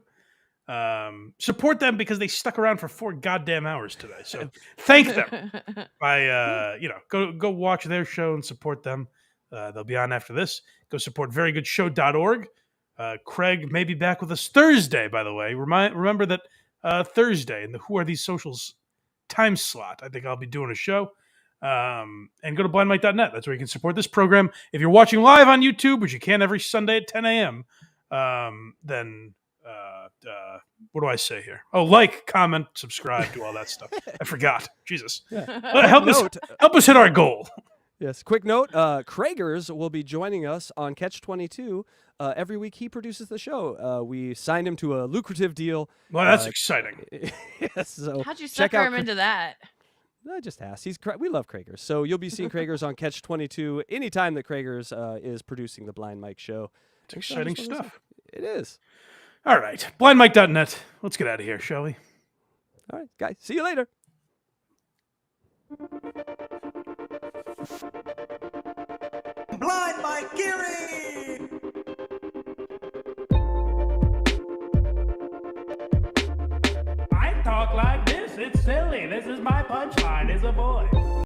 Support them because they stuck around for 4 goddamn hours today. So thank them by, go watch their show and support them. They'll be on after this. Go support verygoodshow.org. Craig may be back with us Thursday, by the way. Remember that Thursday in the Who Are These Socials time slot, I think I'll be doing a show. And go to blindmike.net. That's where you can support this program. If you're watching live on YouTube, which you can every Sunday at 10 a.m., then what do I say here? Oh, like, comment, subscribe, do all that stuff. I forgot. Jesus. Yeah. Help us hit our goal. Yes. Quick note: Kreigers will be joining us on Catch 22 every week. He produces the show. We signed him to a lucrative deal. Well, that's exciting. Yes. So How'd you check sucker out him into that? I just asked. We love Kreigers, so you'll be seeing Kreigers on Catch 22 anytime that Kreigers is producing the Blind Mike show. It's exciting stuff. It is. All right, blindmike.net. Let's get out of here, shall we? All right, guys. See you later. Blind Mike Geary! I talk like this, it's silly. This is my punchline, is a boy.